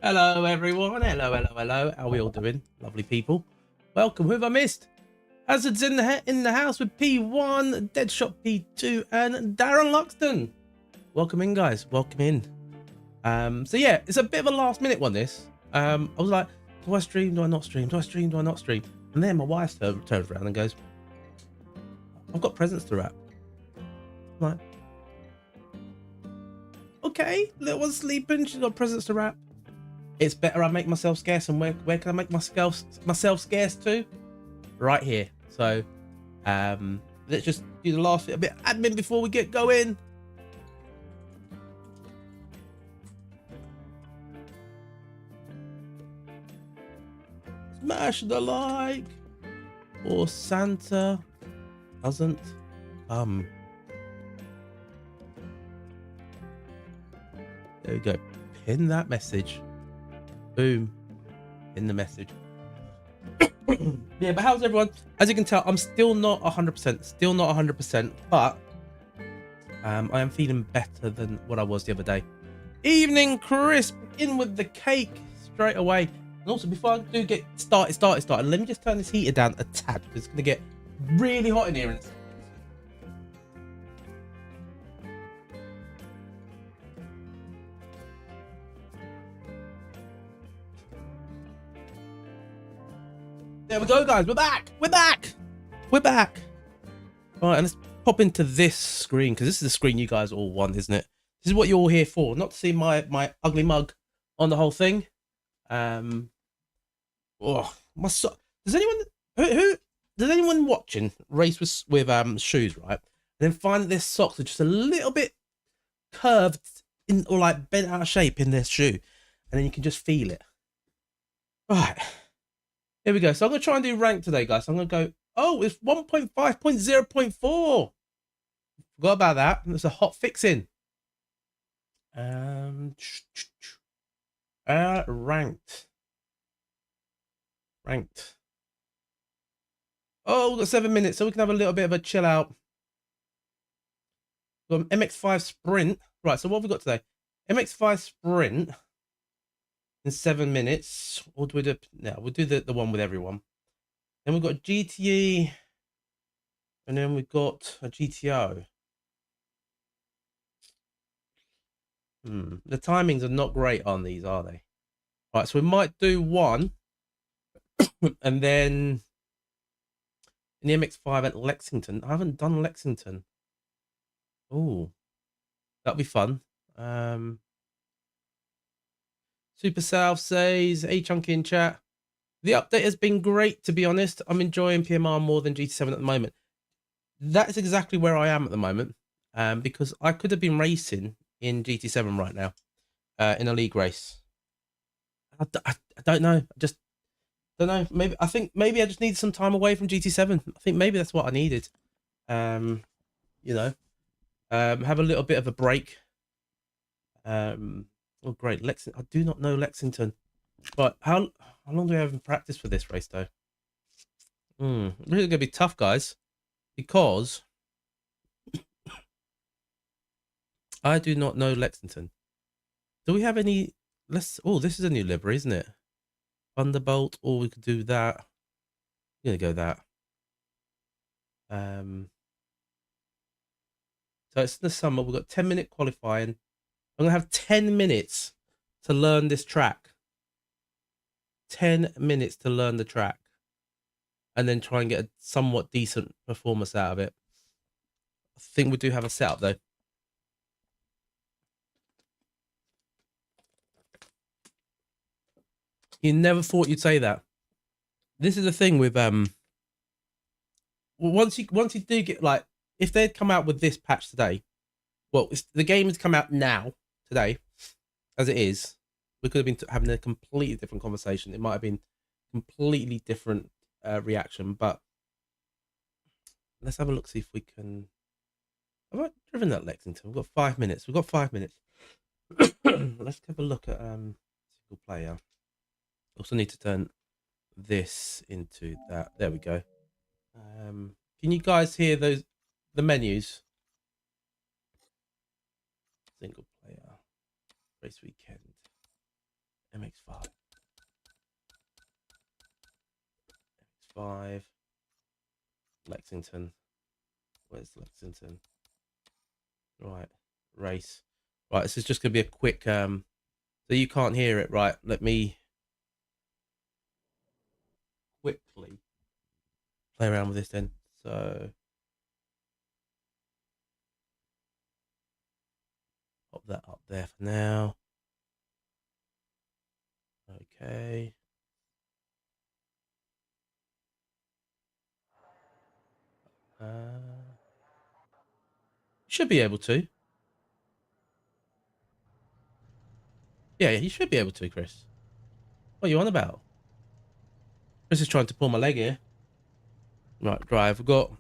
Hello everyone, hello. How are we all doing? Lovely people. Welcome. Who have I missed? Hazard's in the house with P1, Deadshot P2, and Darren Luxton. Welcome in, guys. Welcome in. So yeah, it's a bit of a last minute one. This. I was like, do I stream? Do I not stream? Do I stream? Do I not stream? And then my wife turns around and goes, I've got presents to wrap. I'm like, okay, little one's sleeping. She's got presents to wrap. It's better I make myself scarce, and where can I make myself scarce to? Right here. So let's just do the last bit, a bit of admin before we get going. Smash the like, or Santa doesn't come. There we go. Pin that message. Boom. In the message. Yeah, but how's everyone? As you can tell, I'm still not 100%. Still not 100%, but I am feeling better than what I was the other day. Evening, Crisp. In with the cake straight away. And also, before I do get started, let me just turn this heater down a tad, because it's going to get really hot in here. There we go, guys. We're back. We're back. All right, and let's pop into this screen, because this is the screen you guys all want, isn't it? This is what you're all here for, not to see my ugly mug on the whole thing. Oh, does anyone watching race with shoes, right? And then find that their socks are just a little bit curved in, or like bent out of shape in their shoe, and then you can just feel it. Right. Here we go. So I'm going to try and do rank today, guys. So I'm going to go, oh, it's 1.5.0.4. Forgot about that. There's a hot fixing. Ranked. Oh, we've got 7 minutes, so we can have a little bit of a chill out. Got an MX5 Sprint. Right, so what have we got today? MX5 Sprint in 7 minutes. Or do we do, no, we'll do the one with everyone. Then we've got GTE, and then we've got a GTO. The timings are not great on these, are they? Right, so we might do one, and then in the MX5 at Lexington. I haven't done Lexington. Oh, that'll be fun. Super South says, hey, Chunky in chat. The update has been great, to be honest. I'm enjoying PMR more than GT7 at the moment. That is exactly where I am at the moment, because I could have been racing in GT7 right now, in a league race. I don't know. I just don't know. Maybe I just need some time away from GT7. I think maybe that's what I needed. You know, have a little bit of a break. Oh great, Lexington. I do not know Lexington, but how long do we have in practice for this race though? Really gonna be tough, guys, because I do not know Lexington. Do we have any? Oh, this is a new livery, isn't it? Thunderbolt, or we could do that. I'm gonna go that. So it's in the summer. We've got 10-minute qualifying. I'm gonna have 10 minutes to learn this track. 10 minutes to learn the track, and then try and get a somewhat decent performance out of it. I think we do have a setup though. You never thought you'd say that. This is the thing with once you do get, like, if they'd come out with this patch today, well, the game has come out now today, as it is. We could have been having a completely different conversation. It might have been completely different reaction, but let's have a look, see if we can. Have I driven that Lexington? We've got 5 minutes. Let's have a look at single player. Also need to turn this into that. There we go. Can you guys hear the menus? Single player, race weekend, MX5. MX5. Lexington. Where's Lexington? Right. Race. Right, this is just gonna be a quick so you can't hear it, right? Let me quickly play around with this then. So pop that up there for now. Okay. Should be able to. Yeah, you should be able to, Chris. What are you on about? Chris is trying to pull my leg here. Right, drive. We've got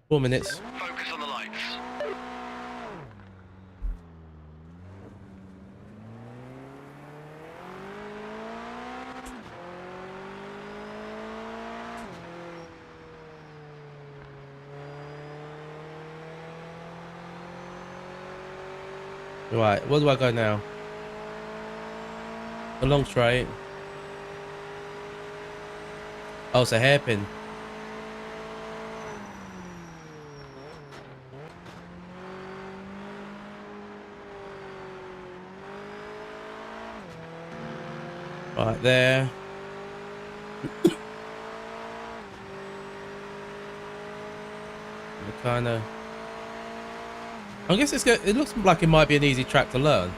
4 minutes. Focus on the lights. Right, where do I go now? The long straight. Oh, it's a hairpin. Right there. Kind of. I guess it's good. It looks like it might be an easy track to learn.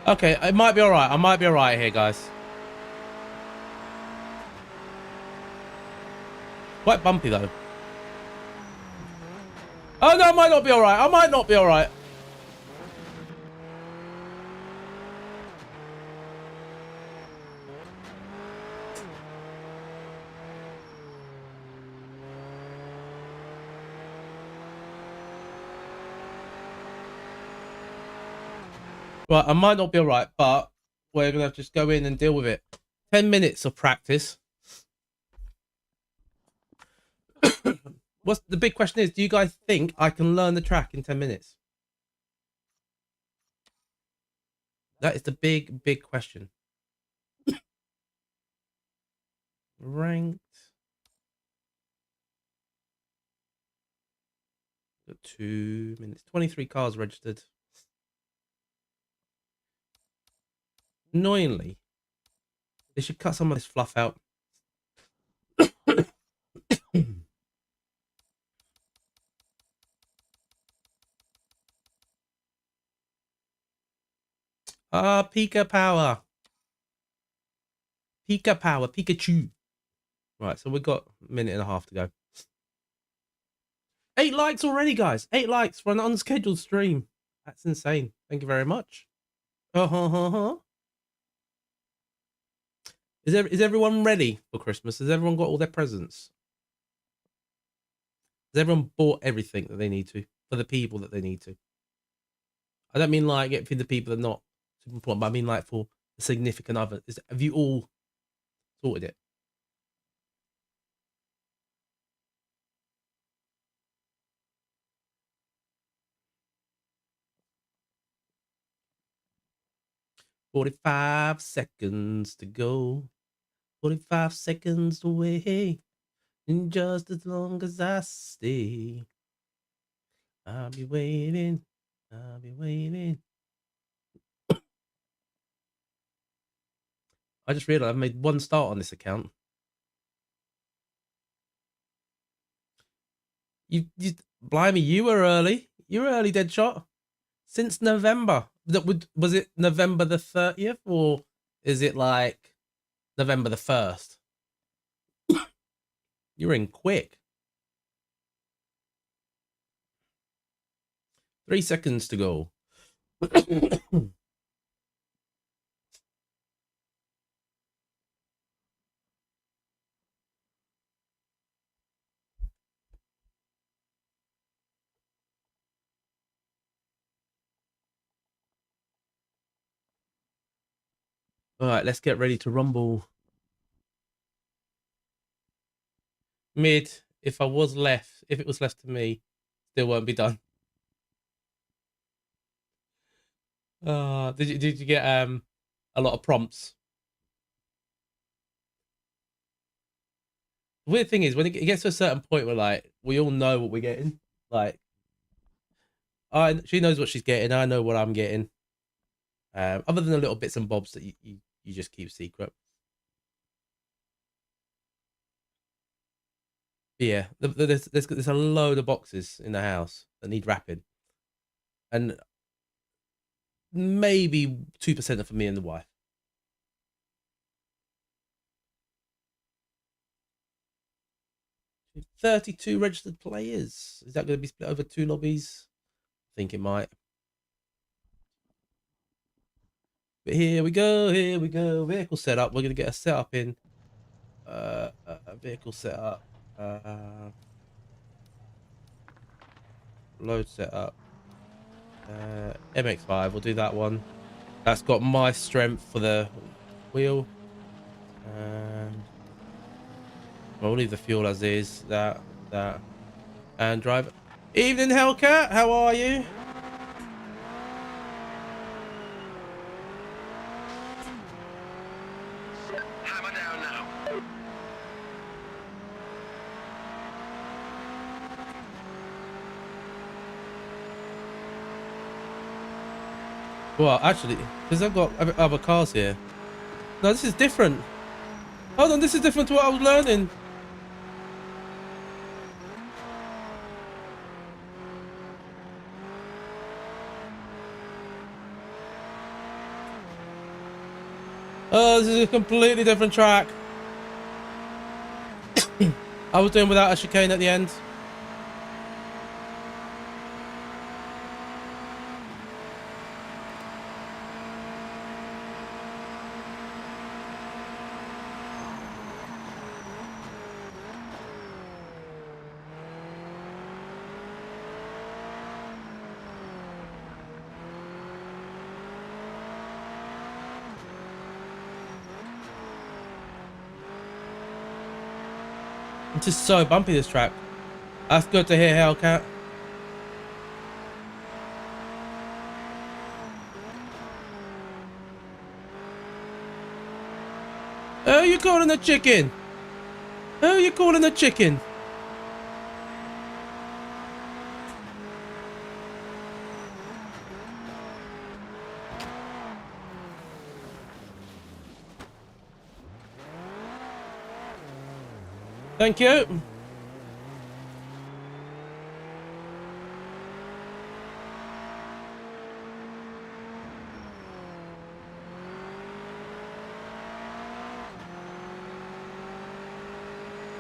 Okay, it might be all right. I might be all right here, guys. Quite bumpy though. Oh no, I might not be all right. I might not be all right. Right, I might not be all right, but we're gonna have to just go in and deal with it. 10 minutes of practice. What's the big question is, do you guys think I can learn the track in 10 minutes? That is the big question. Ranked. Got 2 minutes. 23 cars registered. Annoyingly, they should cut some of this fluff out. Pika power. Pika power. Pikachu. Right, so we've got a minute and a half to go. 8 likes already, guys. 8 likes for an unscheduled stream. That's insane. Thank you very much. Is everyone ready for Christmas? Has everyone got all their presents? Has everyone bought everything that they need to for the people that they need to? I don't mean like for the people that are not super important, but I mean like for the significant other. Have you all sorted it? "45 seconds to go. 45 seconds away. And just as long as I stay, I'll be waiting. I'll be waiting." I just realized I've made 1 start on this account. You blimey, you were early. You were early, Deadshot. Since November. Was it November the 30th or is it like November the 1st? You're in quick. 3 seconds to go. All right, let's get ready to rumble. Mid, if it was left to me, still won't be done. Did you get a lot of prompts? The weird thing is when it gets to a certain point where like we all know what we're getting. Like she knows what she's getting, I know what I'm getting. Other than the little bits and bobs that you just keep secret. But yeah, there's a load of boxes in the house that need wrapping, and maybe 2% are for me and the wife. 32 registered players. Is that going to be split over 2 lobbies? I think it might. But here we go. Vehicle setup. We're going to get a setup in. A vehicle setup. Load setup. MX5. We'll do that one. That's got my strength for the wheel. We'll leave the fuel as is. That. And drive. Evening, Hellcat. How are you? Hammer down now. Well, actually, because I've got other cars here. No, this is different. Hold on, this is different to what I was learning. Oh, this is a completely different track. I was doing without a chicane at the end. It's just so bumpy, this track. That's good to hear, Hellcat. Who are you calling a chicken? Who are you calling a chicken? Thank you.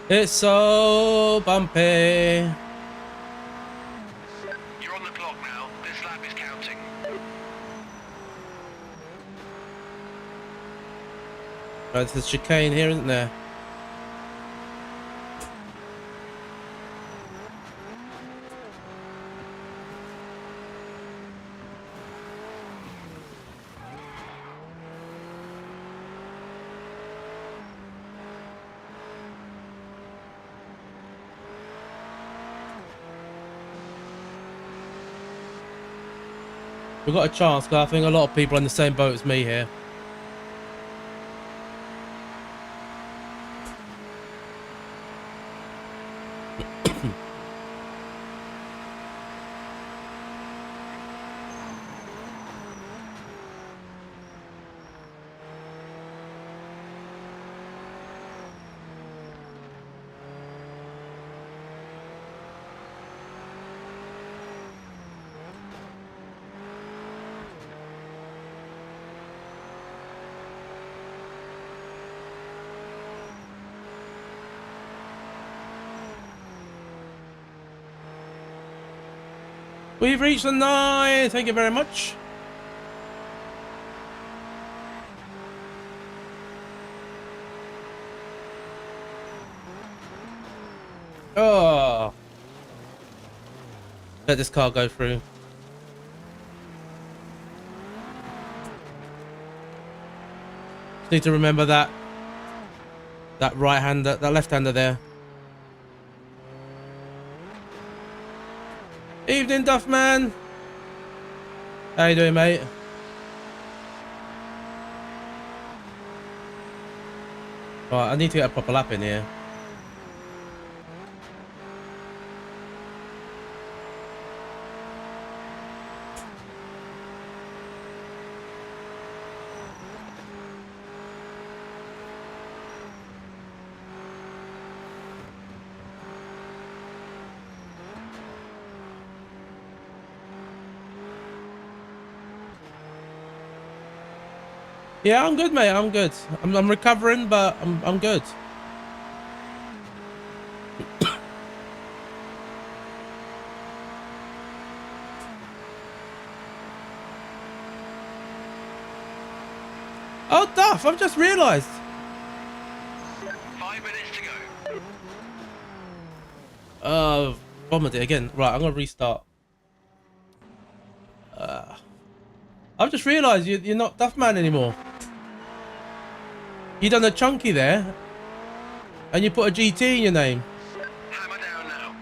It's so bumpy. You're on the clock now. This lap is counting. Right, there's a chicane here, isn't there? We've got a chance, because I think a lot of people are in the same boat as me here. We've reached the 9. Thank you very much. Oh. Let this car go through. Just need to remember that right hander, that left hander there. Evening, Duffman. How you doing, mate? Right, I need to get a proper lap in here. Yeah, I'm good, mate. I'm good. I'm recovering, but I'm good. Oh, Duff! I've just realised. 5 minutes to go. Vomited again. Right, I'm gonna restart. I've just realised you're not Duffman anymore. You done a chunky there, and you put a GT in your name. Hammer down now.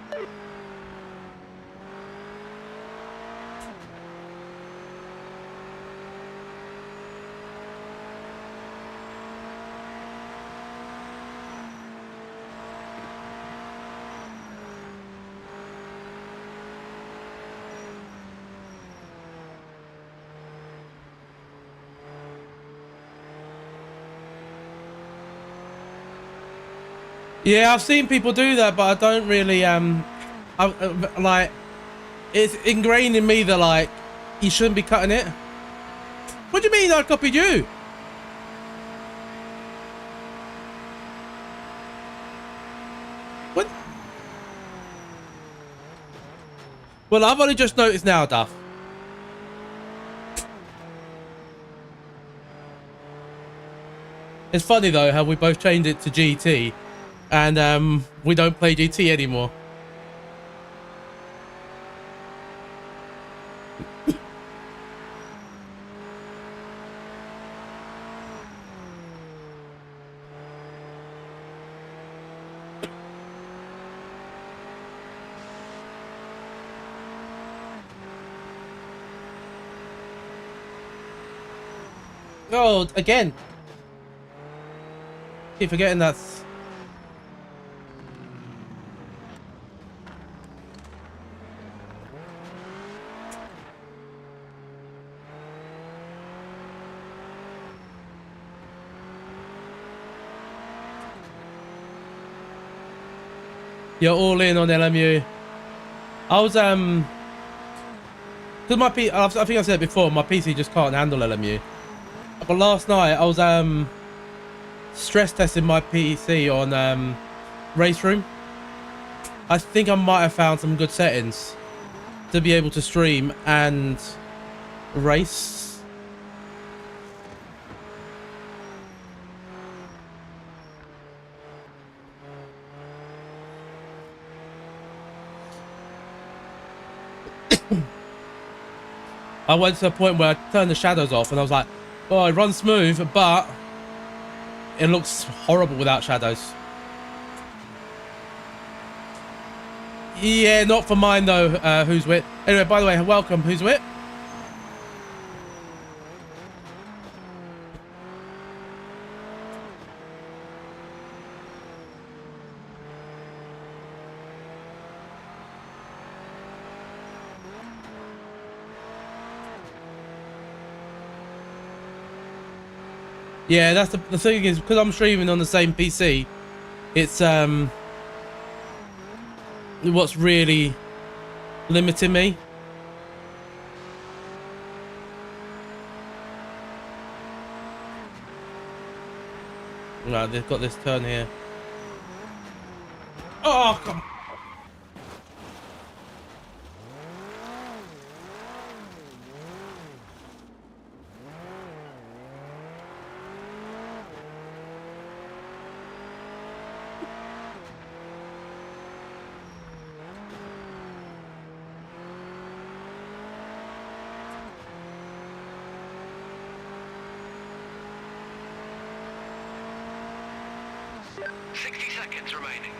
Yeah, I've seen people do that, but I don't really like. It's ingrained in me that like you shouldn't be cutting it. What do you mean I copied you? What? Well, I've only just noticed now, Duff. It's funny though how we both changed it to GT, and we don't play GT anymore. Oh, again. Keep forgetting that's... You're all in on LMU. I was, because my I think I said it before, my PC just can't handle LMU. But last night I was, stress testing my PC on race room. I think I might have found some good settings to be able to stream and race. I went to a point where I turned the shadows off and I was like, oh, it runs smooth, but it looks horrible without shadows. Yeah, not for mine though, Who's Wit. Anyway, by the way, welcome, Who's Wit. Yeah, that's the thing is, because I'm streaming on the same PC, it's what's really limiting me. Right, they've got this turn here. Oh, come on. 60 seconds remaining.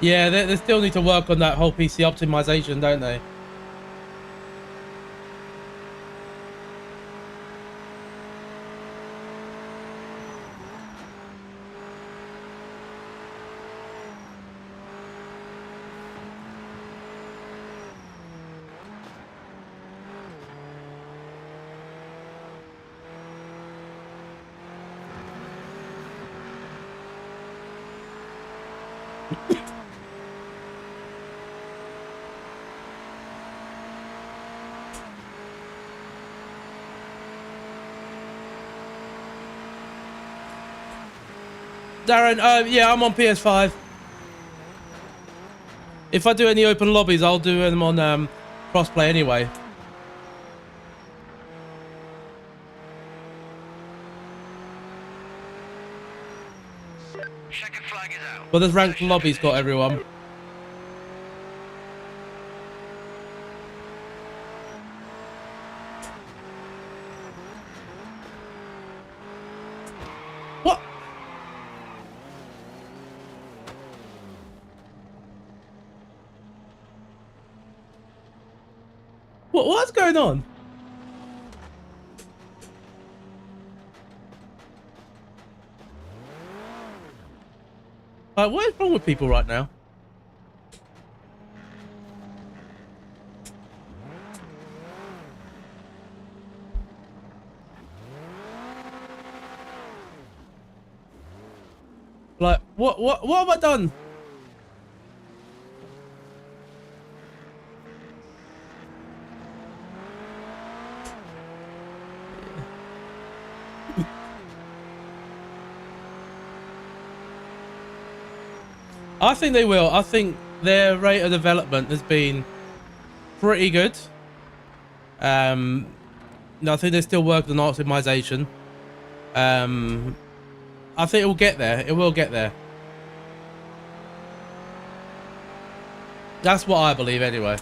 Yeah, they still need to work on that whole PC optimization, don't they? Darren, yeah, I'm on PS5. If I do any open lobbies, I'll do them on crossplay anyway. Checkered flag is out. But this ranked lobby's got everyone. What? What's going on? Like, what is wrong with people right now? Like, what have I done? I think they will. I think their rate of development has been pretty good. No, I think they're still working on optimization. I think it will get there. It will get there. That's what I believe anyway.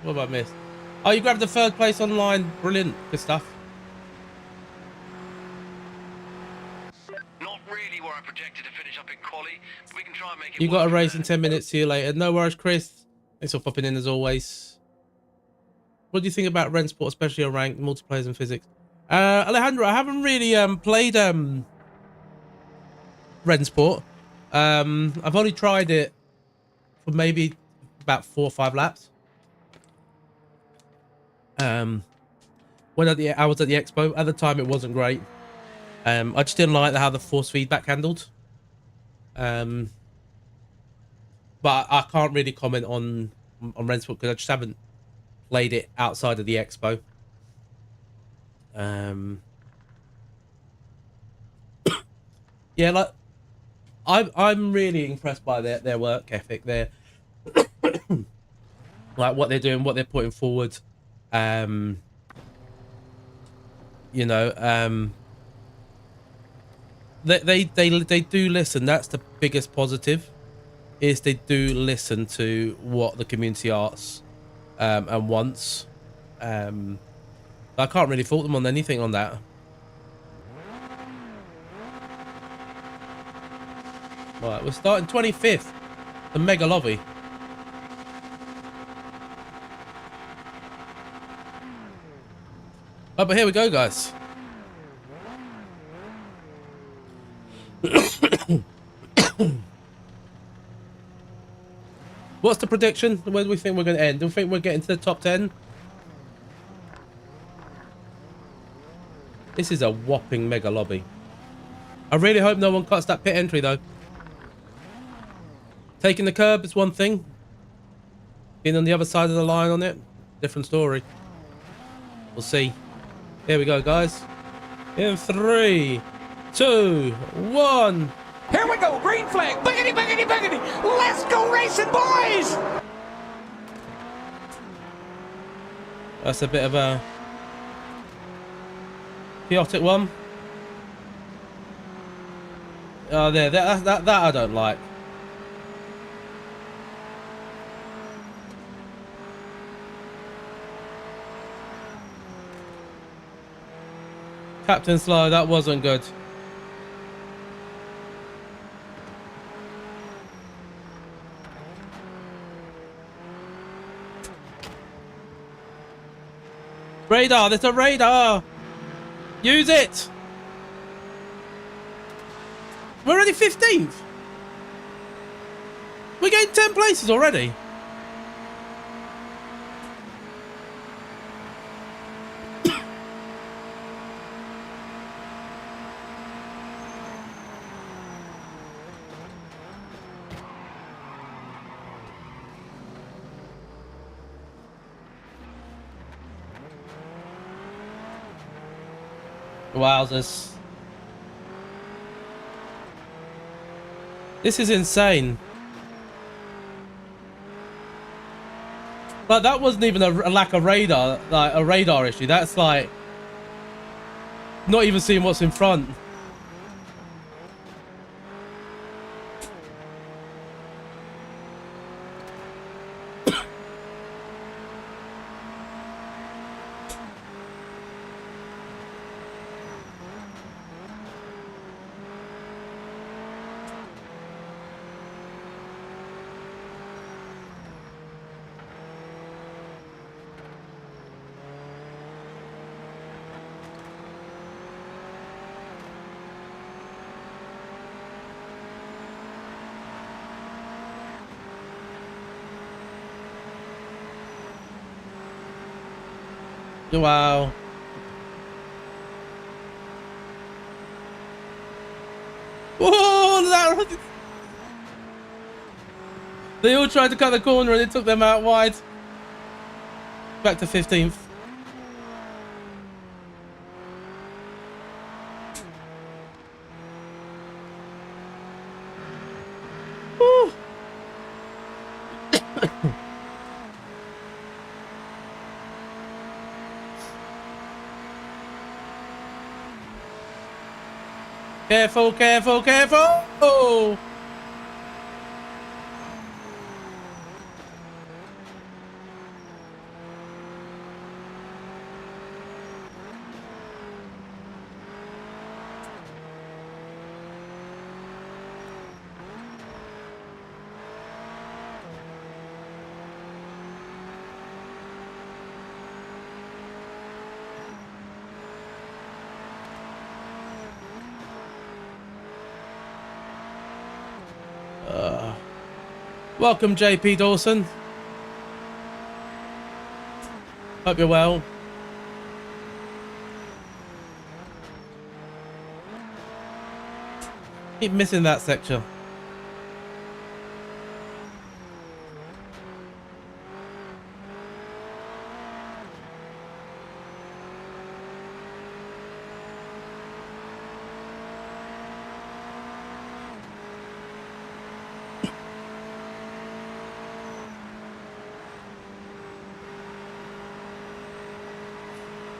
What have I missed? Oh, you grabbed the third place online. Brilliant. Good stuff. Not really where I projected to finish up in quali. We can try and make it. You got a race in 10 minutes. See you later. No worries, Chris. Thanks for popping in as always. What do you think about Rensport, especially on ranked multiplayers and physics? Alejandro, I haven't really played Rensport. I've only tried it for maybe about 4 or 5 laps. When I was at the expo, at the time it wasn't great. I just didn't like how the force feedback handled. But I can't really comment on Rensport because I just haven't played it outside of the expo. Yeah, like I'm really impressed by their work ethic. Their like what they're doing, what they're putting forward. You know, they do listen. That's the biggest positive, is they do listen to what the community asks and wants. I can't really fault them on anything on that. Right, we're starting 25th, the mega lobby. Oh, but here we go, guys. What's the prediction? Where do we think we're going to end? Do we think we're getting to the top 10? This is a whopping mega lobby. I really hope no one cuts that pit entry, though. Taking the curb is one thing. Being on the other side of the line on it, different story. We'll see. Here we go, guys. In 3, 2, 1. Here we go, green flag, biggity, biggity, biggity. Let's go racing, boys! That's a bit of a chaotic one. Oh, there, that I don't like. Captain Slow, that wasn't good. Radar, there's a radar. Use it. We're already 15th. We're getting 10 places already. Wowzers. This is insane. Like, that wasn't even a lack of radar, like a radar issue. That's like not even seeing what's in front. Wow. Whoa, that... They all tried to cut the corner and it took them out wide. Back to 15th. Woo. Careful, careful, careful! Oh! Welcome, JP Dawson. Hope you're well. Keep missing that section.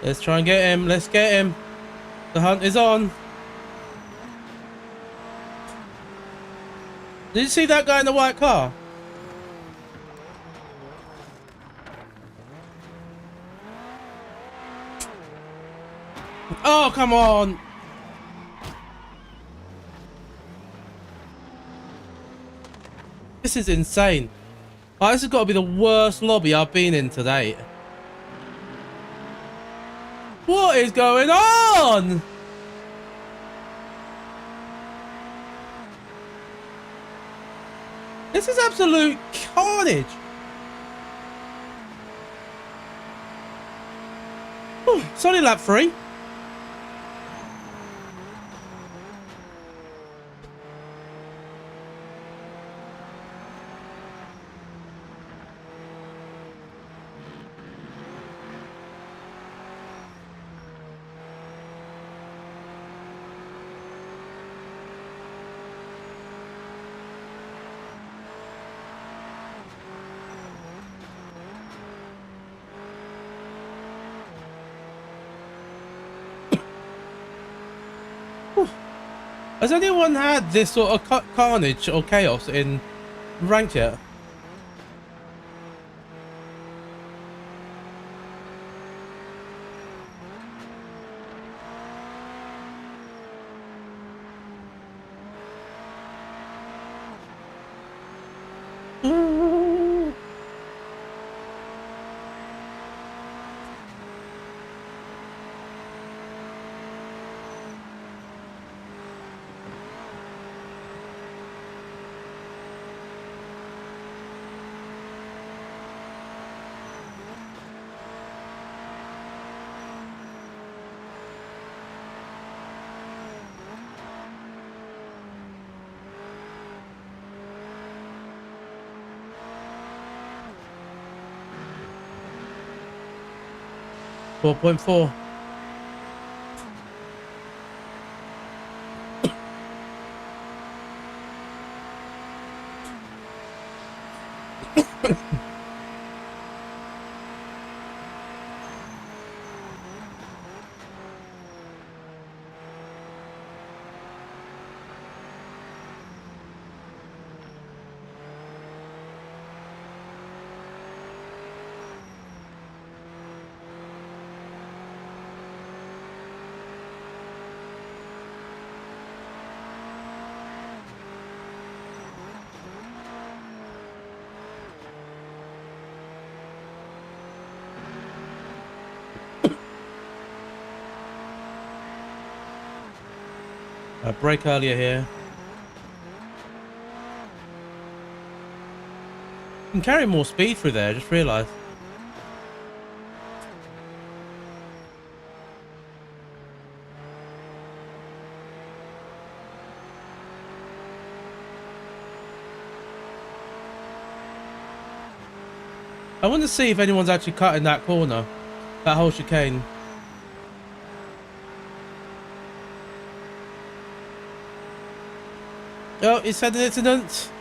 Let's try and get him. Let's get him. The hunt is on. Did you see that guy in the white car? Oh, come on. This is insane. Oh, this has got to be the worst lobby I've been in today. What is going on? This is absolute carnage. Whew, it's only lap 3. Has anyone had this sort of carnage or chaos in ranked yet? 4.4. Brake earlier here. You can carry more speed through there, I just realised. I want to see if anyone's actually cutting that corner, that whole chicane. Oh, it's had an incident.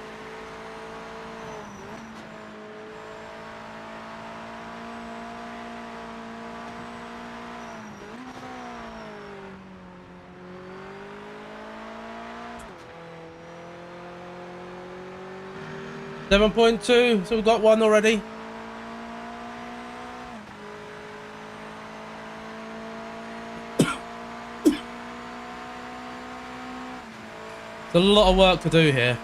.2, so we've got one already. There's a lot of work to do here.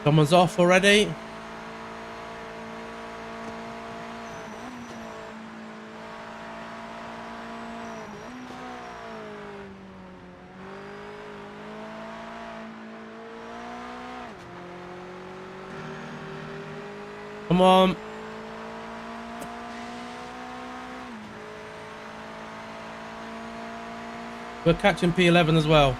Someone's off already. Come on. We're catching P11 as well.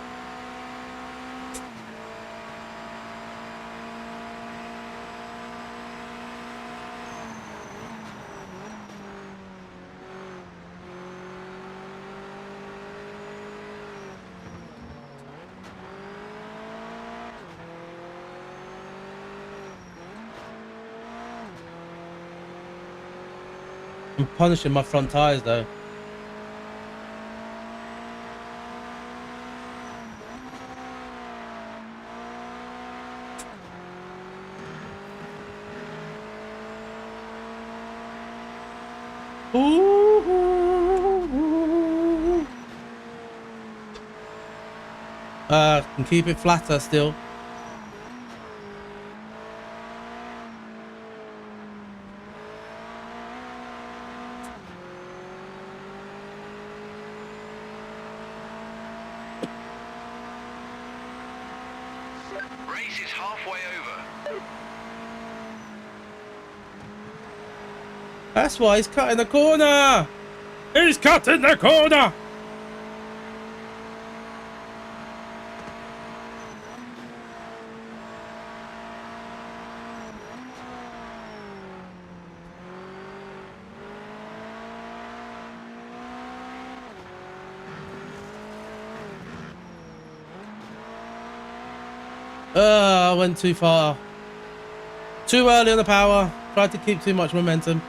I'm punishing my front tires though. Ooh. Can keep it flatter still. Race is halfway over. That's why he's cutting the corner. He's cutting the corner. I went too far. Too early on the power. Tried to keep too much momentum.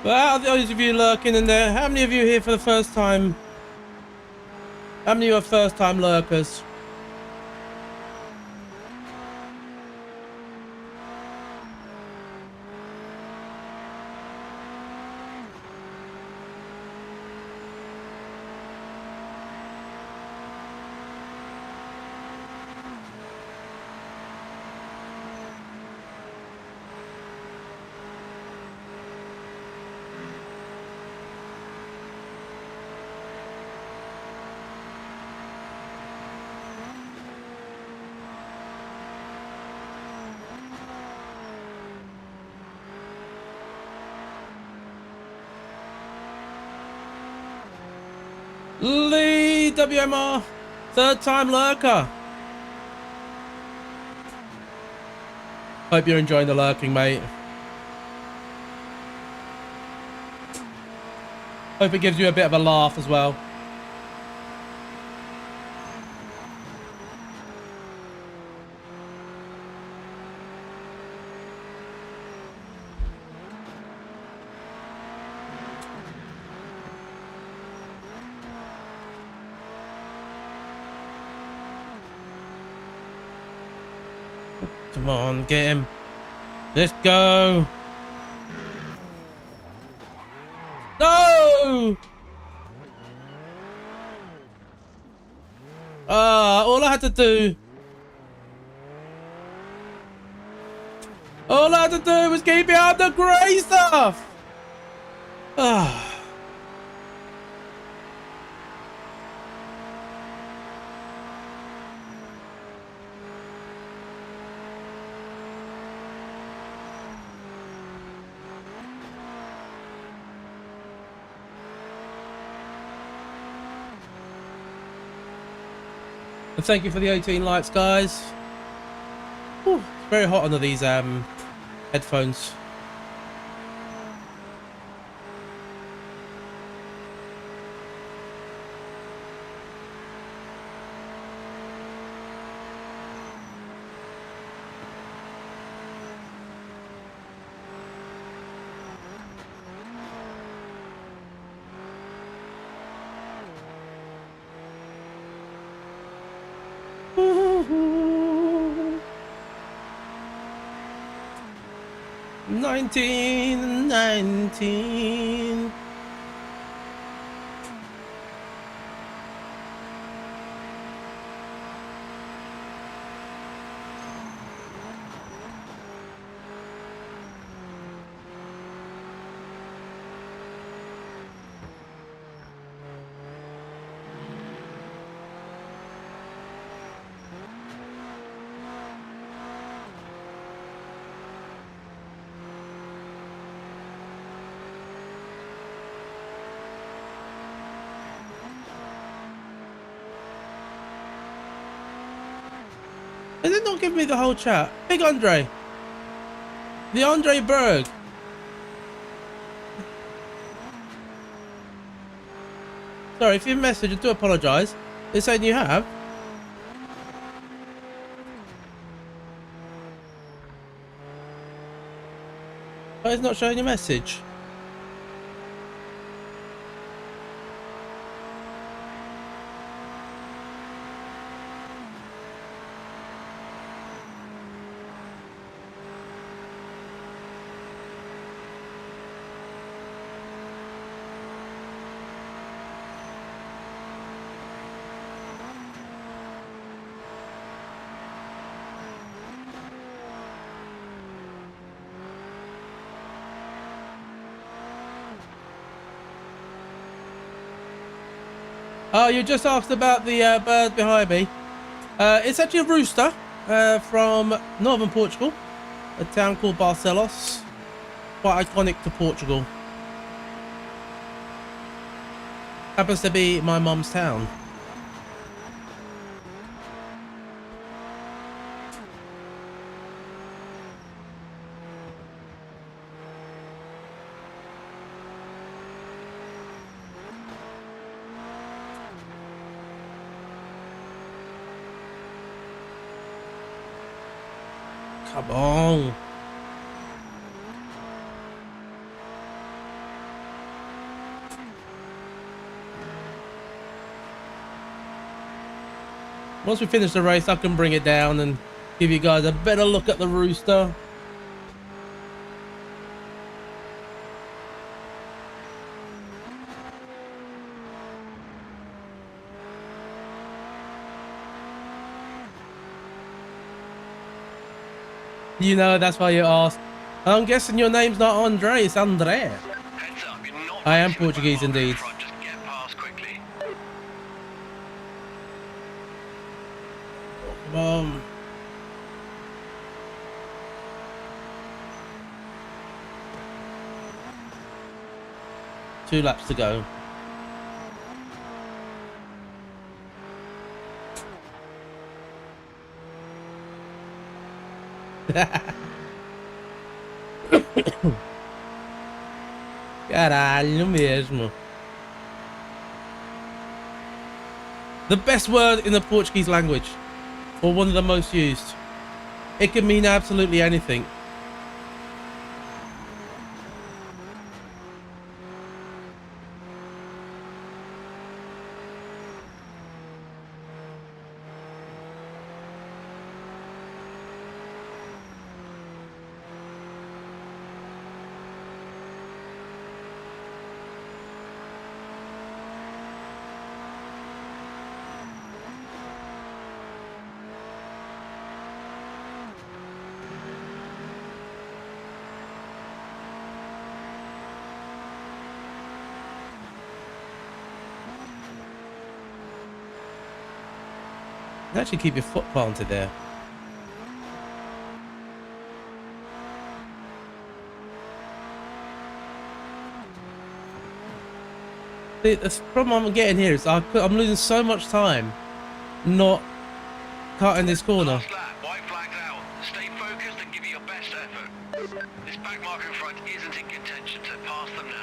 But out of those of you lurking in there, how many of you here for the first time? How many of you are first time lurkers? Lee WMR, third time lurker. Hope you're enjoying the lurking, mate. Hope it gives you a bit of a laugh as well. Come on, get him. Let's go. No! All I had to do was keep it out the grey stuff. And thank you for the 18 likes, guys. Whew, it's very hot under these headphones. Nineteen. Did it not give me the whole chat? Big Andre. The Andre Berg. Sorry, if you message, I do apologise. They're saying you have. Why is it not showing your message? Oh, you just asked about the bird behind me. It's actually a rooster from northern Portugal, a town called Barcelos. Quite iconic to Portugal. Happens to be my mum's town. Come on. Once we finish the race, I can bring it down and give you guys a better look at the rooster. You know, that's why you asked. I'm guessing your name's not Andre, it's Andrea. Heads up, you're not I am racing with Portuguese Back marker in indeed. front, just get past quickly. Come on. Two laps to go. Caralho mesmo. The best word in the Portuguese language, or one of the most used. It can mean absolutely anything. Actually keep your foot planted there. The problem I'm getting here is I'm losing so much time not cutting this corner. Last lap, white flags out. Stay focused and give it your best effort. This back marker in front isn't in contention, so pass them now.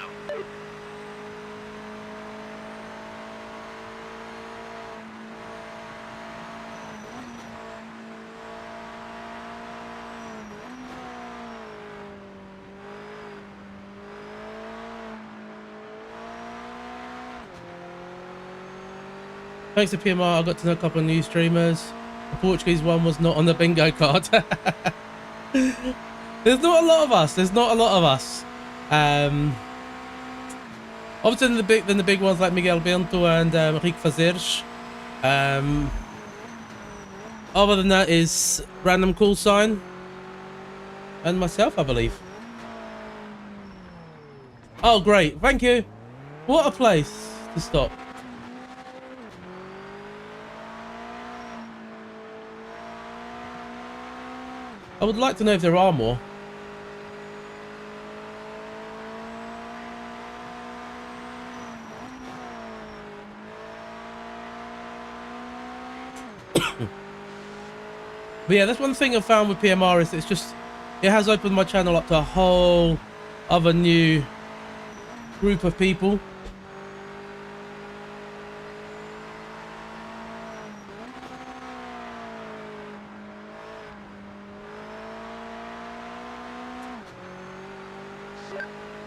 Thanks to PMR, I got to know a couple of new streamers. The Portuguese one was not on the bingo card. There's not a lot of us. There's not a lot of us. Obviously, the big ones like Miguel Bento and Rick Fazeres. Other than that is random call sign and myself, I believe. Oh, great! Thank you. What a place to stop. I would like to know if there are more. But yeah, that's one thing I've found with PMR is it has opened my channel up to a whole other new group of people.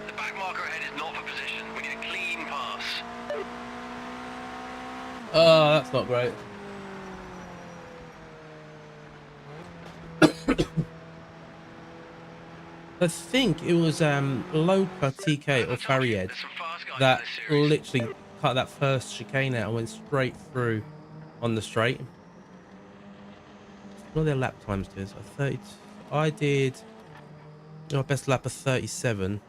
The back marker ahead is not for position. We need a clean pass. Oh, that's not great. I think it was Loka, TK or Faried There's some fast guys that in this series. literally cut that first chicane out and went straight through on the straight. What are their lap times to? So 30. I did my best lap of 37.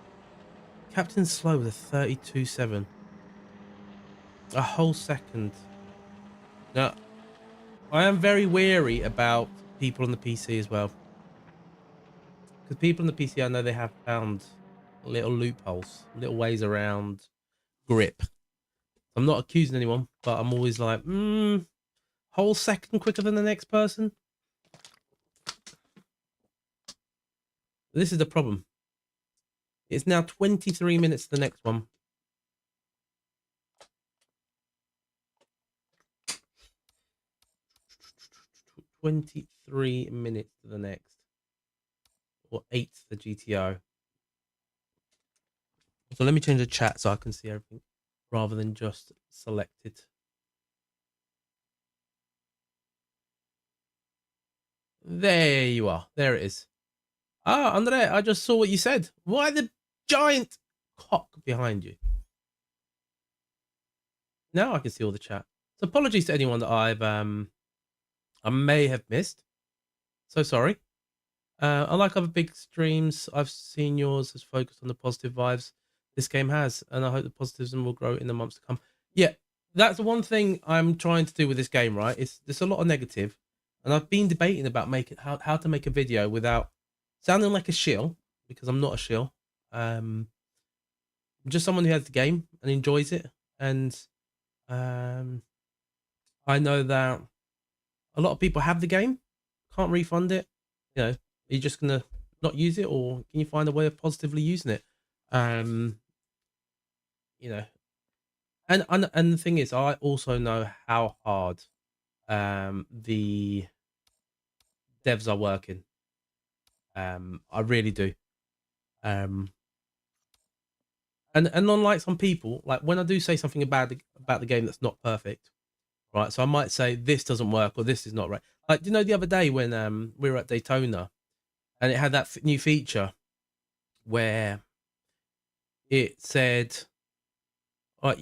Captain Slow with a 32.7. A whole second. Now, I am very wary about people on the PC as well. Because people on the PC, I know they have found little loopholes, little ways around grip. I'm not accusing anyone, but I'm always like, whole second quicker than the next person. This is the problem. It's now 23 minutes to the next one. 23 minutes to the next. Or 8 to the GTO. So let me change the chat so I can see everything rather than just selected. There you are. There it is. Ah, Andre, I just saw what you said. Why the giant cock behind you? Now I can see all the chat. So apologies to anyone that I may have missed. So sorry. Unlike other big streams, I've seen yours has focused on the positive vibes this game has, and I hope the positivism will grow in the months to come. Yeah, that's one thing I'm trying to do with this game, right? There's a lot of negative, and I've been debating about how to make a video without sounding like a shill, because I'm not a shill. I'm just someone who has the game and enjoys it, and I know that a lot of people have the game, can't refund it. You know, you're just gonna not use it, or can you find a way of positively using it? You know, and the thing is, I also know how hard the devs are working. I really do. And unlike some people, like when I do say something about the game that's not perfect, right? So I might say this doesn't work or this is not right. Like, you know, the other day when we were at Daytona, and it had that new feature where it said, "All right,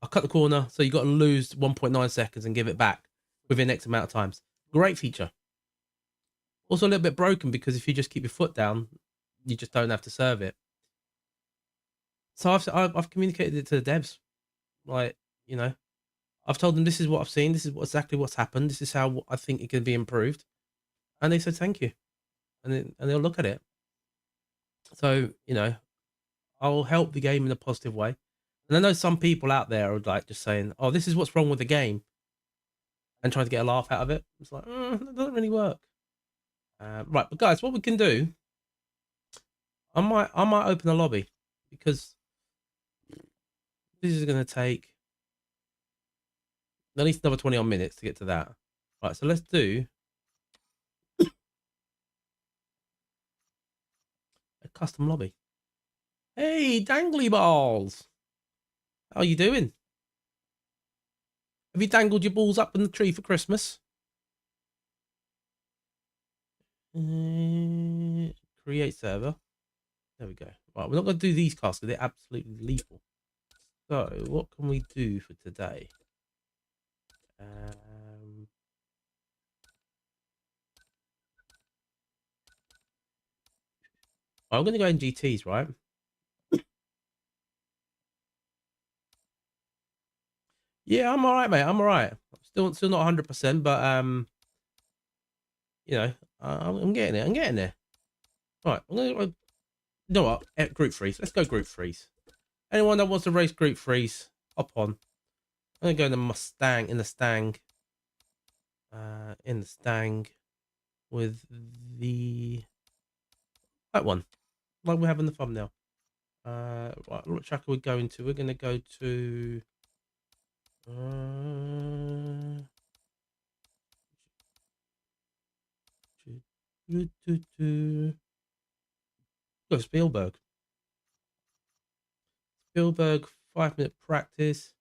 I cut the corner, so you got to lose 1.9 seconds and give it back within X amount of times." Great feature. Also a little bit broken because if you just keep your foot down, you just don't have to serve it. So I've communicated it to the devs, like, you know, I've told them this is what I've seen, this is exactly what's happened, this is how I think it can be improved, and they said thank you, and they'll look at it. So, you know, I'll help the game in a positive way. And I know some people out there are like just saying, "Oh, this is what's wrong with the game," and trying to get a laugh out of it. It's like, that doesn't really work. Right, but guys, what we can do, I might open a lobby because this is going to take at least another 20 odd minutes to get to that. Right, so let's do a custom lobby. Hey, dangly balls, how are you doing? Have you dangled your balls up in the tree for Christmas? Create server. There we go. Right, we're not going to do these casts because they're absolutely lethal. So, what can we do for today? I'm going to go in GTs, right? Yeah, I'm all right, mate. I'm all right. Still not 100%, but you know, I'm getting it. I'm getting there. Right, you know what? Group freeze. Let's go group freeze. Anyone that wants to race group freeze, hop on. I'm gonna go in the Mustang, in the Stang, with the that one, like we have in the thumbnail. Right, what track are we going to? We're gonna go to. Go Spielberg. 5-minute practice.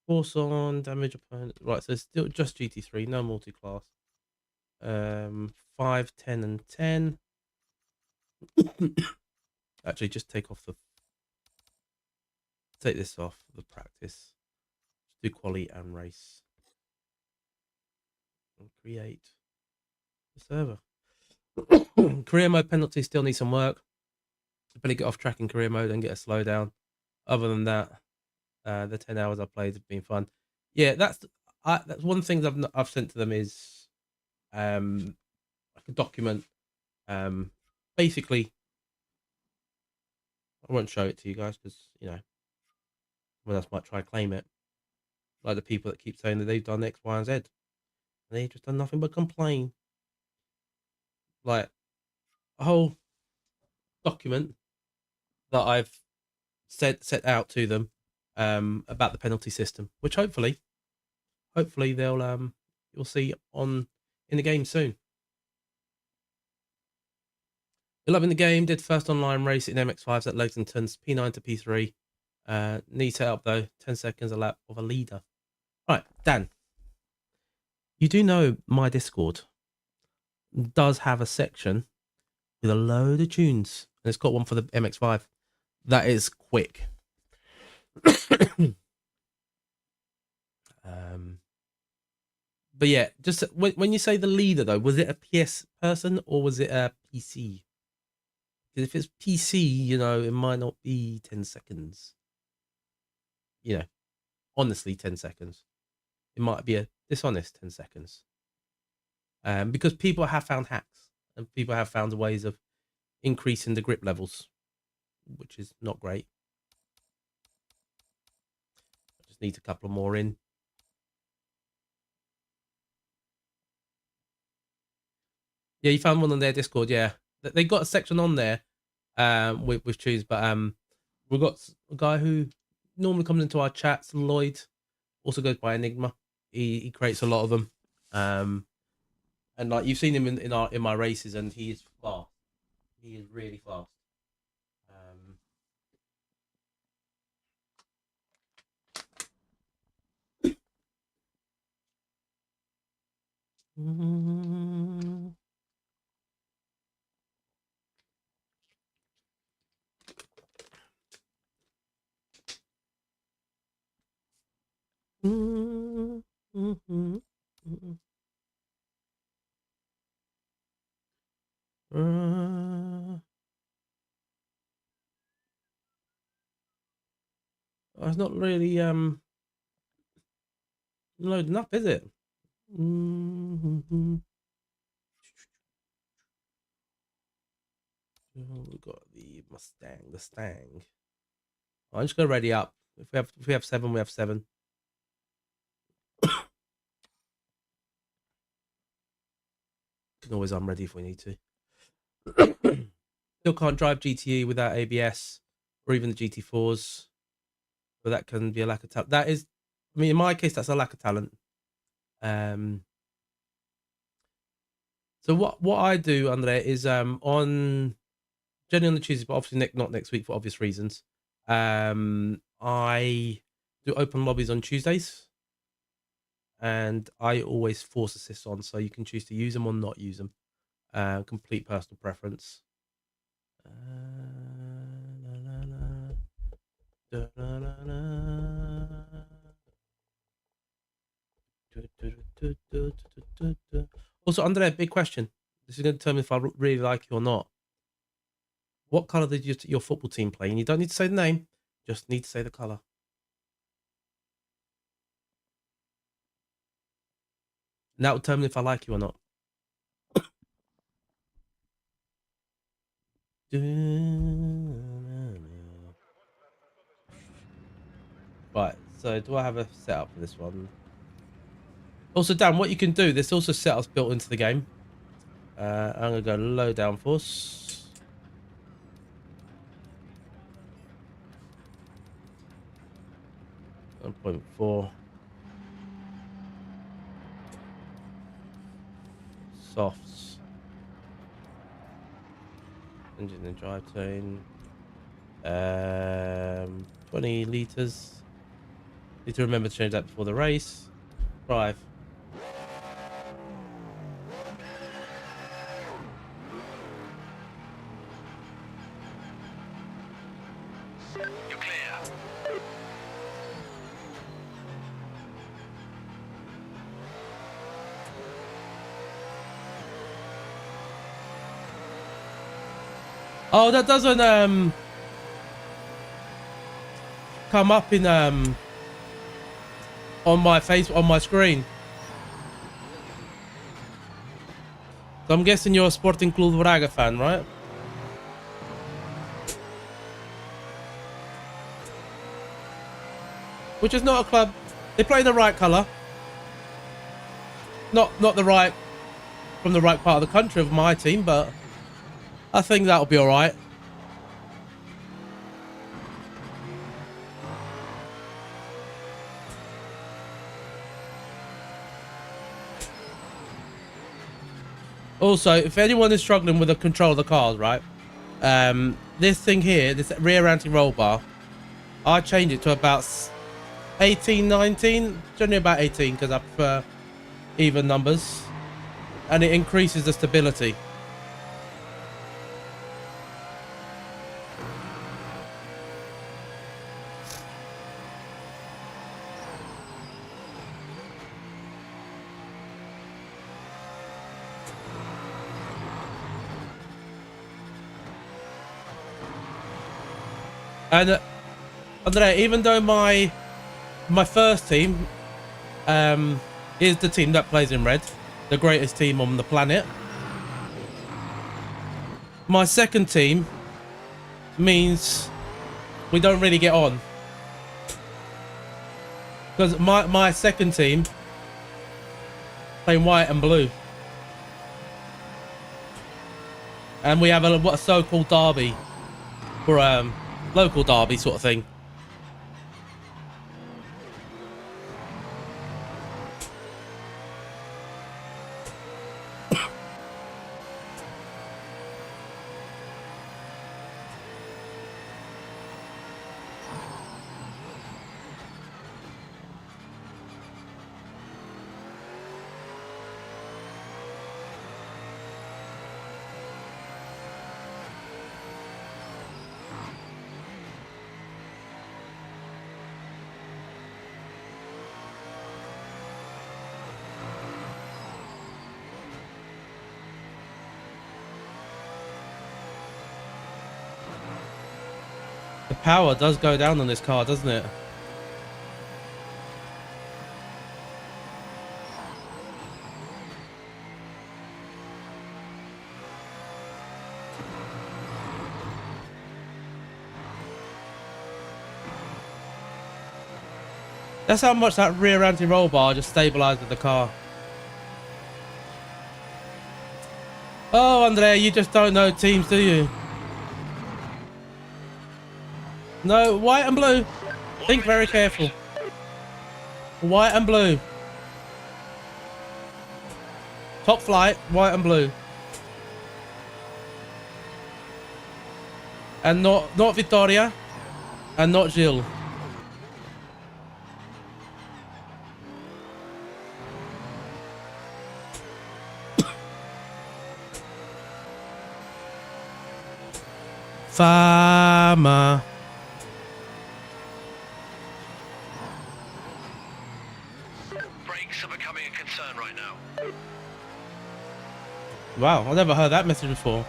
Force on, damage opponent. Right, so it's still just GT3, no multi-class. 5, 10, and 10. Actually, just take this off the practice. Just do quali and race. And create the server. Career mode penalty still needs some work. Better get off track in career mode and get a slowdown. Other than that, the 10 hours I played have been fun. Yeah, that's one thing I've sent to them is like a document. Basically, I won't show it to you guys because someone else might try and claim it. Like the people that keep saying that they've done X, Y, and Z, and they've just done nothing but complain. Like a whole document that I've set out to them about the penalty system, which hopefully they'll you'll see in the game soon. You're loving the game. Did first online race in MX5s at Lexington's P9 to P3. Neat setup though. 10 seconds a lap of a leader. Right, Dan. You do know my Discord does have a section with a load of tunes, and it's got one for the MX5 that is quick. But yeah, just when you say the leader though, was it a PS person or was it a PC? Because if it's PC, it might not be 10 seconds. Honestly, 10 seconds. It might be a dishonest 10 seconds. Because people have found hacks and people have found ways of increasing the grip levels, which is not great. I just need a couple more in. Yeah, you found one on their Discord. Yeah, they got a section on there with tunes, but we've got a guy who normally comes into our chats, Lloyd, also goes by Enigma. He creates a lot of them, and like you've seen him in my races, and he is fast. He is really fast. It's not really loading up, is it? We've got the Mustang. I'm just gonna ready up. If we have 7, we have 7. Can always unready if we need to. Still can't drive GTE without ABS or even the GT4s, but that can be a lack of talent. That is, I mean, in my case, that's a lack of talent. So what I do, Andre, is on generally on the Tuesdays, but obviously not next week for obvious reasons. I do open lobbies on Tuesdays, and I always force assists on, so you can choose to use them or not use them. Complete personal preference. Also, Andre, big question. This is going to determine if I really like you or not. What color did your football team play? And you don't need to say the name, just need to say the color. And that will determine if I like you or not. Right, so do I have a setup for this one? Also, Dan, what you can do, there's also setups built into the game. I'm going to go low downforce. 1.4. Softs. Engine and drivetrain. 20 liters. Need to remember to change that before the race. Drive. You're clear. Oh, that doesn't come up in on my screen. So I'm guessing you're a Sporting Club Braga fan, right? Which is not a club. They play the right colour. Not the right from the right part of the country of my team, but I think that'll be all right. Also, if anyone is struggling with the control of the cars, right? This thing here, this rear anti-roll bar, I changed it to about 18, 19, generally about 18 because I prefer even numbers, and it increases the stability. And Andrea, even though my first team is the team that plays in red, the greatest team on the planet, my second team means we don't really get on, because my second team playing white and blue, and we have a so-called derby, or local derby sort of thing. The power does go down on this car, doesn't it? That's how much that rear anti-roll bar just stabilizes the car. Oh, Andrea, you just don't know teams, do you? No, white and blue. Think very careful. White and blue. Top flight, white and blue. And not Victoria. And not Gilles. Fama. Brakes are becoming a concern right now. Wow, I've never heard that message before.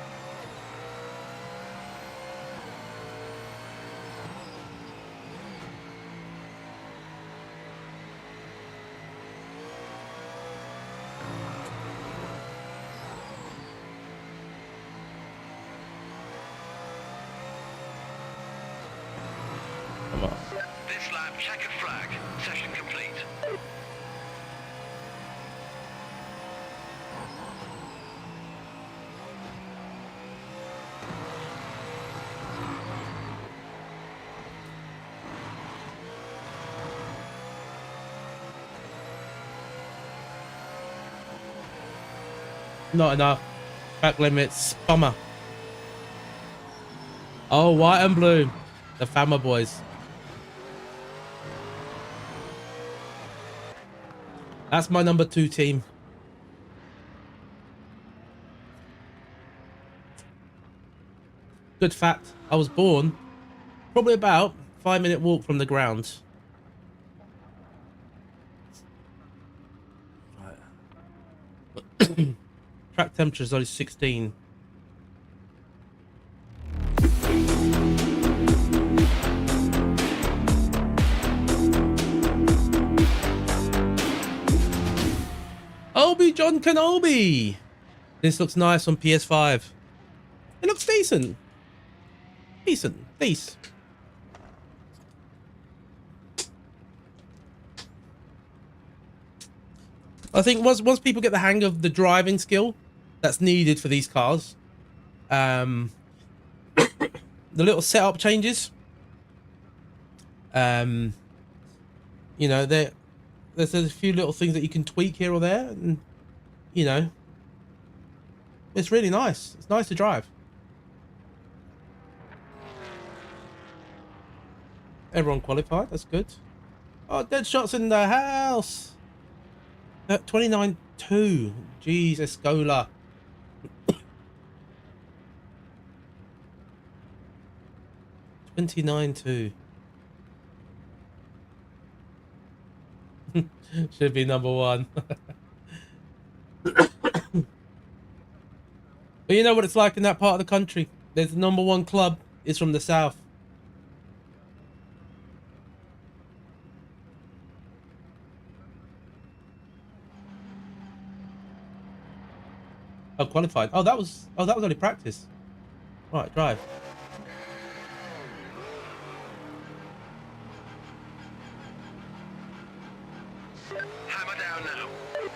Come on. This lap, checkered flag. Session complete. Not enough. Back limits. Bummer. Oh, white and blue. The Fama boys. That's my number 2 team. Good fact, I was born probably about 5-minute walk from the ground. Right. Track temperature is only 16. Obi-Wan Kenobi. This looks nice on PS5. It looks decent. Decent. I think once people get the hang of the driving skill that's needed for these cars, the little setup changes, you know, there's a few little things that you can tweak here or there, and you know, it's really nice. It's nice to drive. Everyone qualified. That's good. Oh, Deadshot's in the house. 29-2. Jeez, Escola. 29-2. Should be number one. But you know what it's like in that part of the country. There's the number one club is from the south. Oh, qualified. Oh, that was only practice. Right, drive. Hammer down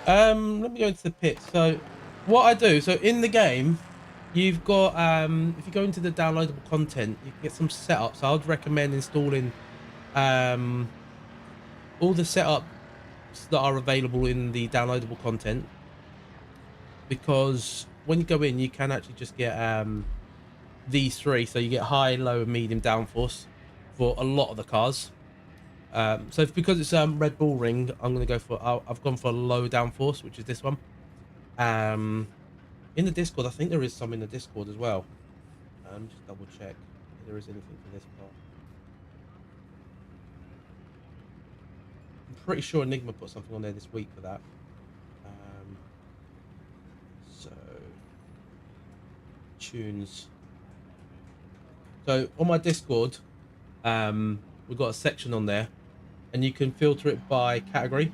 now. Let me go into the pit. So what I do, so in the game, you've got if you go into the downloadable content, you can get some setups. I would recommend installing all the setups that are available in the downloadable content, because when you go in, you can actually just get these three. So you get high, low, and medium downforce for a lot of the cars. So because it's Red Bull Ring, I'm gonna go for I've gone for a low downforce, which is this one. In the Discord, I think there is some in the Discord as well. Just double check if there is anything for this part. I'm pretty sure Enigma put something on there this week for that. So tunes. So on my Discord, we've got a section on there, and you can filter it by category.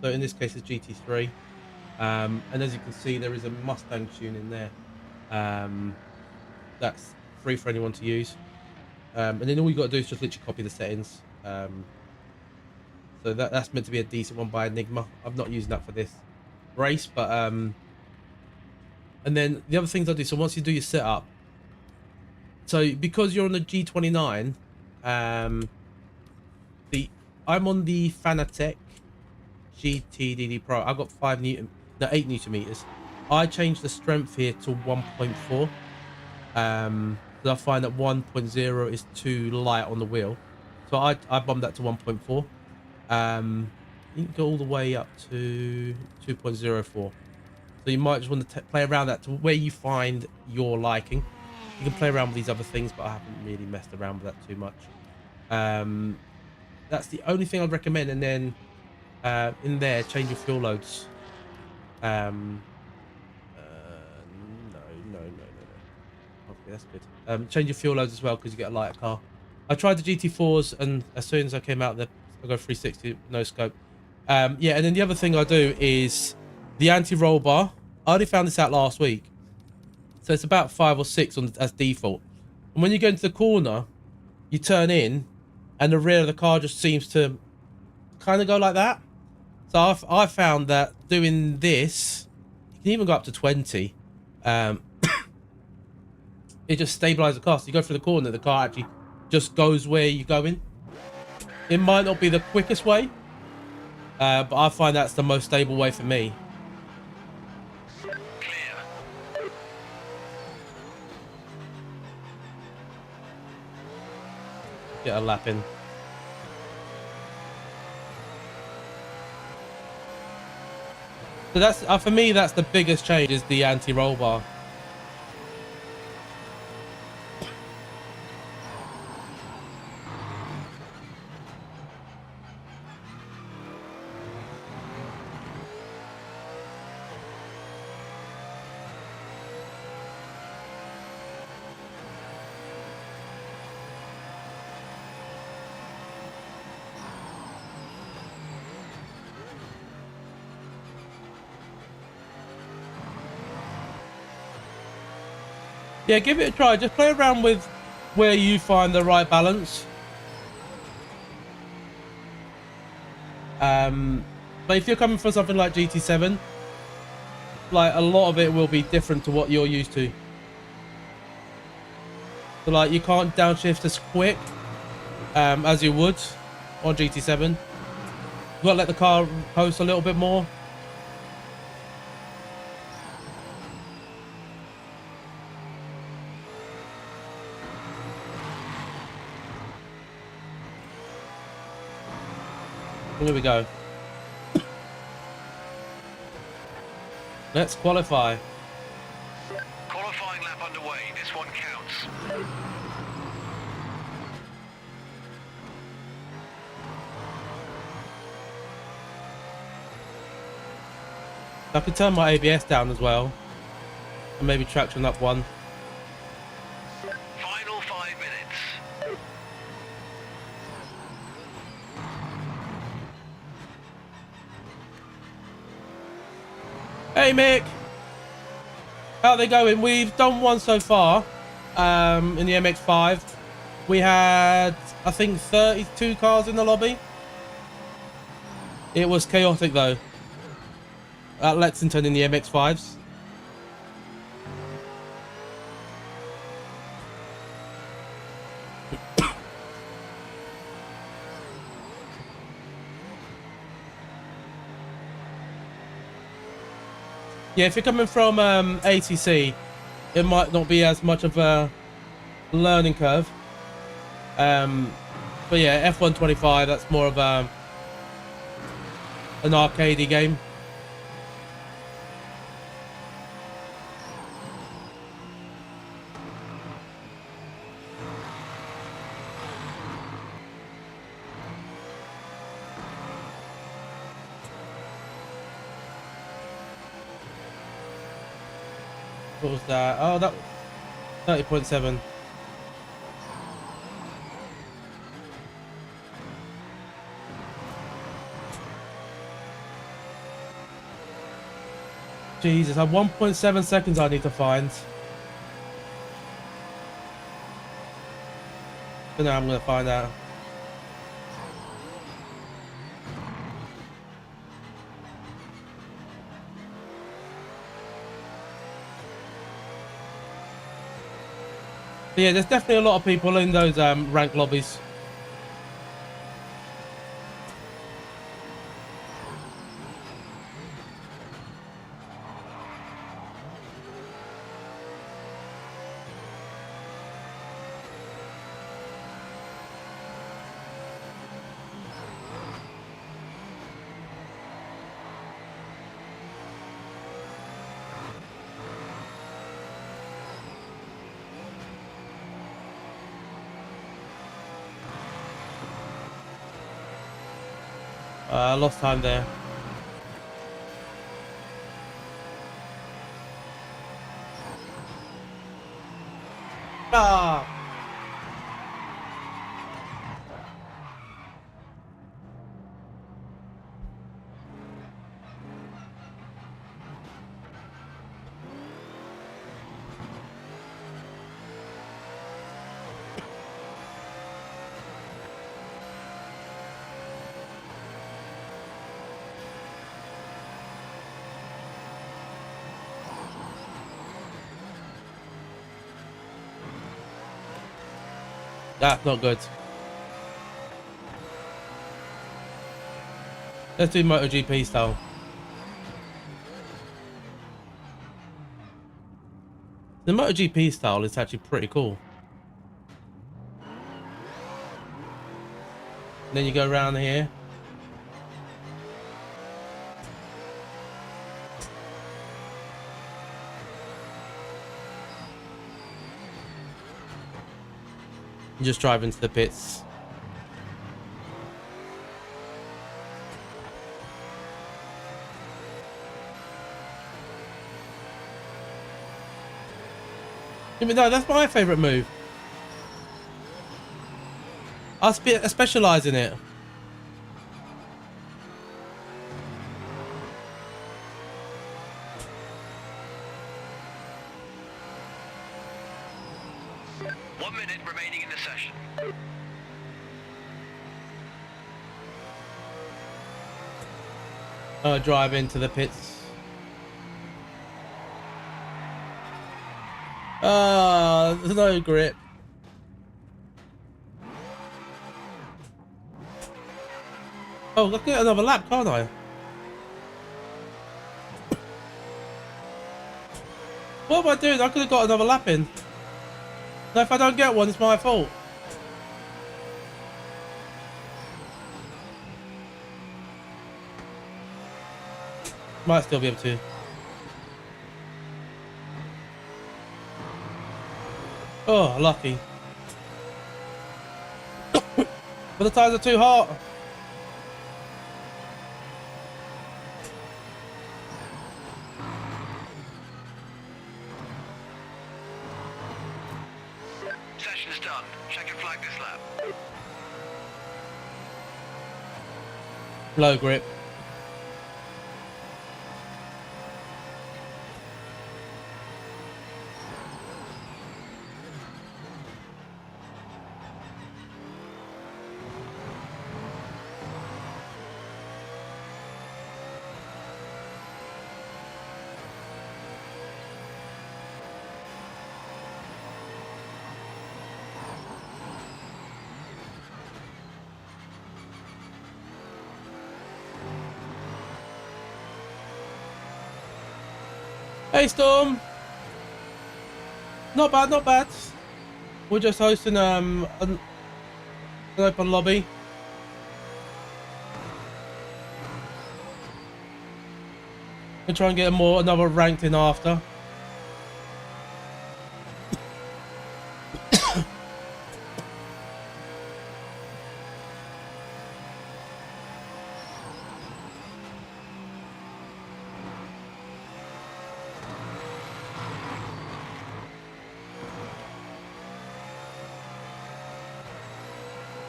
So in this case, it's GT3, and as you can see, there is a Mustang tune in there. That's free for anyone to use, and then all you got to do is just literally copy the settings. So that's meant to be a decent one by Enigma. I'm not using that for this race, but and then the other things I do. So once you do your setup, so because you're on the G29, I'm on the Fanatec GTDD Pro. I've got 8 Newton meters. I changed the strength here to 1.4. So I find that 1.0 is too light on the wheel, so I bumped that to 1.4. You can go all the way up to 2.04. So you might just want to play around that to where you find your liking. You can play around with these other things, but I haven't really messed around with that too much. That's the only thing I'd recommend. And then in there, change your fuel loads. No. Okay, that's good. Change your fuel loads as well, because you get a lighter car. I tried the GT4s, and as soon as I came out, I go 360, no scope. Yeah, and then the other thing I do is the anti-roll bar. I only found this out last week, so it's about 5 or 6 as default. And when you go into the corner, you turn in, and the rear of the car just seems to kind of go like that. So I found that doing this, you can even go up to 20. It just stabilizes the car. So you go through the corner, the car actually just goes where you're going. It might not be the quickest way, but I find that's the most stable way for me. Clear. Get a lap in. So that's for me, that's the biggest change, is the anti-roll bar. Yeah, give it a try. Just play around with where you find the right balance. But if you're coming from something like GT7, like a lot of it will be different to what you're used to. So like you can't downshift as quick as you would on GT7. You've got to let the car coast a little bit more. Here we go. Let's qualify. Qualifying lap underway. This one counts. I could turn my ABS down as well. And maybe traction up one. Final 5 minutes. Hey Mick! How are they going? We've done one so far. In the MX-5. We had, I think, 32 cars in the lobby. It was chaotic though. At Lexington in the MX-5s. Yeah, if you're coming from ATC, it might not be as much of a learning curve. But yeah, F125, that's more of an arcadey game. What was that? Oh, that was 30.7. Jesus, I have 1.7 seconds I need to find. But now I'm gonna find out. But yeah, there's definitely a lot of people in those rank lobbies. I lost time there. Ah! That's not good. Let's do MotoGP style. The MotoGP style is actually pretty cool. And then you go around here. You just drive into the pits. No, that's my favorite move. I specialize in it. Drive into the pits. There's no grip. Oh, I can get another lap, can't I? What am I doing? I could have got another lap in. No, if I don't get one, it's my fault. Might still be able to. Oh, lucky. But the tires are too hot. Session's done. Check and flag this lap. Low grip. Hey Storm, not bad, not bad. We're just hosting an open lobby. We'll try and get another ranked in after.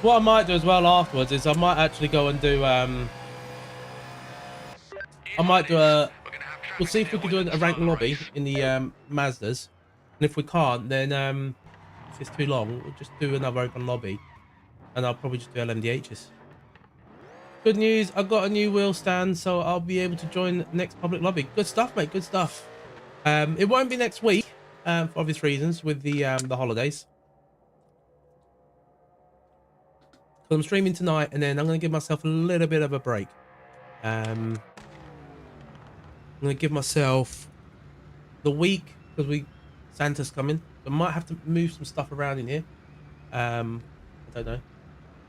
What I might do as well afterwards is I might actually go and do we'll see if we can do a ranked lobby in the Mazdas, and if we can't, then if it's too long, we'll just do another open lobby, and I'll probably just do LMDHs. Good news, I've got a new wheel stand, so I'll be able to join the next public lobby. Good stuff, mate, good stuff. It won't be next week for obvious reasons with the holidays. I'm streaming tonight, and then I'm going to give myself a little bit of a break. I'm going to give myself the week because Santa's coming. So I might have to move some stuff around in here. I don't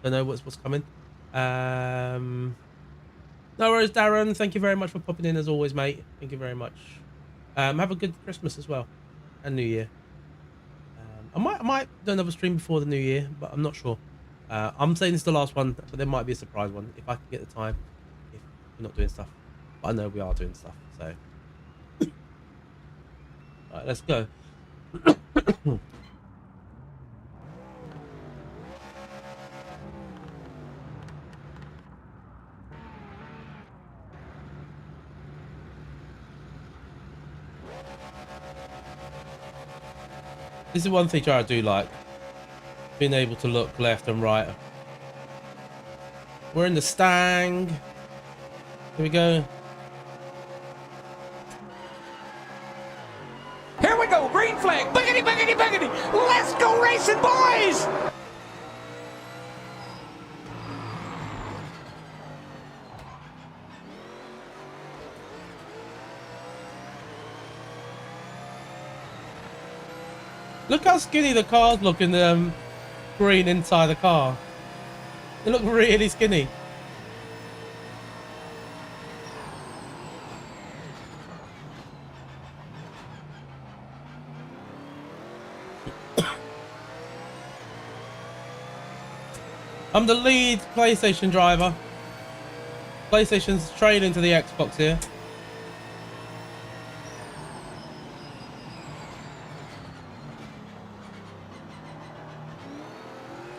know what's coming. No worries, Darren. Thank you very much for popping in as always, mate. Thank you very much. Have a good Christmas as well, and New Year. I might do another stream before the New Year, but I'm not sure. I'm saying it's the last one, but there might be a surprise one if I can get the time. If we're not doing stuff, but I know we are doing stuff. So, all right, let's go. This is one feature I do like. Being able to look left and right. We're in the Stang. Here we go. Here we go, green flag. Biggity, biggity, biggity. Let's go racing, boys. Look how skinny the cars look in the green inside the car. They look really skinny. I'm the lead PlayStation driver. PlayStation's trailing to the Xbox here.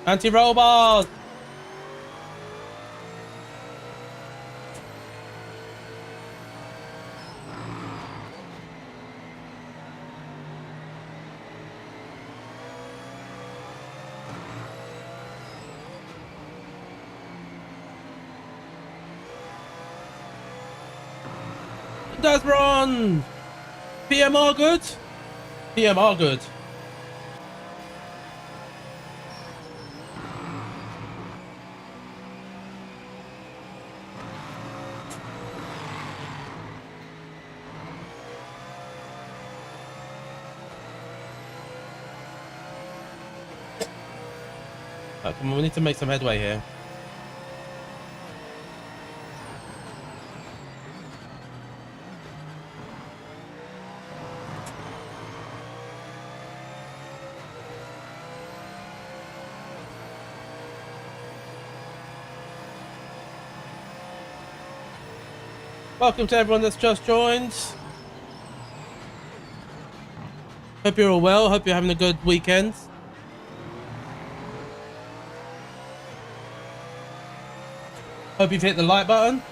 Anti-robot! Dazron! PMR good? PMR good. Right, come on, we need to make some headway here. Welcome to everyone that's just joined. Hope you're all well. Hope you're having a good weekend. Hope you've hit the like button.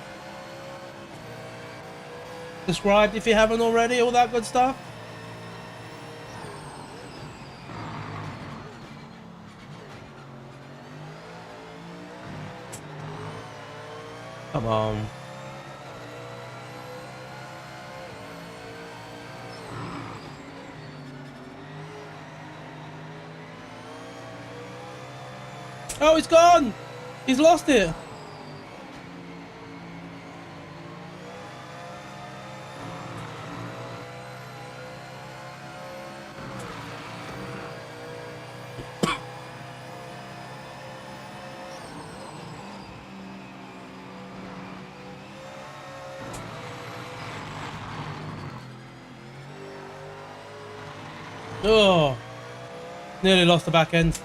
Subscribed if you haven't already. All that good stuff. Come on. Oh, he's gone! He's lost it! Oh, nearly lost the back end.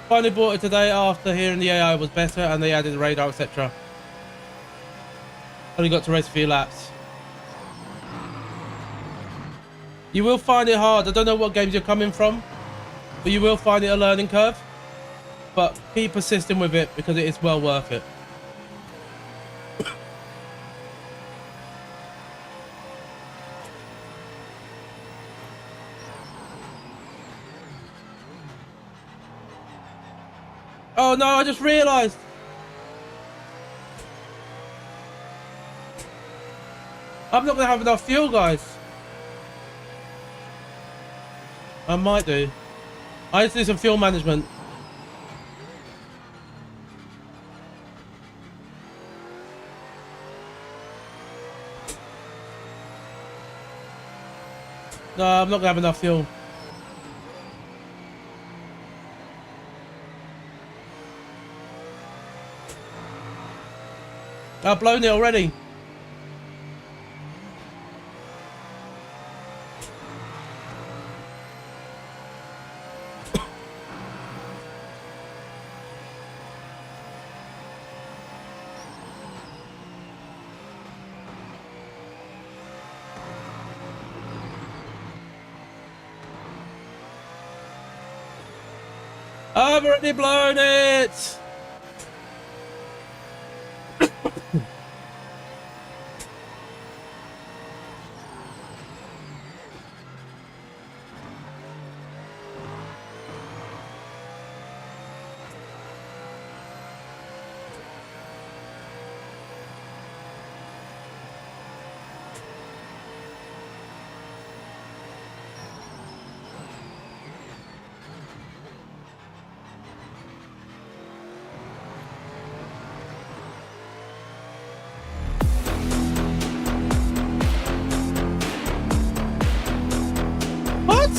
Finally bought it today after hearing the AI was better and they added the radar, etc. Only got to race a few laps. You will find it hard. I don't know what games you're coming from, but you will find it a learning curve. But keep persisting with it because it is well worth it. Oh no, I just realised. I'm not going to have enough fuel, guys. I might do. I need to do some fuel management. No, I'm not going to have enough fuel. I've blown it already. I've already blown it. What?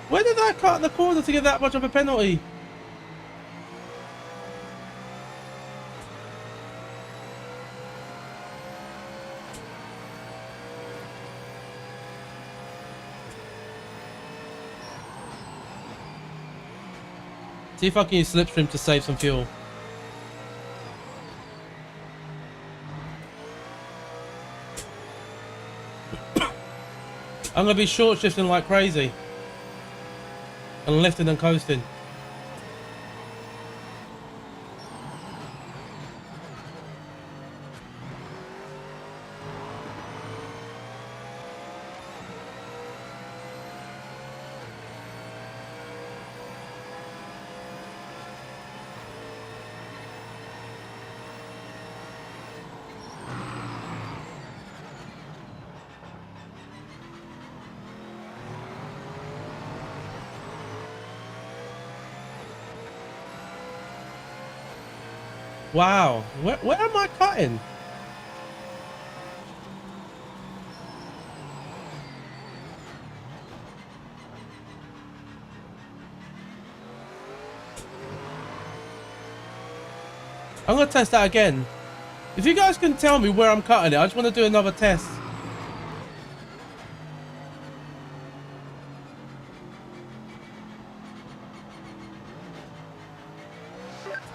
Where did I cut the corner to get that much of a penalty? See if I can use slipstream to save some fuel. I'm gonna be short shifting like crazy and lifting and coasting. Wow, where am I cutting? I'm gonna test that again. If you guys can tell me where I'm cutting it, I just want to do another test.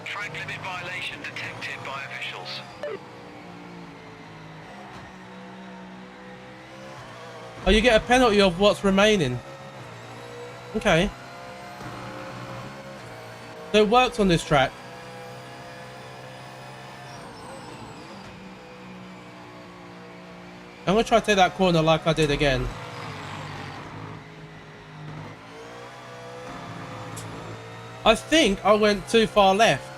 Track limit violation detected by officials. Oh, you get a penalty of what's remaining. Okay. So it works on this track. I'm gonna try to take that corner like I did again. I think I went too far left.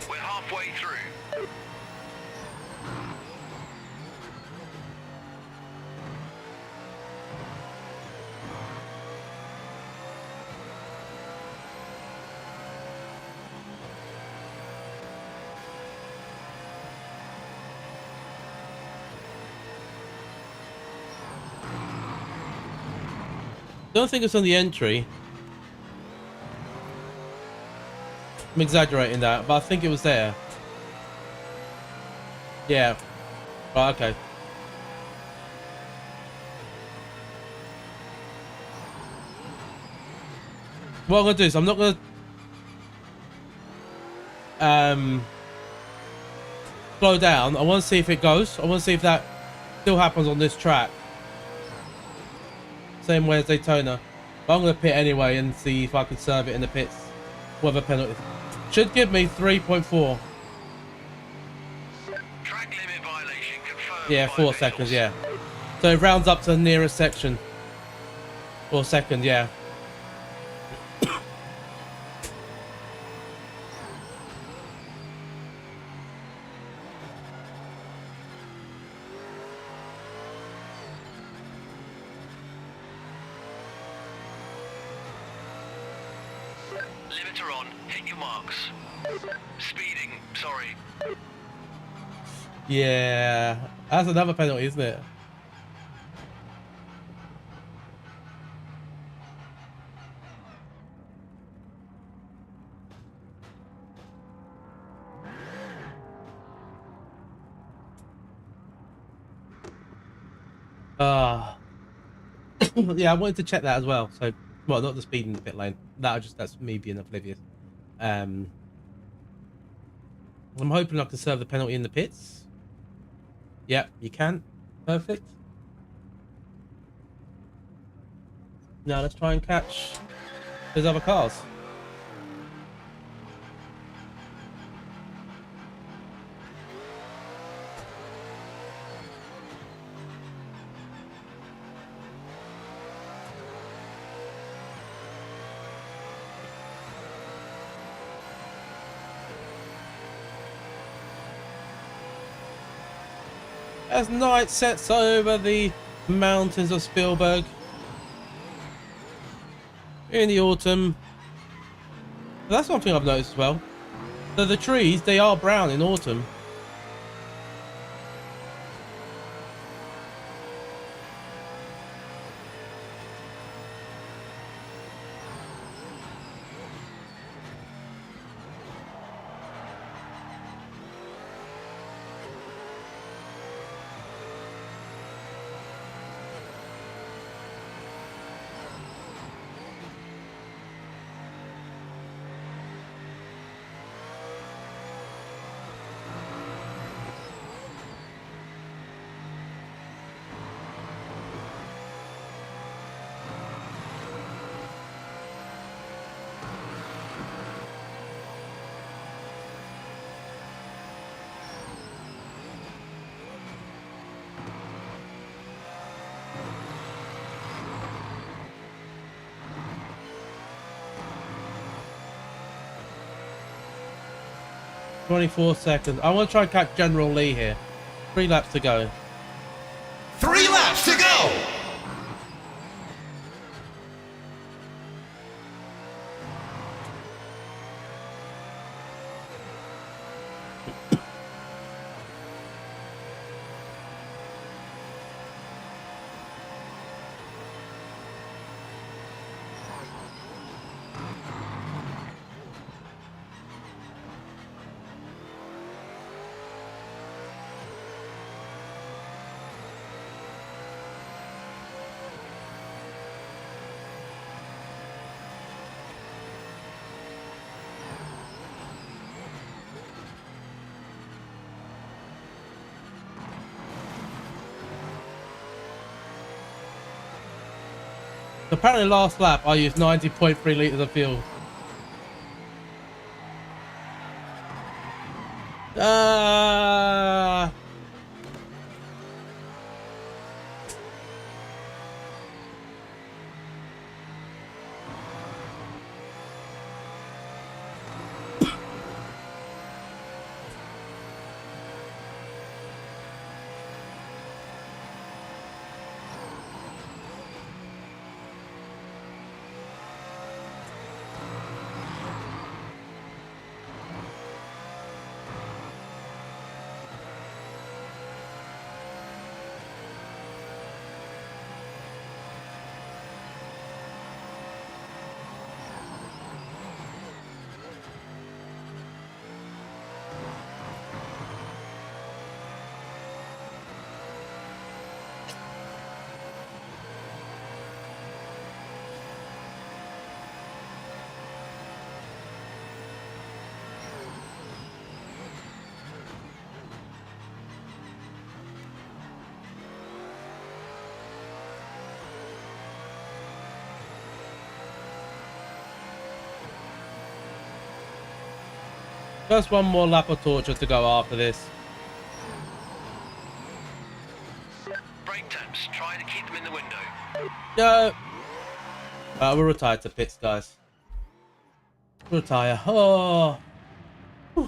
We're halfway through. Don't think it's on the entry. I'm exaggerating that, but I think it was there. Yeah. Right, okay. What I'm gonna do is I'm not gonna slow down. I want to see if it goes. I want to see if that still happens on this track. Same way as Daytona. But I'm going to pit anyway and see if I can serve it in the pits. Whether penalty. Should give me 3.4. Track limit violation confirmed. Yeah, by 4 officials. seconds, yeah. So it rounds up to the nearest section. Or second, yeah. Limiter on. Hit your marks. Speeding. Sorry. Yeah. That's another penalty, isn't it? Yeah, I wanted to check that as well. So, well, not the speed in the pit lane. That's me being oblivious. I'm hoping I can serve the penalty in the pits. Yep, you can. Perfect. Now let's try and catch those other cars. As night sets over the mountains of Spielberg in the autumn. That's one thing I've noticed as well. So the trees, they are brown in autumn. 24 seconds. I want to try and catch General Lee here. 3 laps to go. 3 laps to go. Apparently last lap I used 90.3 litres of fuel. Just one more lap of torture to go after this. Brake temps, try to keep them in the window. No. We're retired to pits, guys. Retire. Oh. Whew.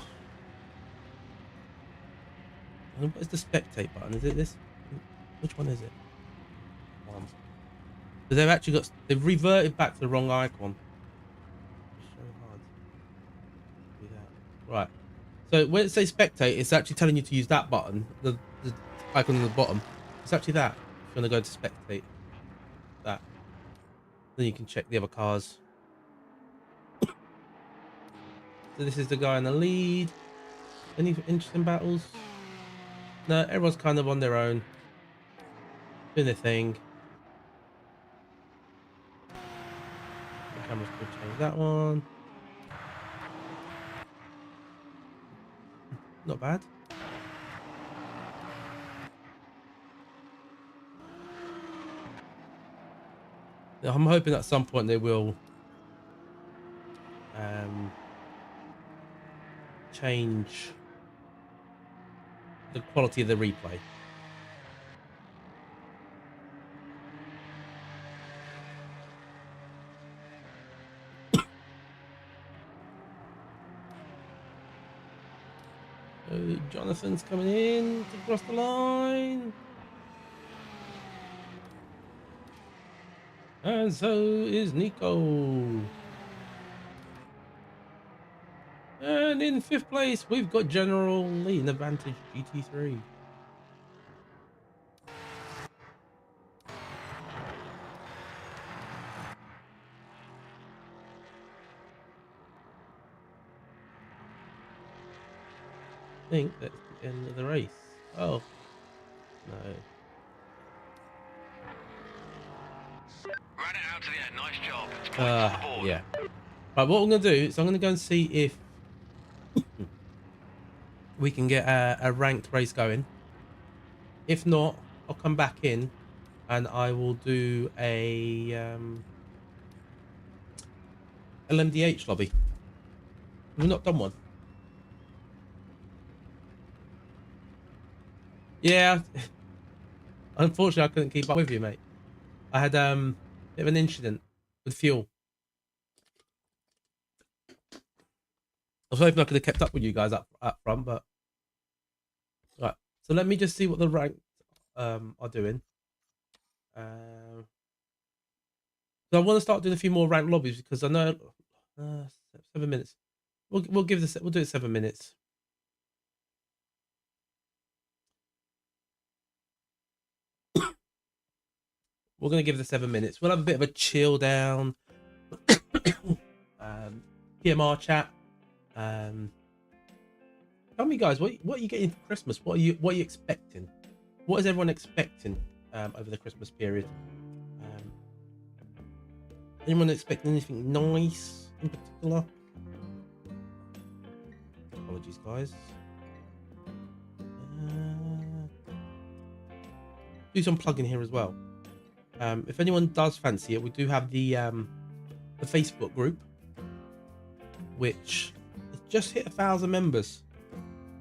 What is the spectate button? Is it this? Which one is it? One. So they've reverted back to the wrong icon. It's so hard. Do that. Right. So when it says spectate, it's actually telling you to use that button, the icon on the bottom. It's actually that. If you want to go to spectate, that. Then you can check the other cars. So this is the guy in the lead. Any interesting battles? No, everyone's kind of on their own, doing their thing. The camera's going to change that one. Not bad. I'm hoping at some point they will change the quality of the replay. Jonathan's coming in to cross the line. And so is Nico. And in 5th place, we've got General Lee in Advantage GT3. I think that's the end of the race. Oh, no. Ran it out to the end, nice job. It's points on the board. Yeah. Right, what I'm going to do is I'm going to go and see if we can get a ranked race going. If not, I'll come back in and I will do a LMDH lobby. We've not done one. Yeah. Unfortunately, I couldn't keep up with you, mate. I had a bit of an incident with fuel. was hoping I could have kept up with you guys up front, but right. So let me just see what the rank are doing. So I want to start doing a few more ranked lobbies because I know 7 minutes. We'll give this. We'll do it 7 minutes. We're gonna give it 7 minutes. We'll have a bit of a chill down. PMR chat. Tell me, guys, what are you getting for Christmas? What are you expecting? What is everyone expecting over the Christmas period? Anyone expecting anything nice in particular? Apologies, guys. Do some plugging here as well. If anyone does fancy it, we do have the Facebook group, which has just hit 1,000 members.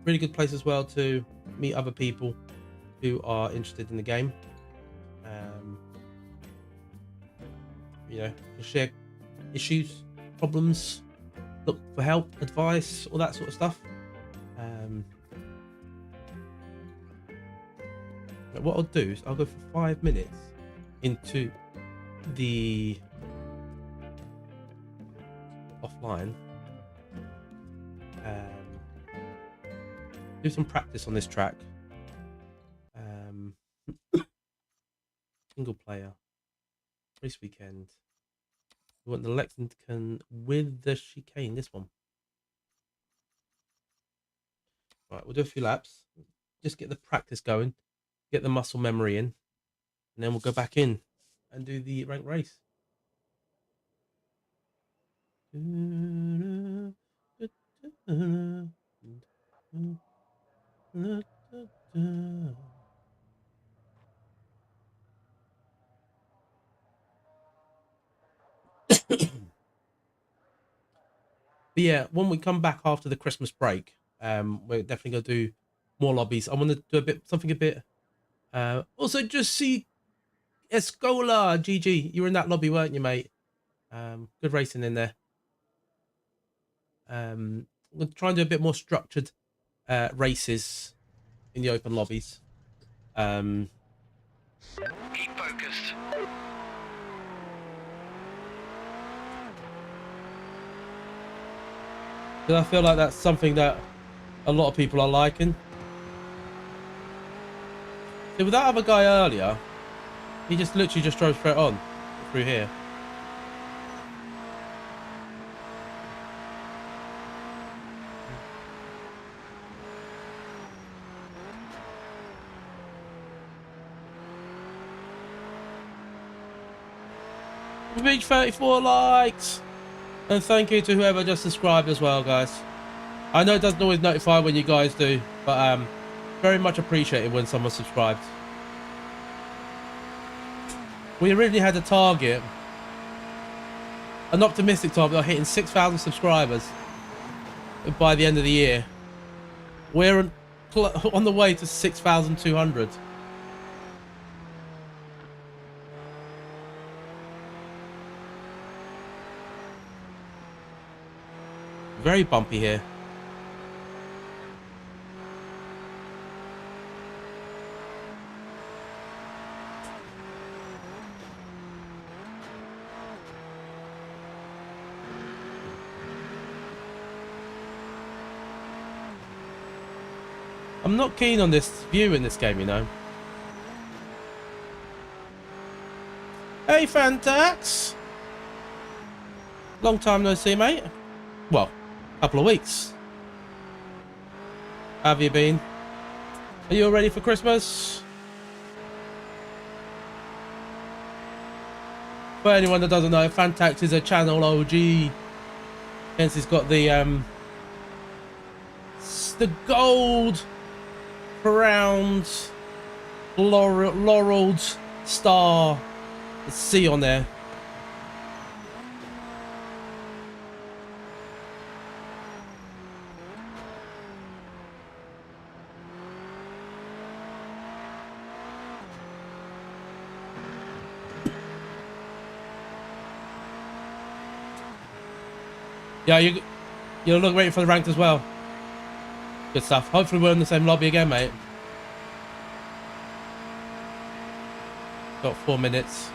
Really good place as well to meet other people who are interested in the game. You know, share issues, problems, look for help, advice, all that sort of stuff. What I'll do is I'll go for 5 minutes into the offline. Do some practice on this track. Single player. Race weekend. We want the Lexington with the chicane. This one. Right, we'll do a few laps. Just get the practice going. Get the muscle memory in. And then we'll go back in and do the ranked race. But yeah, when we come back after the Christmas break, we're definitely gonna do more lobbies. I want to do something a bit. Also, just see Escola, GG. You were in that lobby, weren't you, mate? Good racing in there. We'll try and do a bit more structured races in the open lobbies. Keep focused. Because I feel like that's something that a lot of people are liking. So with that other guy earlier, he just literally just drove straight on through here. We've reached 34 likes. And thank you to whoever just subscribed as well, guys. I know it doesn't always notify when you guys do, but very much appreciated when someone subscribed. We originally had a target, an optimistic target of hitting 6,000 subscribers by the end of the year. We're on the way to 6,200. Very bumpy here. I'm not keen on this view in this game, you know. Hey, Fantax! Long time no see, mate. Well, couple of weeks. How have you been? Are you all ready for Christmas? For anyone that doesn't know, Fantax is a channel OG. Hence he's got the gold crowned laureled star C on there. Yeah, You're not waiting for the ranked as well. Good stuff. Hopefully we're in the same lobby again, mate. Got 4 minutes.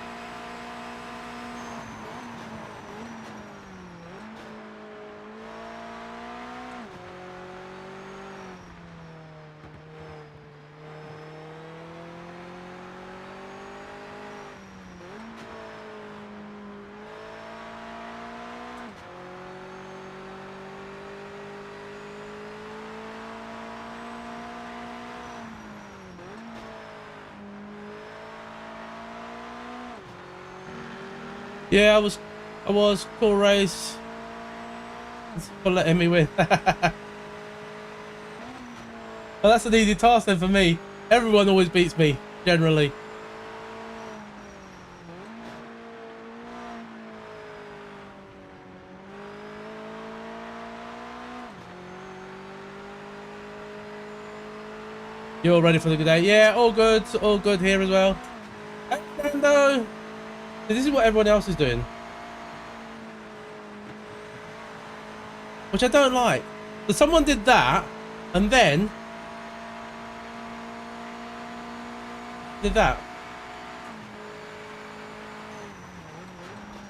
Yeah, I was cool race. Thanks for letting me win. Well, that's an easy task then for me. Everyone always beats me, generally. You're all ready for the good day? Yeah, all good here as well. And no. This is what everyone else is doing, which I don't like. So someone did that, and then did that,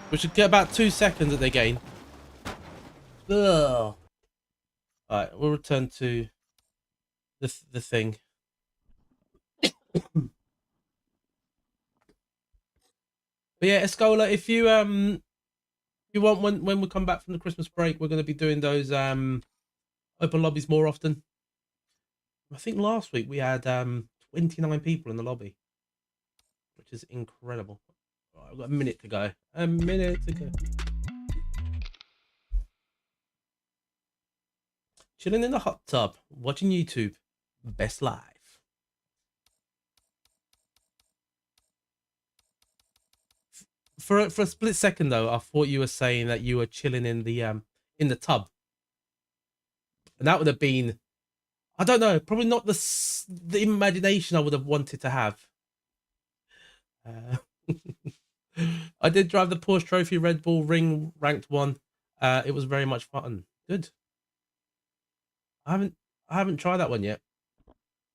which would get about 2 seconds that they gain. Ugh. All right, we'll return to the thing. But yeah, Escola, if you want, when we come back from the Christmas break, we're going to be doing those open lobbies more often. I think last week we had 29 people in the lobby, which is incredible. Right, I've got a minute to go. A minute to go. Chilling in the hot tub, watching YouTube. Best life. For a split second though, I thought you were saying that you were chilling in the tub, and that would have been, I don't know, probably not the imagination I would have wanted to have. I did drive the Porsche Trophy Red Bull Ring ranked one. It was very much fun. Good. I haven't tried that one yet.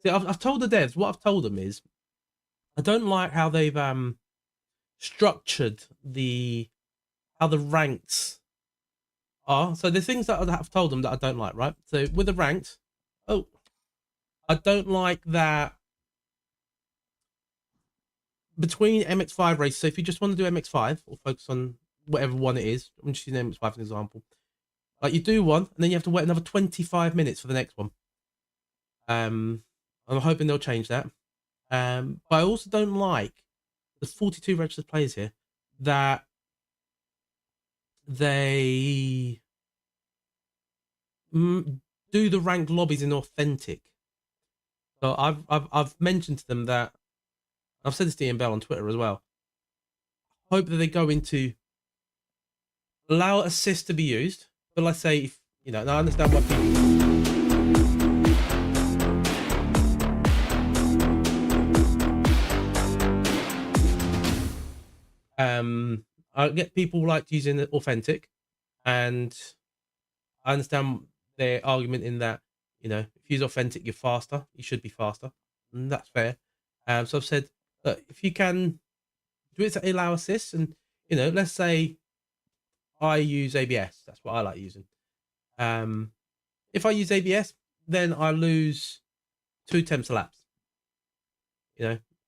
See, I've told the devs, what I've told them is, I don't like how they've structured how the ranks are. So the things that I have told them that I don't like, right? So with the ranked, I don't like that between MX5 races. So if you just want to do MX5 or focus on whatever one it is, I'm just using MX5 as an example. Like you do one, and then you have to wait another 25 minutes for the next one. I'm hoping they'll change that. But I also don't like, there's 42 registered players here, that they do the ranked lobbies in authentic. So I've mentioned to them that, I've said this to Ian Bell on Twitter as well. Hope that they go into allow assist to be used, but let's say if I understand what people. I get people like using it authentic, and I understand their argument in that, if you use authentic, you're faster. You should be faster, and that's fair. So I've said, look, if you can do it to allow assists, and let's say I use ABS. That's what I like using. If I use ABS, then I lose 2 attempts a lap.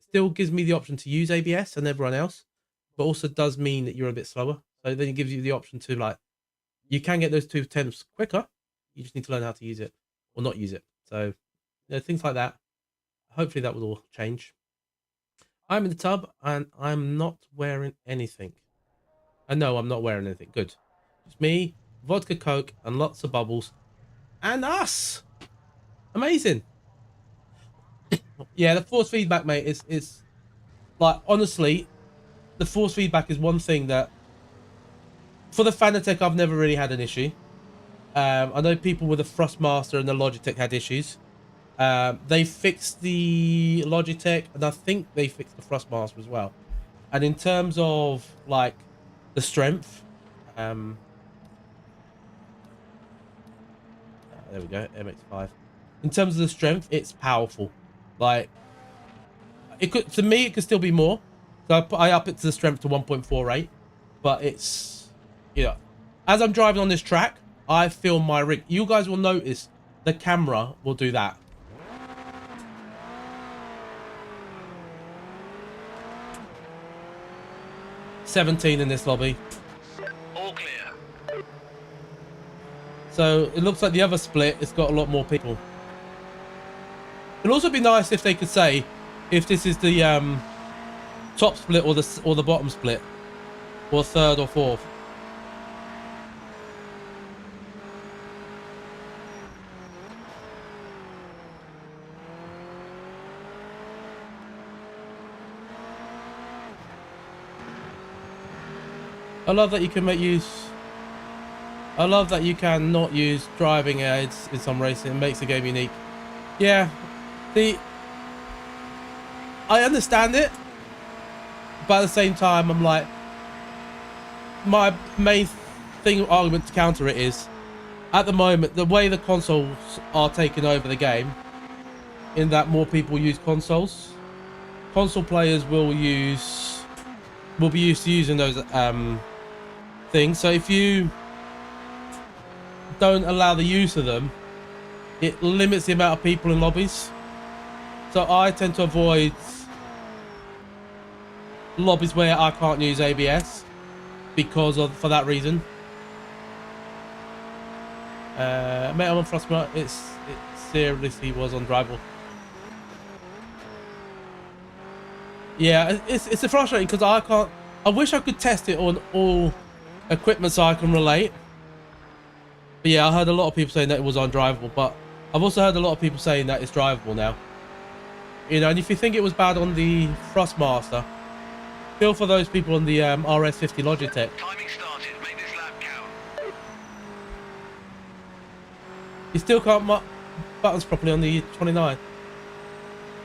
Still gives me the option to use ABS and everyone else, but also does mean that you're a bit slower. So then it gives you the option to, you can get those 2 attempts quicker. You just need to learn how to use it or not use it. So, things like that. Hopefully that will all change. I'm in the tub and I'm not wearing anything. No, I'm not wearing anything. Good. Just me, vodka, Coke, and lots of bubbles. And us! Amazing. Yeah, the force feedback, mate, is honestly, the force feedback is one thing that, for the Fanatec, I've never really had an issue. I know people with the Thrustmaster and the Logitech had issues. They fixed the Logitech, and I think they fixed the Thrustmaster as well. And in terms of, the strength, There we go, MX-5. In terms of the strength, it's powerful. Like, it could, to me, it could still be more. So I up it to the strength to 1.48, but it's, you know, as I'm driving on this track, I feel my rig. You guys will notice the camera will do that. $17 in this lobby. All clear. So it looks like the other split, it's got a lot more people. It'd also be nice if they could say if this is the top split or the bottom split, or third or fourth. I love that you can make use. I love that you can not use driving aids in some racing. It makes the game unique. Yeah, I understand it, but at the same time, I'm like, my main argument to counter it is, at the moment, the way the consoles are taking over the game, in that more people use consoles, console players will be used to using those things. So if you don't allow the use of them, it limits the amount of people in lobbies. So I tend to avoid lobbies where I can't use ABS for that reason. Mate, I'm on Frostmark. It seriously was undrivable. Yeah, it's a frustrating because I wish I could test it on all equipment so I can relate. But yeah, I heard a lot of people saying that it was undrivable, but I've also heard a lot of people saying that it's drivable now. You know, and if you think it was bad on the Thrustmaster, feel for those people on the RS50 Logitech. Timing started. Make this lap count. You still can't mark buttons properly on the 29.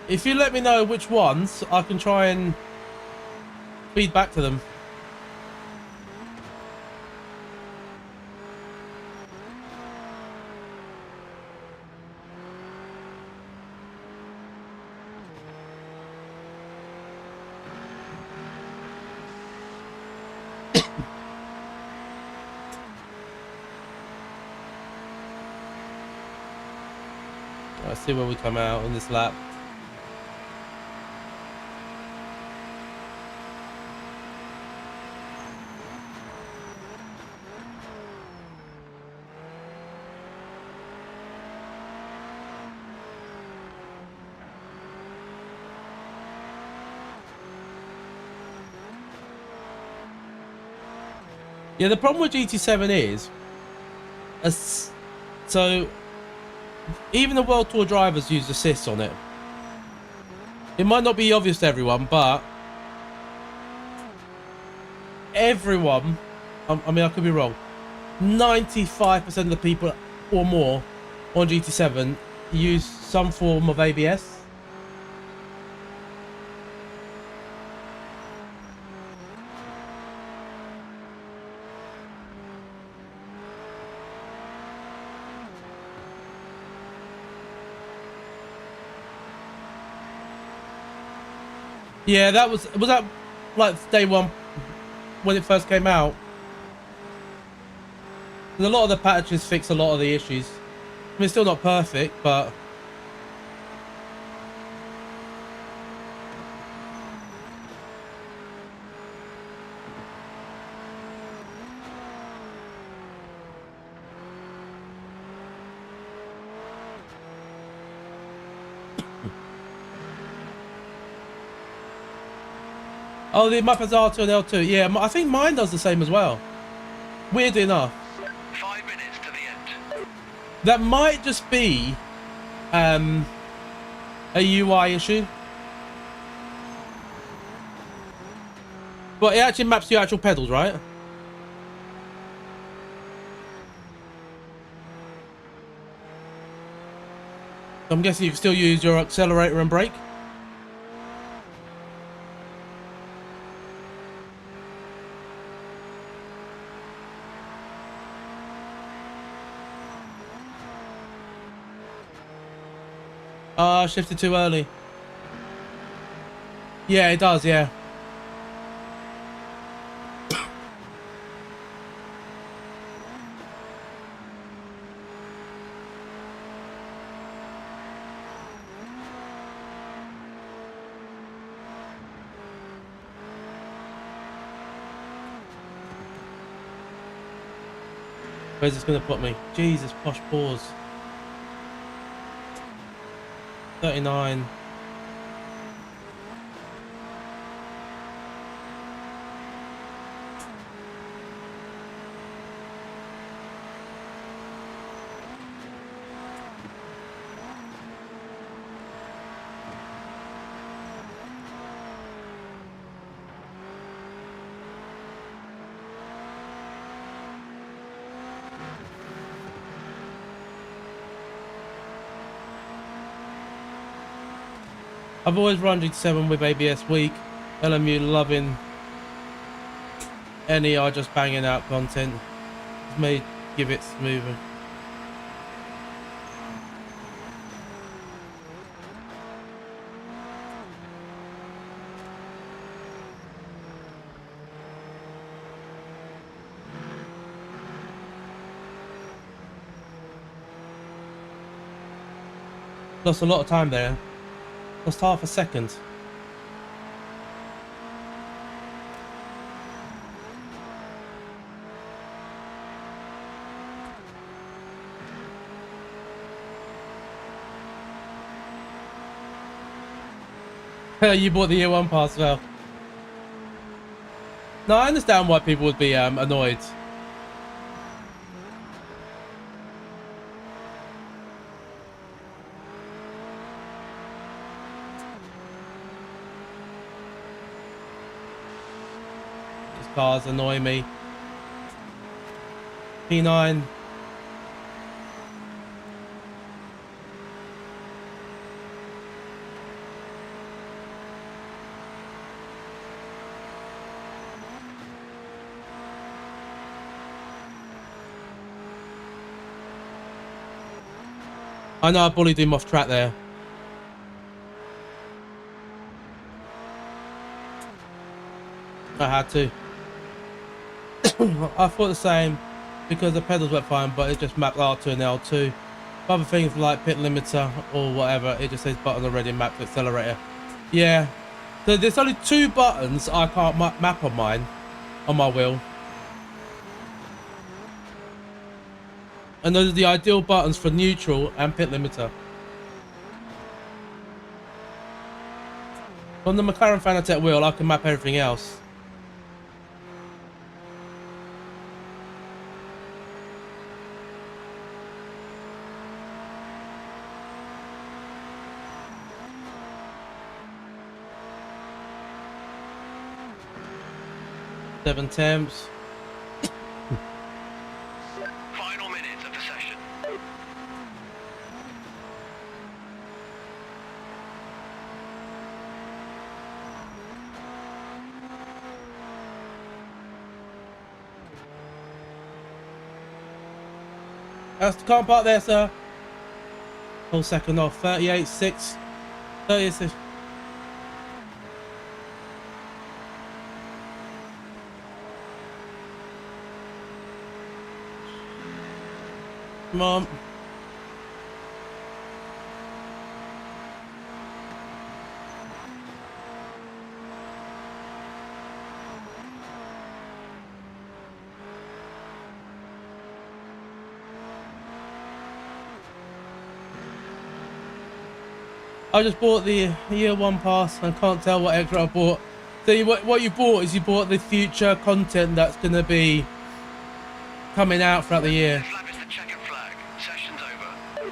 If you let me know which ones, I can try and feed back to them. Let's see where we come out on this lap. Yeah, the problem with GT7 is, so even the World Tour drivers use assists on it. It might not be obvious to everyone, but everyone, I mean, I could be wrong, 95% of the people or more on GT7 use some form of ABS. Yeah, was that like day one when it first came out? And a lot of the patches fix a lot of the issues. I mean, it's still not perfect, but oh, the map has R2 and L2. Yeah, I think mine does the same as well. Weirdly enough. 5 minutes to the end. That might just be a UI issue. But it actually maps to your actual pedals, right? I'm guessing you can still use your accelerator and brake. I shifted too early. Yeah, it does, yeah. Where's this gonna put me? Jesus, posh pause. 39. I've always run GT7 with ABS weak. LMU loving NER just banging out content. It's made give it smoother. Lost a lot of time there. Lost half a second. You bought the year one pass as well. No, I understand why people would be annoyed. These cars annoy me. P9. I know I bullied him off track there. I had to. I thought the same because the pedals went fine, but it just mapped R2 and L2. Other things like pit limiter or whatever, it just says button already mapped to accelerator. Yeah. So there's only 2 buttons I can't map on mine, on my wheel. And those are the ideal buttons for neutral and pit limiter. On the McLaren Fanatec wheel, I can map everything else. Seven temps. Final minutes of the session. Can't park there, sir. Whole second off. 38.6. 36. Come on. I just bought the year one pass and can't tell what extra I bought. So what you bought is you bought the future content that's going to be coming out throughout the year. This lap is the checkered flag. Session's over.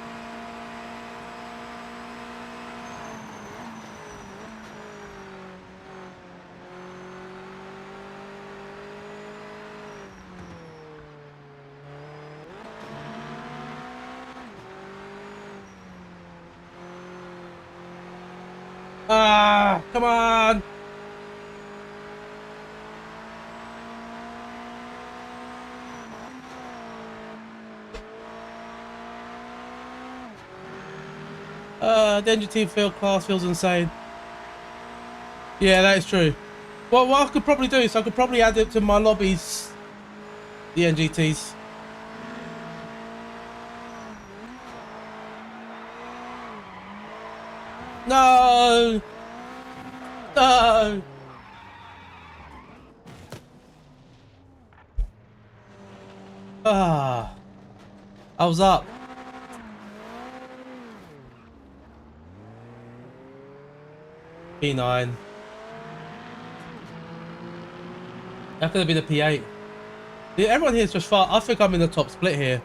Ah, come on. The NGT field class feels insane. Yeah, that is true. Well, what I could probably do is I could probably add it to my lobbies. The NGTs. No! No! Ah. I was up. P9. That could have been a P8. Yeah, everyone here is just far. I think I'm in the top split here.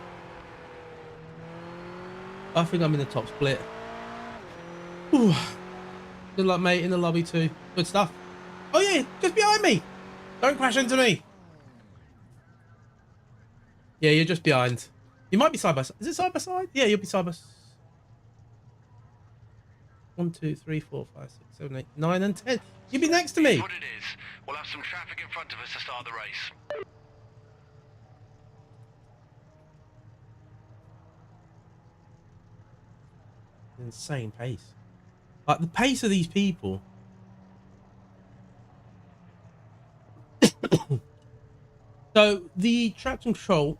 I think I'm in the top split. Ooh. Good luck, mate, in the lobby too. Good stuff. Oh yeah, just behind me. Don't crash into me. Yeah, you're just behind. You might be side by side. Is it side by side? Yeah, you'll be side by side. 1, 2, 3, 4, 5, 6, 7, 8, 9, and 10. You'll be next to me. Here's what it is. We'll have some traffic in front of us to start the race. Insane pace. Like the pace of these people. So the traction control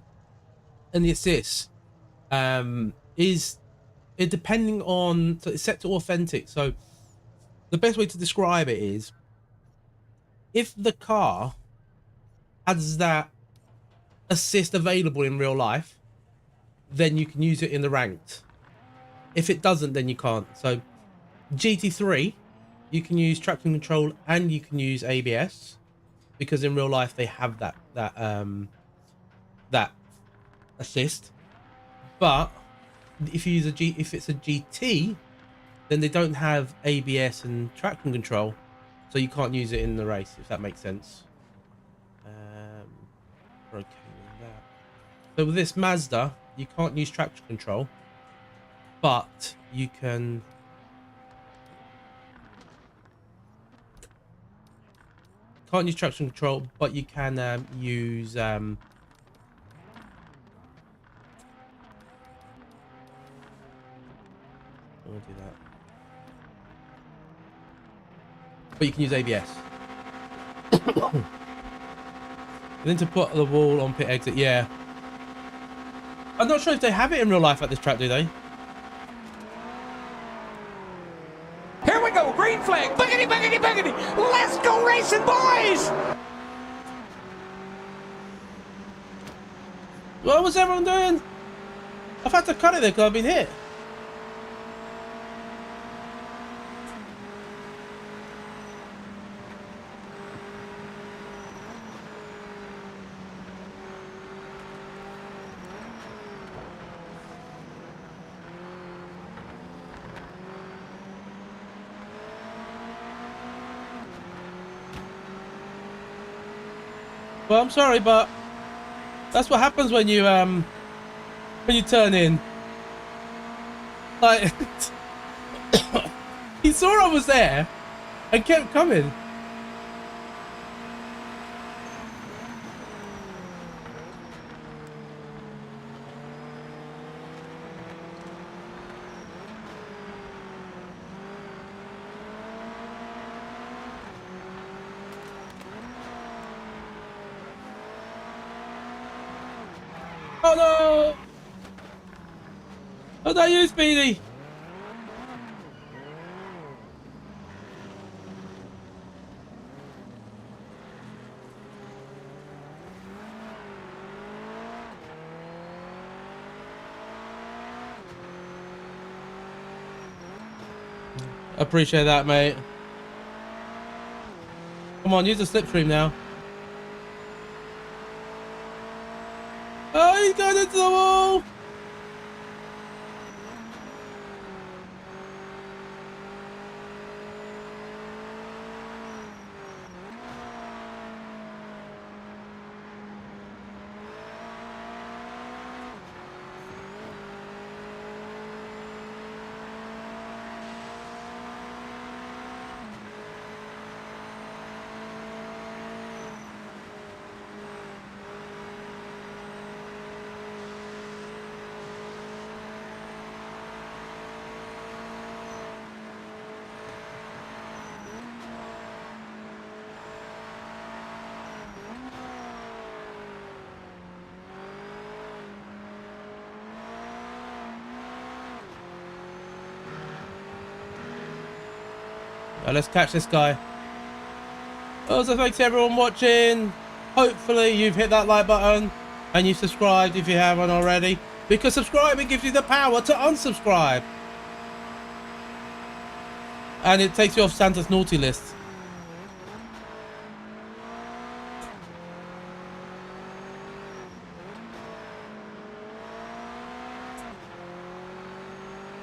and the assist is it depending on, so it's set to authentic. So the best way to describe it is if the car has that assist available in real life, then you can use it in the ranked. If it doesn't, then you can't. So GT3, you can use traction control and you can use ABS because in real life they have that assist. But if you use if it's a GT, then they don't have ABS and traction control, so you can't use it in the race, if that makes sense. Okay with that. So with this Mazda, you can't use traction control, but you can use traction control, but you can use I'll do that. But you can use ABS. And then to put the wall on pit exit, yeah. I'm not sure if they have it in real life at this track, do they? Here we go, green flag. Boogity, boogity, boogity. Let's go racing, boys. What was everyone doing? I've had to cut it there because I've been hit. Well, I'm sorry, but that's what happens when you turn in. Like he saw I was there and kept coming. Oh no! Oh, not you, Speedy! Appreciate that, mate. Come on, use the slipstream now. Oh, he's going into the wall! Let's catch this guy. Also, thanks to everyone watching. Hopefully you've hit that like button and you've subscribed if you haven't already, because subscribing gives you the power to unsubscribe. And it takes you off Santa's naughty list.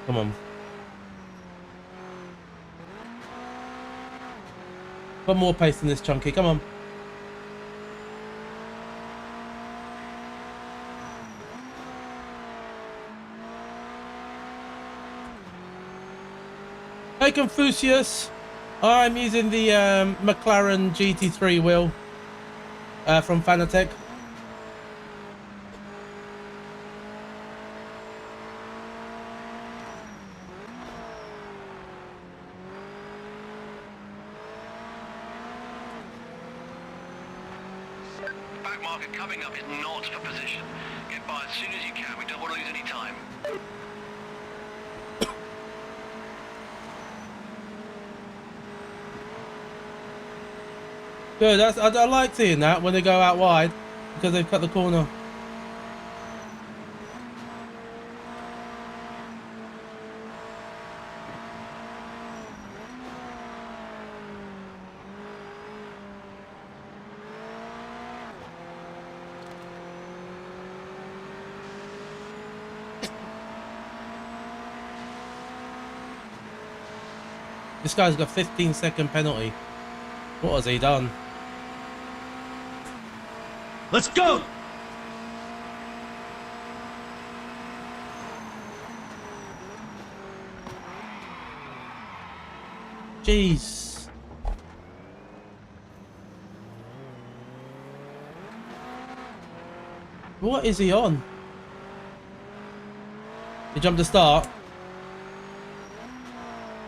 Come on. Got more pace than this, Chunky. Come on. Hey, Confucius. I'm using the McLaren GT3 wheel from Fanatec. Back marker coming up is not for position. Get by as soon as you can. We don't want to lose any time. Good. I like seeing that when they go out wide because they've cut the corner. This guy's got a 15-second penalty. What has he done? Let's go! Jeez. What is he on? He jumped the start.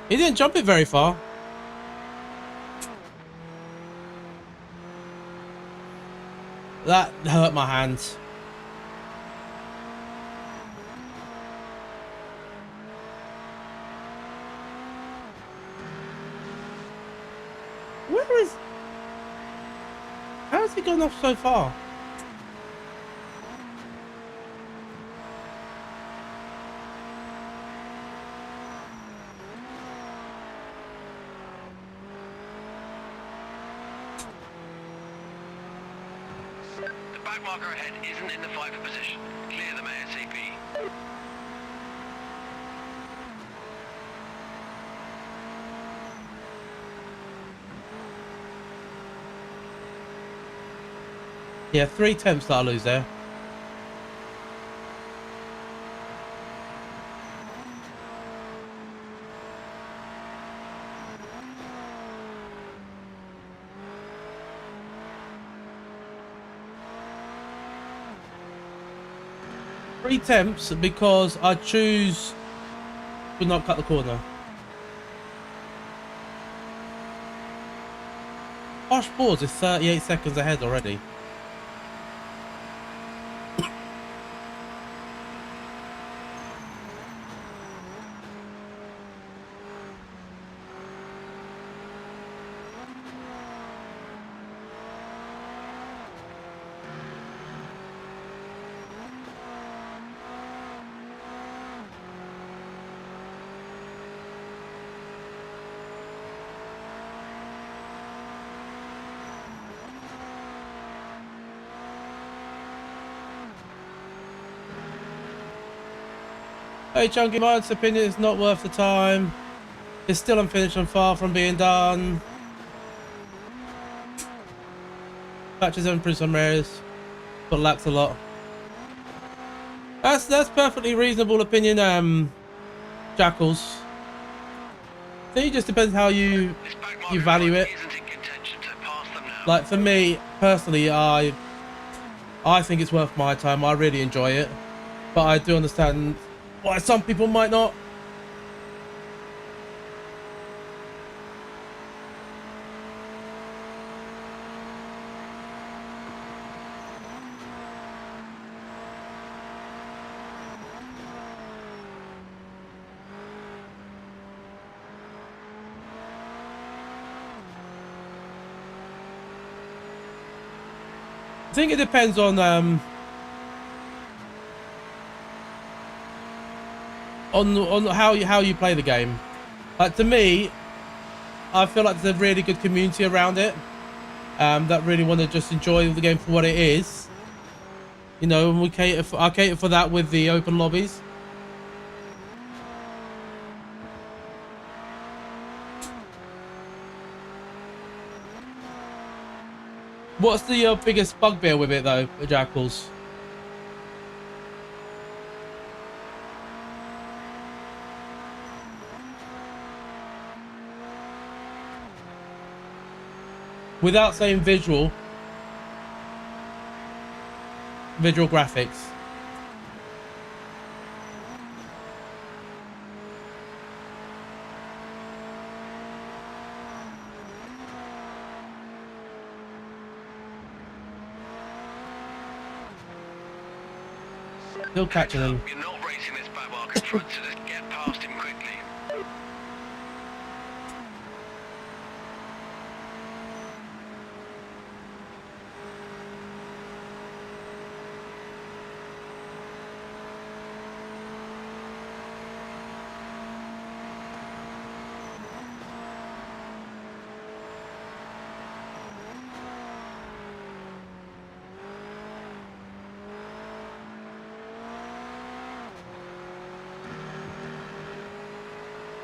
He didn't jump it very far. That hurt my hands. Where is... How has he gone off so far? The back marker ahead isn't in the fight for position. Clear them ASAP. Yeah, 3 attempts that I lose there. Three attempts because I choose to not cut the corner. Posh Boards is 38 seconds ahead already. Hey Chunky, my opinion is not worth the time. It's still unfinished and far from being done. Patches have improved some areas, but lacks a lot. That's perfectly reasonable opinion, Jackals. I think it just depends how you value it. Like for me personally, I think it's worth my time. I really enjoy it, but I do understand why some people might not. think it depends on how you play the game. Like, to me, I feel like there's a really good community around it, that really want to just enjoy the game for what it is. You know, and I cater for that with the open lobbies. What's the biggest bugbear with it though, Jackals? Without saying visual graphics. Still catching them. You're not racing this back market front, so just get past him quickly.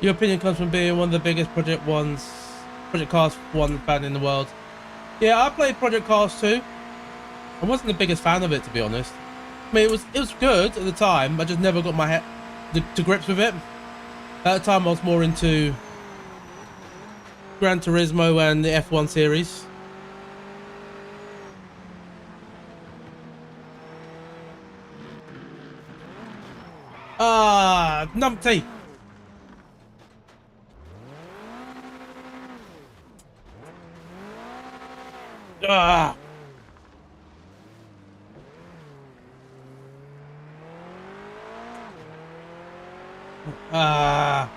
Your opinion comes from being one of the biggest Project Cars 1 fan in the world. Yeah, I played Project Cars 2. I wasn't the biggest fan of it, to be honest. I mean, it was good at the time. I just never got my head to grips with it. At the time, I was more into Gran Turismo and the F1 series. Ah, numpty. Ah. Ah.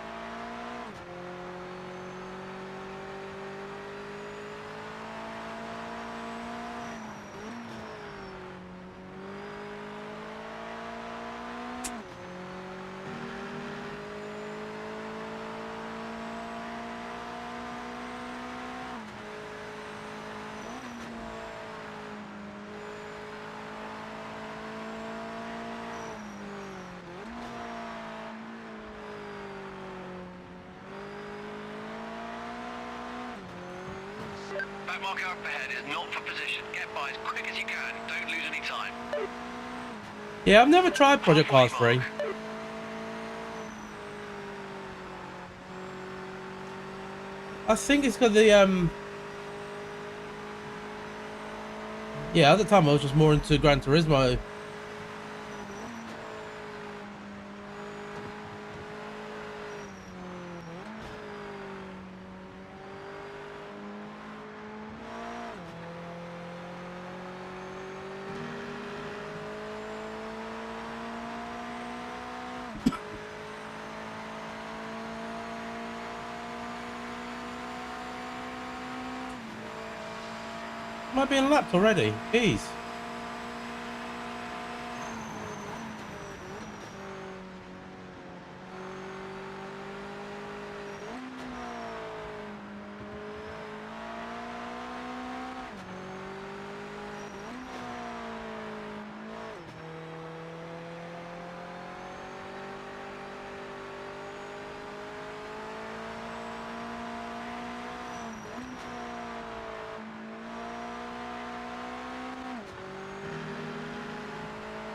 Back marker up ahead is not for position. Get by as quick as you can. Don't lose any time. Yeah, I've never tried Project Cars 3. I think it's got the yeah, at the time I was just more into Gran Turismo. Am I being lapped already? Jeez.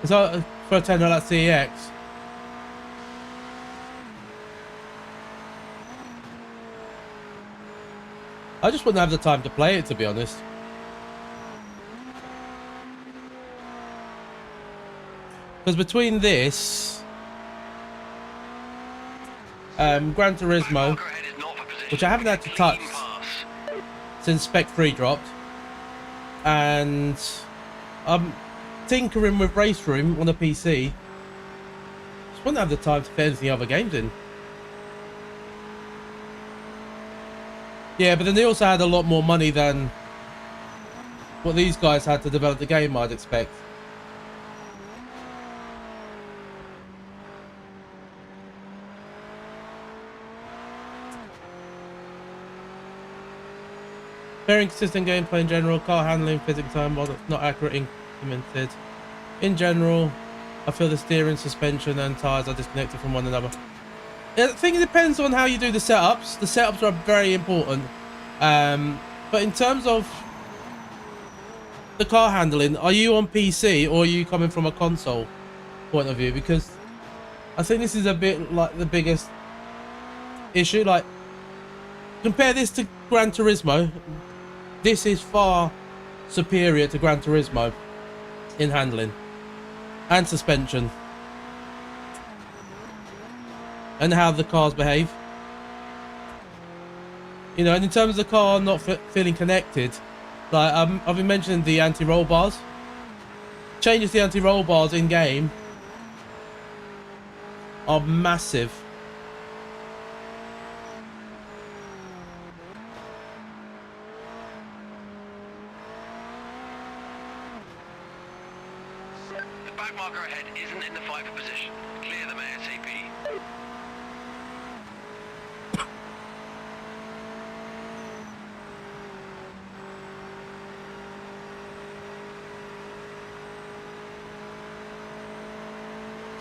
Is that for a 10 like CEX? I just wouldn't have the time to play it, to be honest. Because between this, Gran Turismo, which I haven't had to touch since Spec 3 dropped, and tinkering with Race Room on a PC, just wouldn't have the time to fit anything other games in. Yeah, but then they also had a lot more money than what these guys had to develop the game, I'd expect. Very inconsistent gameplay in general, car handling, physics time, while it's not accurate implemented. In general, I feel the steering, suspension and tyres are disconnected from one another. I think it depends on how you do the setups. The setups are very important. But in terms of the car handling, are you on PC or are you coming from a console point of view? Because I think this is a bit like the biggest issue. Like, compare this to Gran Turismo. This is far superior to Gran Turismo in handling and suspension and how the cars behave. You know, and in terms of the car not feeling connected, like I've been mentioning the anti-roll bars. Changes to the anti-roll bars in game are massive. The back marker ahead isn't in the fight for position. Clear them ASAP.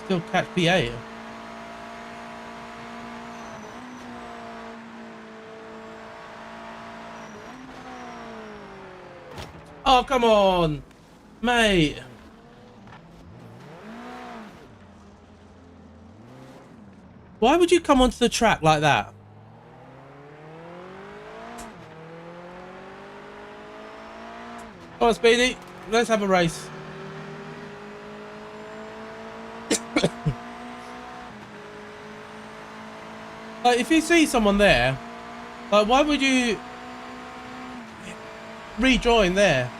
Still catch P8. Oh, come on, mate. Why would you come onto the track like that? Come on, Speedy. Let's have a race. Like, if you see someone there, like, why would you rejoin there?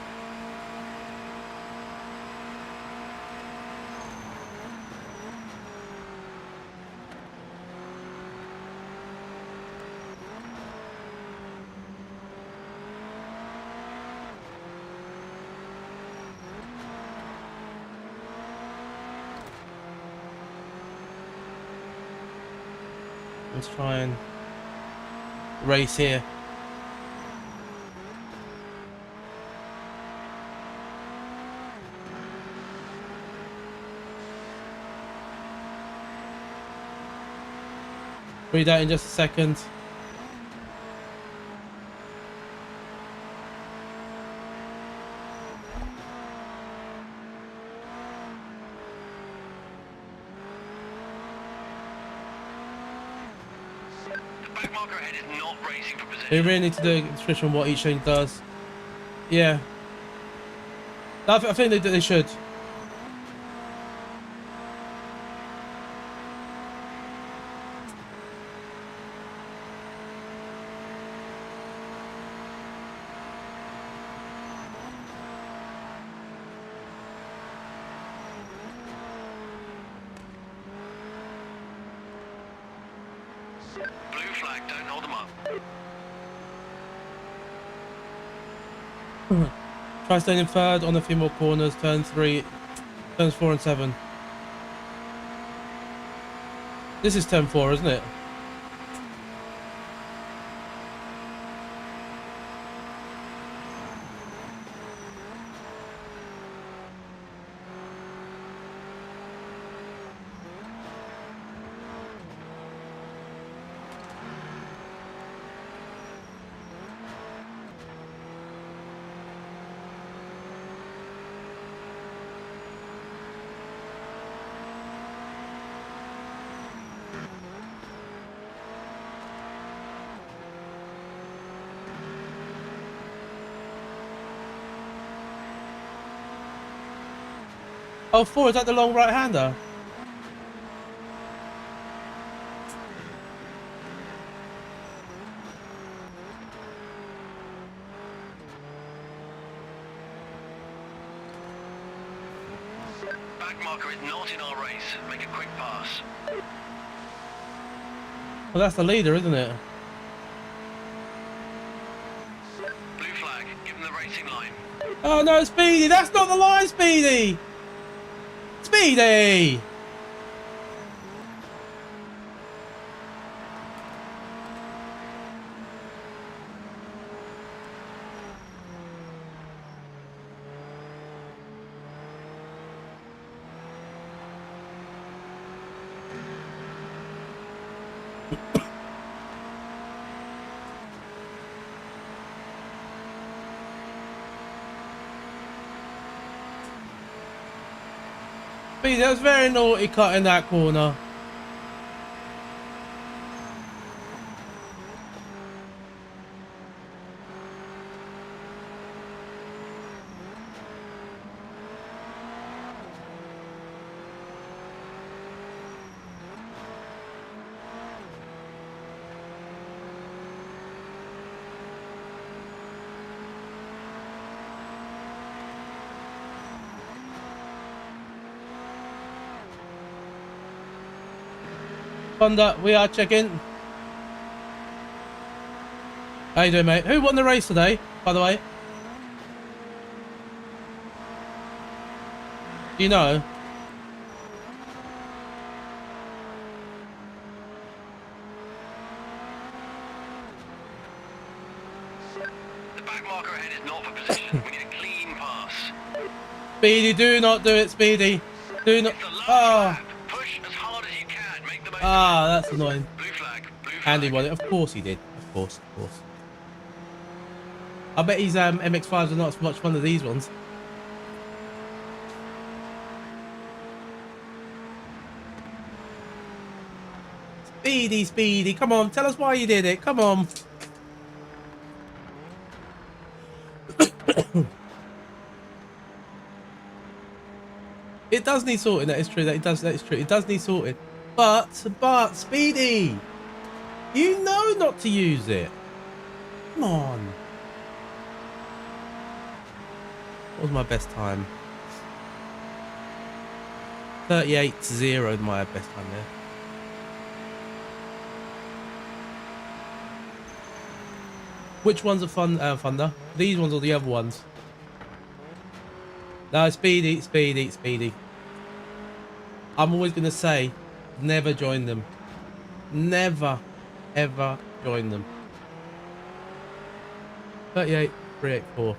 Let's try and race here. Read that in just a second. Back marker ahead is not racing for position. We really need to do a description of what each thing does. Yeah. I think they should. Blue flag, don't hold them up. Try staying in third on a few more corners. Turns 4 and 7. This is turn 4, isn't it? Oh, 4, is that the long right-hander? Back marker is not in our race. Make a quick pass. Well, that's the leader, isn't it? Blue flag, give them the racing line. Oh no, Speedy! That's not the line, Speedy! Speedy! Speedy, that was very naughty cutting that corner. Honda, we are checking. How you doing, mate? Who won the race today, by the way? Do you know? The back marker ahead is not for position. We need a clean pass. Speedy, do not do it, Speedy. Do not. It's the last Oh, lap. Push as hard as you can. Make the most. that's annoying. Blue flag. Blue flag. Andy won it. Of course he did. Of course, of course. I bet his MX-5s are not as much fun as these ones. Speedy, Speedy, come on, tell us why you did it. Come on. It does need sorting. That is true. That is true. It does need sorting. But Speedy, you know not to use it. Come on. What was my best time? 38.0, my best time there. Which ones are fun? Thunder? These ones or the other ones? No, Speedy, Speedy, Speedy. I'm always gonna say, never join them. Never, ever join them. 38.384.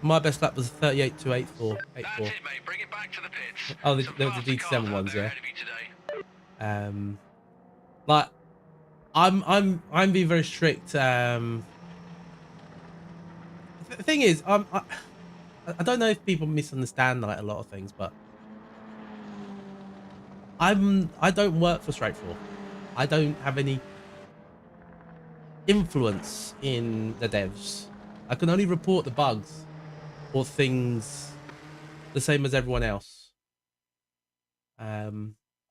My best lap was 38.284. That's it, mate. Bring it back to the pits. Oh, Some there was the faster cars GT7 out ones, there yeah. ahead of you today. Like, I'm being very strict. The thing is, I don't know if people misunderstand like a lot of things, but I don't work for Straight4. I don't have any influence in the devs. I can only report the bugs or things the same as everyone else. I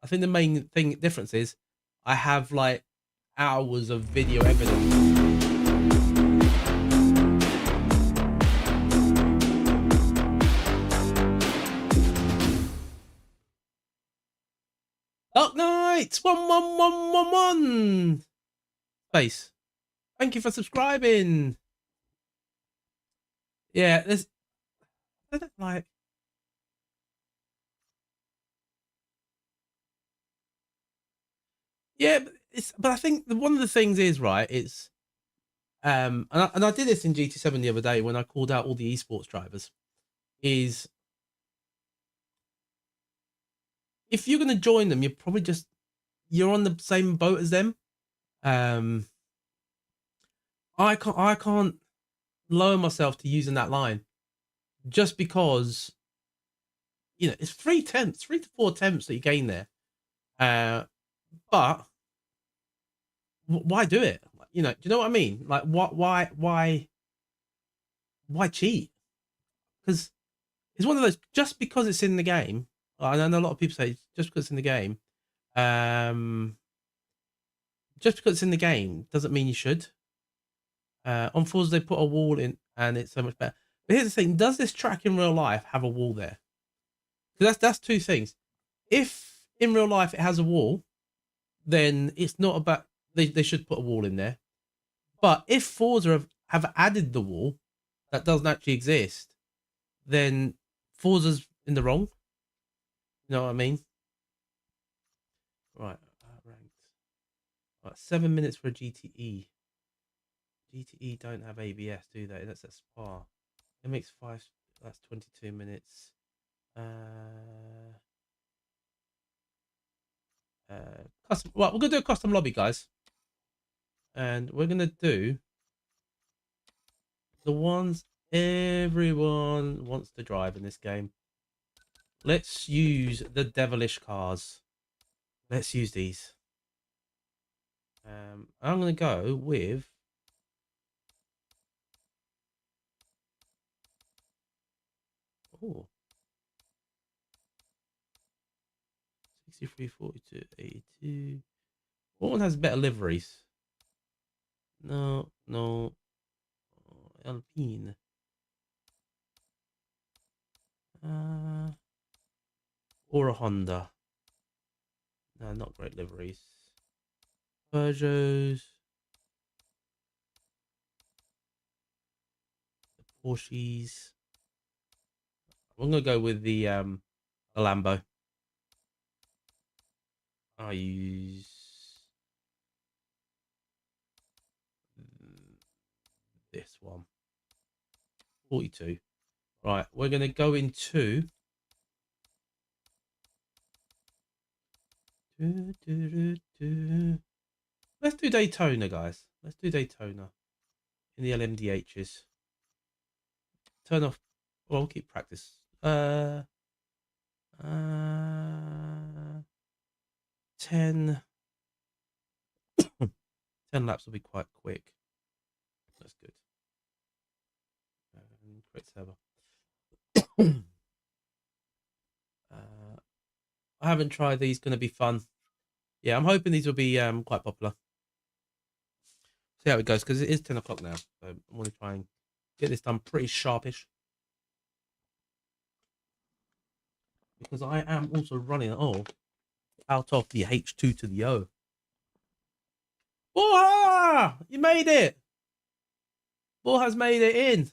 think the main difference is I have like hours of video evidence. Dark Knight 11111 Space. Thank you for subscribing. Yeah, there's I don't like. Yeah, but I think one of the things is right. It's and I did this in GT7 the other day when I called out all the esports drivers. Is if you're going to join them, you're on the same boat as them. I can't lower myself to using that line just because it's 3 to 4 attempts that you gain there. But why do it? Do you know what I mean? Like, why cheat? Because it's one of those, just because it's in the game. I know a lot of people say just because it's in the game, just because it's in the game doesn't mean you should. On Forza, they put a wall in and it's so much better. But here's the thing, does this track in real life have a wall there? Because that's two things. If in real life it has a wall, then it's not about, they should put a wall in there. But if Forza have added the wall that doesn't actually exist, then Forza's in the wrong. You know what I mean? Right, ranked. Right, 7 minutes for a GTE. GTE don't have ABS, do they? That's at Spa. It makes 5. That's 22 minutes. Custom. Well, we're gonna do a custom lobby, guys, and we're gonna do the ones everyone wants to drive in this game. Let's use the devilish cars. Let's use these. I'm gonna go with. Oh. 63, 42, 82. What one has better liveries? No. Alpine. Or a Honda. No, not great liveries. Peugeots. The Porsches. I'm gonna go with the Lambo. I use this one. 42. Right, we're gonna go into let's do Daytona, guys. Let's do Daytona in the LMDHs. Turn off. Well, we'll keep practice. 10 10 laps will be quite quick. That's good. Create server. I haven't tried these. Going to be fun. Yeah, I'm hoping these will be quite popular. See how it goes, because it is 10 o'clock now. So I want to try and get this done pretty sharpish. Because I am also running out of the H2 to the O. Borja! You made it! Borja's made it in.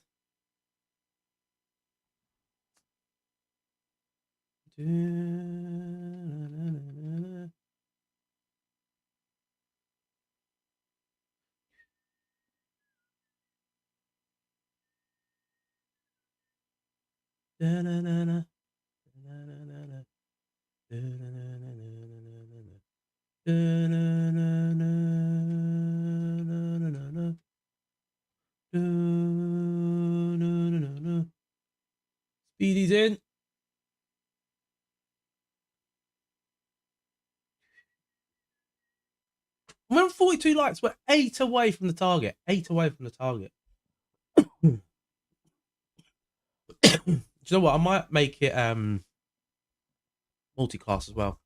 Speedy's in. We're on 42 likes. We're 8 away from the target. 8 away from the target. Do you know what? I might make it multi-class as well.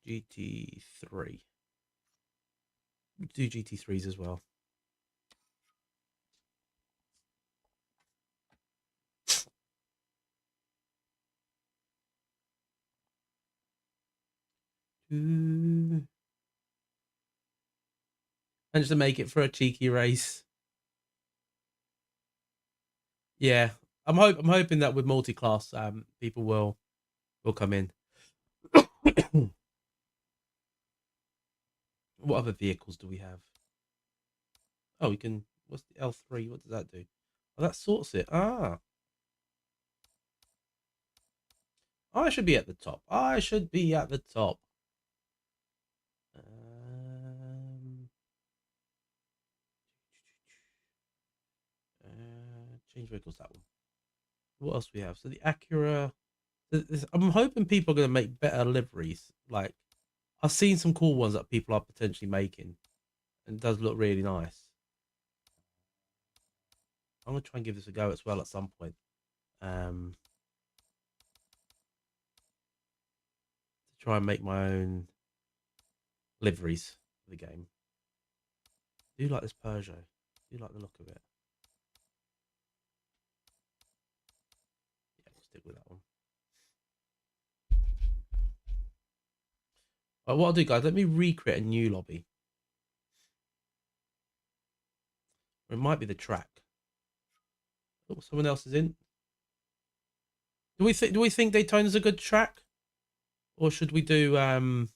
GT3. Do GT3s as well. And just to make it for a cheeky race. Yeah, I'm hoping that with multi-class, people will come in. What other vehicles do we have? Oh, we can. What's the L3? What does that do? Oh, that sorts it. Ah, I should be at the top. I should be at the top. Change vehicles. That one. What else we have? So the Acura. I'm hoping people are going to make better liveries. Like, I've seen some cool ones that people are potentially making, and it does look really nice. I'm gonna try and give this a go as well at some point. To try and make my own liveries for the game. do like this Peugeot. I do like the look of it. Yeah, we'll stick with that one. Right, what I'll do, guys, let me recreate a new lobby. Or it might be the track. Oh, someone else is in. Do we think Daytona's a good track? Or should we do R1?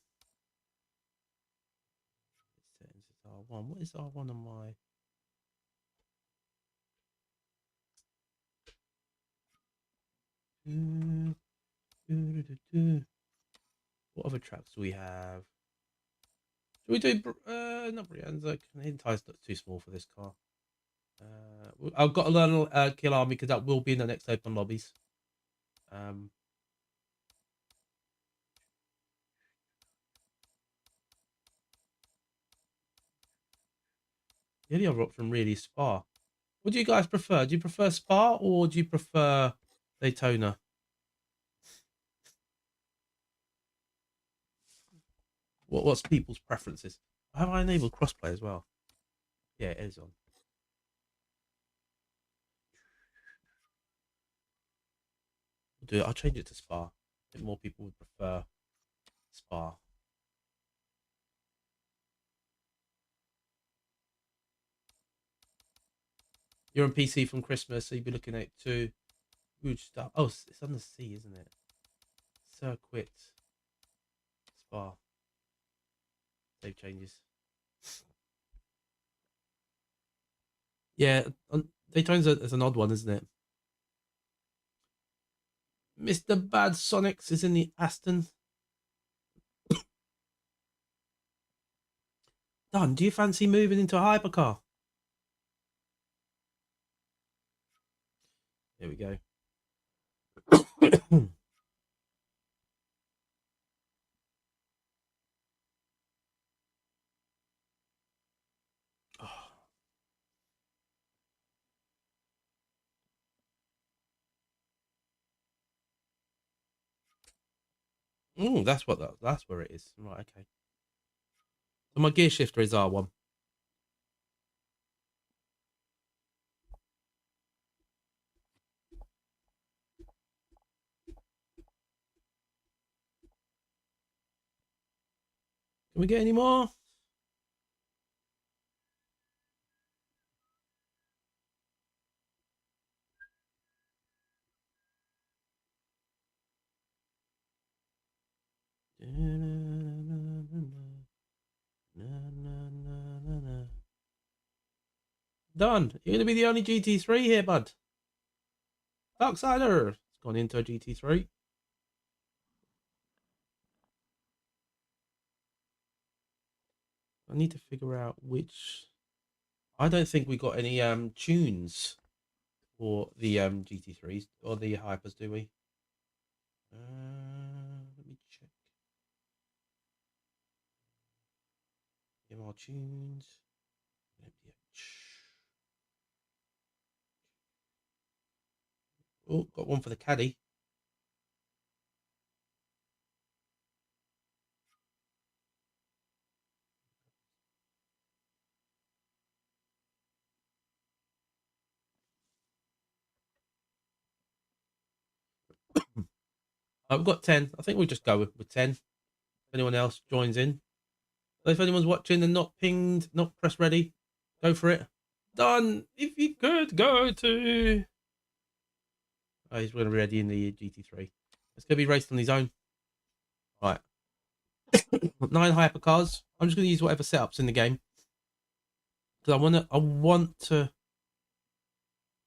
What is R1 on my what other tracks do we have? Should we do not Brianza? Hidden Tide's too small for this car. I've got to learn Kill Army because that will be in the next open lobbies. The only other option really is Spa. What do you guys prefer? Do you prefer Spa or do you prefer Daytona? What's people's preferences? Have I enabled crossplay as well? Yeah, it is on. I'll change it to Spa. I think more people would prefer Spa. You're on PC from Christmas, so you'll be looking at two good stuff. Oh, it's on the sea, isn't it? Circuit Spa. Save changes. Yeah, Daytona's is an odd one, isn't it? Mr. Bad Sonics is in the Aston. Don, do you fancy moving into a hypercar? Here we go. That's where it is. Right, okay. So my gear shifter is R1. Can we get any more? Done. You're gonna be the only GT3 here, bud. Darksider. It's gone into a GT3. I need to figure out which. I don't think we got any tunes for the GT3s or the hypers, do we? Let me check. MR tunes. Oh, got one for the caddy. We've got 10. I think we'll just go with 10. If anyone else joins in. So if anyone's watching and not pinged, not press ready, go for it. Done. If you could go to. Oh, he's going to be ready in the GT3. It's going to be raced on his own. Right. 9 hypercars. I'm just going to use whatever setups in the game. Because I want to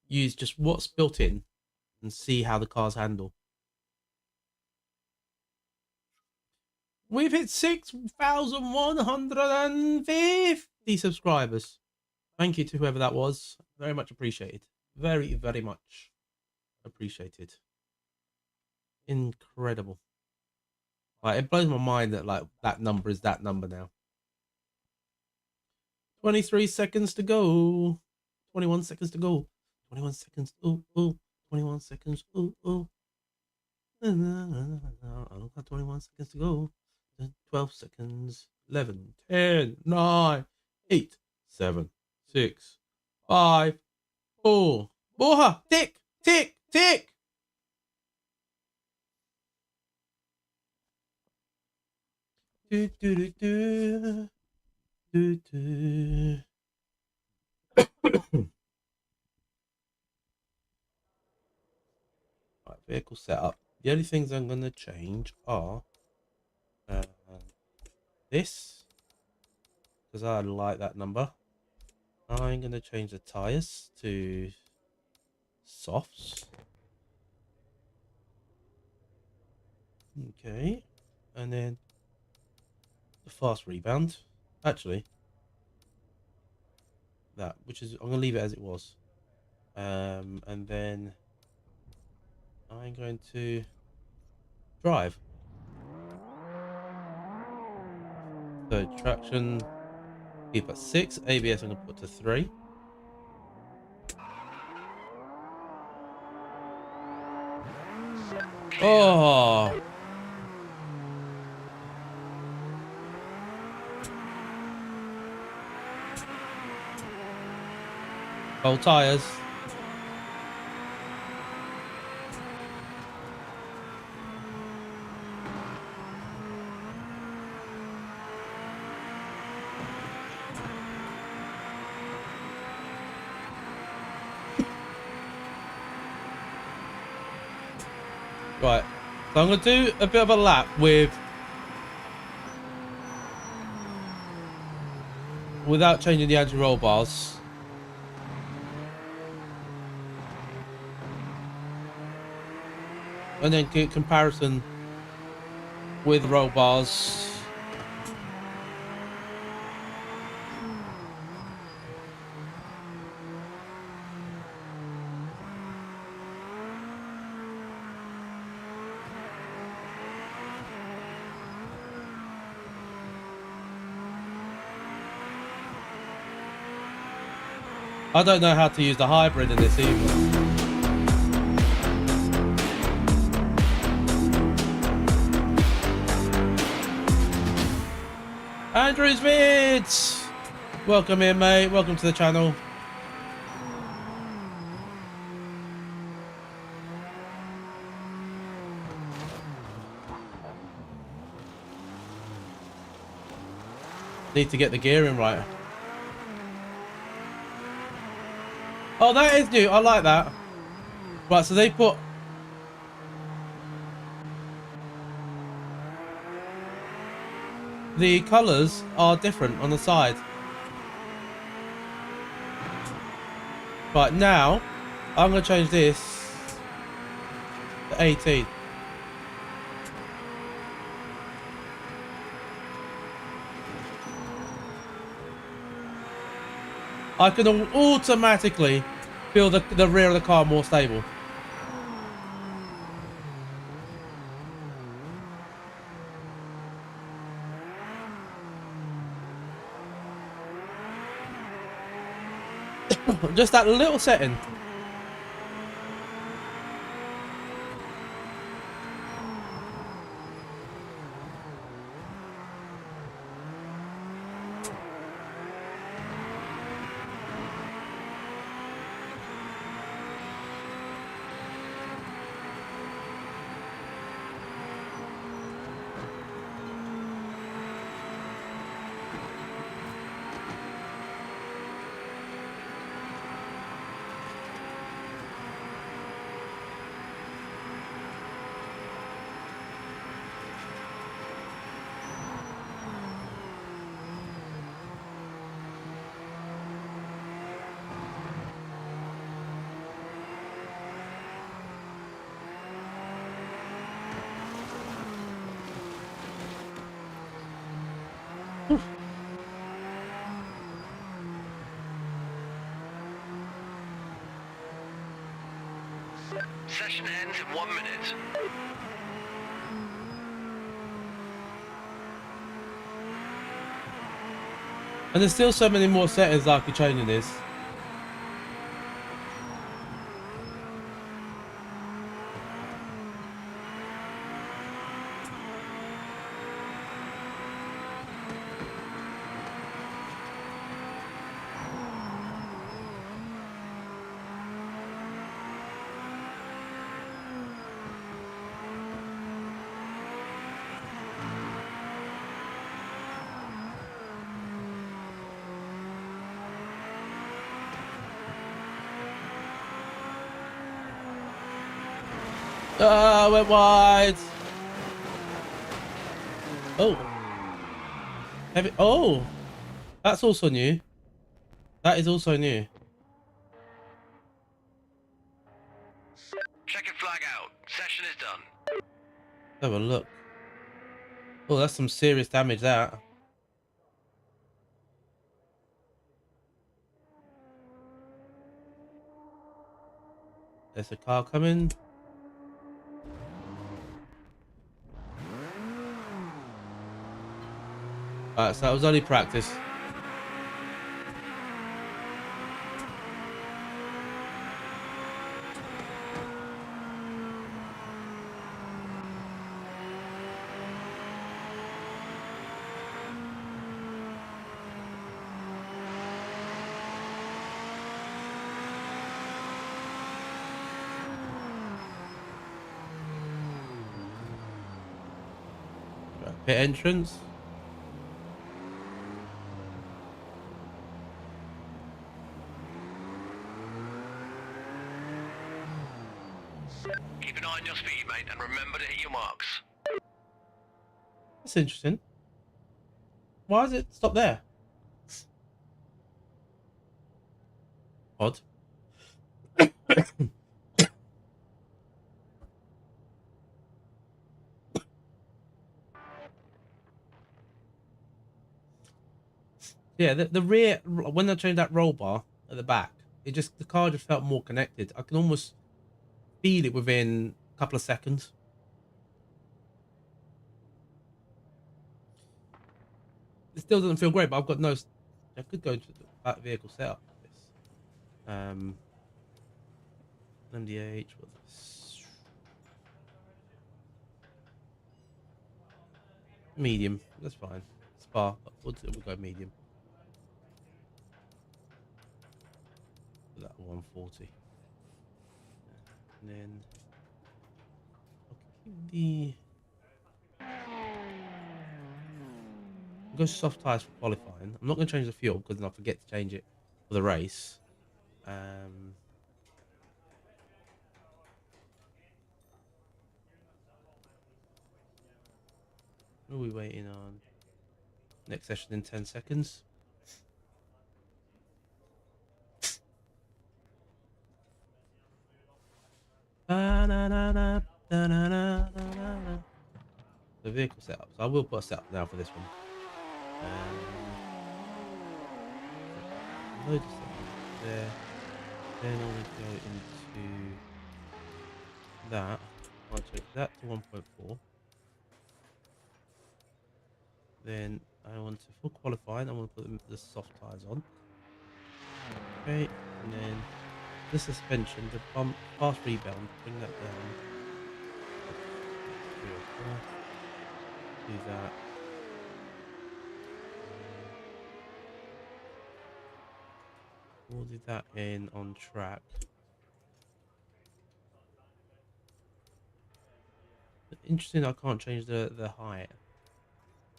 use just what's built in and see how the cars handle. We've hit 6,150 subscribers. Thank you to whoever that was. Very much appreciated. Very, very much appreciated. Incredible. Like, it blows my mind that like that number is that number now. 23 seconds to go. 21 seconds to go. 21 seconds. Ooh, ooh. 21 seconds. Ooh, ooh. I've got 21 seconds to go. 12 seconds. 11, 10, 9, 8, 7, 6, 5, 4. More. Tick, tick, tick. Do, do, do, do. Do, do. Right, vehicle setup. The only things I'm going to change are this, because I like that number. I'm going to change the tires to softs. Okay, and then the fast rebound. Actually, that, which is, I'm going to leave it as it was. And then I'm going to drive. So traction, keep at 6. ABS I'm going to put to 3. Oh, cold tires. Right, so I'm going to do a bit of a lap without changing the anti-roll bars. And then get comparison with roll bars. I don't know how to use the hybrid in this either. Andrew's vids! Welcome in, mate. Welcome to the channel. Need to get the gearing right. Oh, that is new. I like that. Right, so they put... the colours are different on the side. Right, now, I'm going to change this to 18. I can automatically feel the rear of the car more stable. Just that little setting. Session ends in 1 minute. And there's still so many more settings I could change in this. Ah, went wide. Oh. Heavy. Oh. That's also new. That is also new. Check your flag out. Session is done. Have a look. Oh, that's some serious damage, that. There's a car coming. Alright, so that was only practice. Right, pit entrance. Keep an eye on your speed, mate, and remember to hit your marks. That's interesting. Why does it stop there? Odd. Yeah, the rear, when I changed that roll bar at the back, the car just felt more connected. I can almost feel it within a couple of seconds. It still doesn't feel great, but I've got no. I could go into the back vehicle setup for this. MDH, what's this? Medium, that's fine. Spa, we'll go medium. Put that 140. And then I'll keep go soft tires for qualifying. I'm not going to change the fuel because then I'll forget to change it for the race. What are we waiting on? Next session in 10 seconds. The vehicle setup. So I will put a setup now for this one. Load of stuff there. Then I want to go into that. I'll take that to 1.4. Then I want to, for qualifying, I want to put the soft tires on. Okay, and then the suspension, the bump, fast rebound, bring that down. 3 or 4. Do that. We'll do that in on track. Interesting, I can't change the height.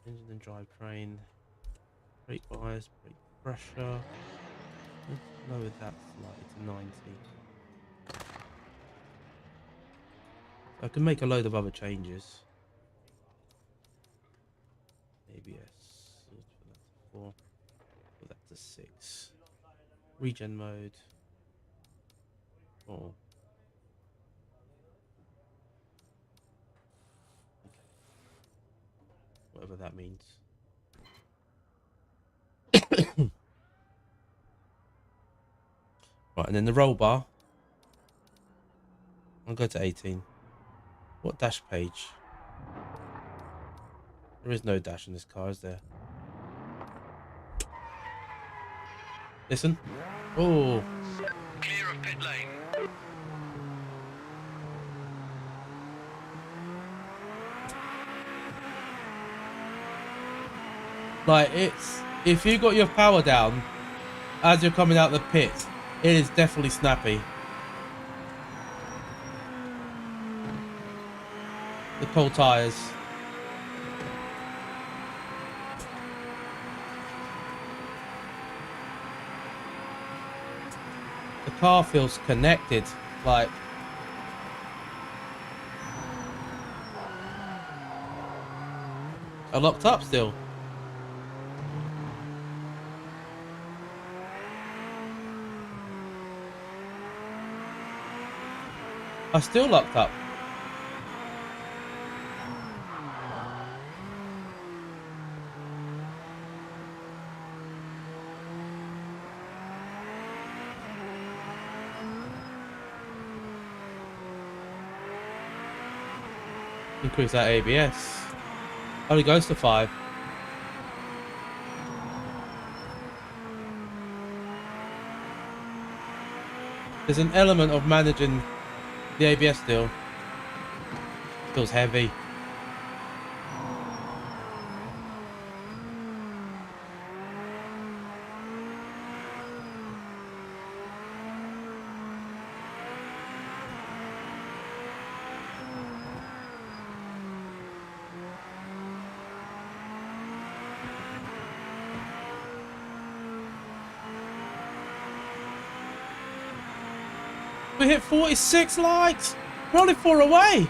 Engine and drivetrain. Brake bias, brake pressure. Let's lower that slightly to 90. I can make a load of other changes. ABS. Let's put that to 4. Put that to 6. Regen mode. 4. Okay. Whatever that means. Right, and then the roll bar. I'll go to 18. What dash page? There is no dash in this car, is there? Listen. Oh. Clear of pit lane. Like, if you got your power down as you're coming out the pit, it is definitely snappy. The cold tires. The car feels connected, like I locked up still. I still locked up. Increase that ABS. Only goes to 5. There's an element of managing the ABS still. Feels heavy. We hit 46 likes. We're only 4 away.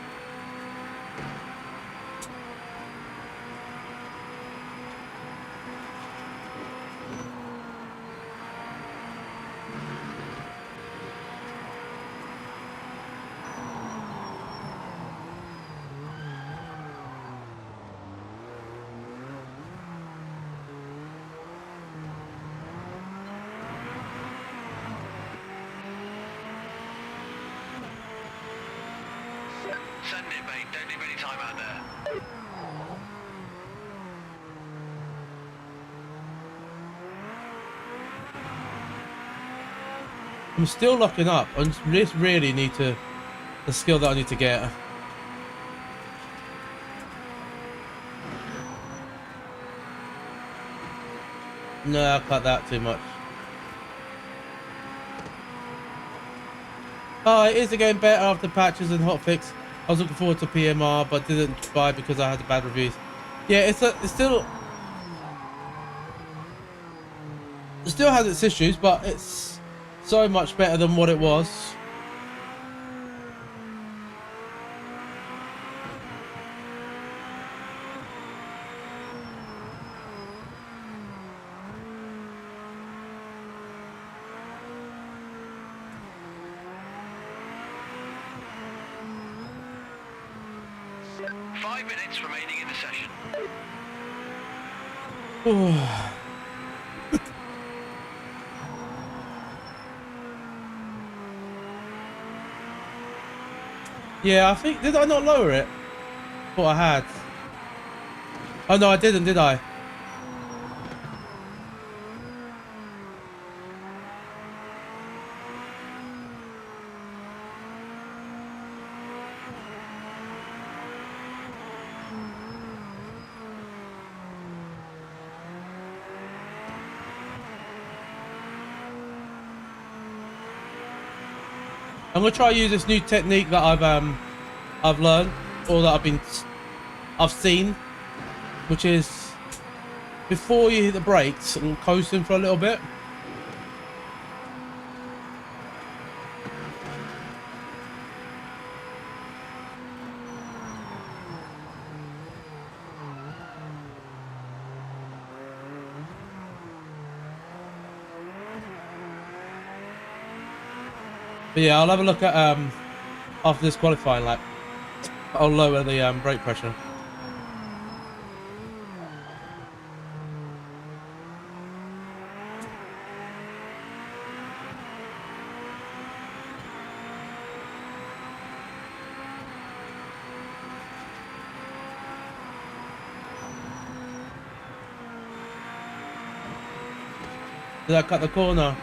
Send it, mate. Don't leave any time out there. I'm still locking up. I just really need to, the skill that I need to get. No, I cut that too much. Oh, it is getting better after patches and hotfix. I was looking forward to PMR, but didn't buy because I had the bad reviews. Yeah, it still has its issues, but it's so much better than what it was. Five minutes remaining in the session. Yeah, I think, did I not lower it? Thought I had. Oh no, I didn't, did I? I'm gonna try to use this new technique that I've learned, or that I've seen, which is before you hit the brakes and coasting for a little bit. But yeah, I'll have a look at after this qualifying lap. I'll lower the brake pressure. Did I cut the corner?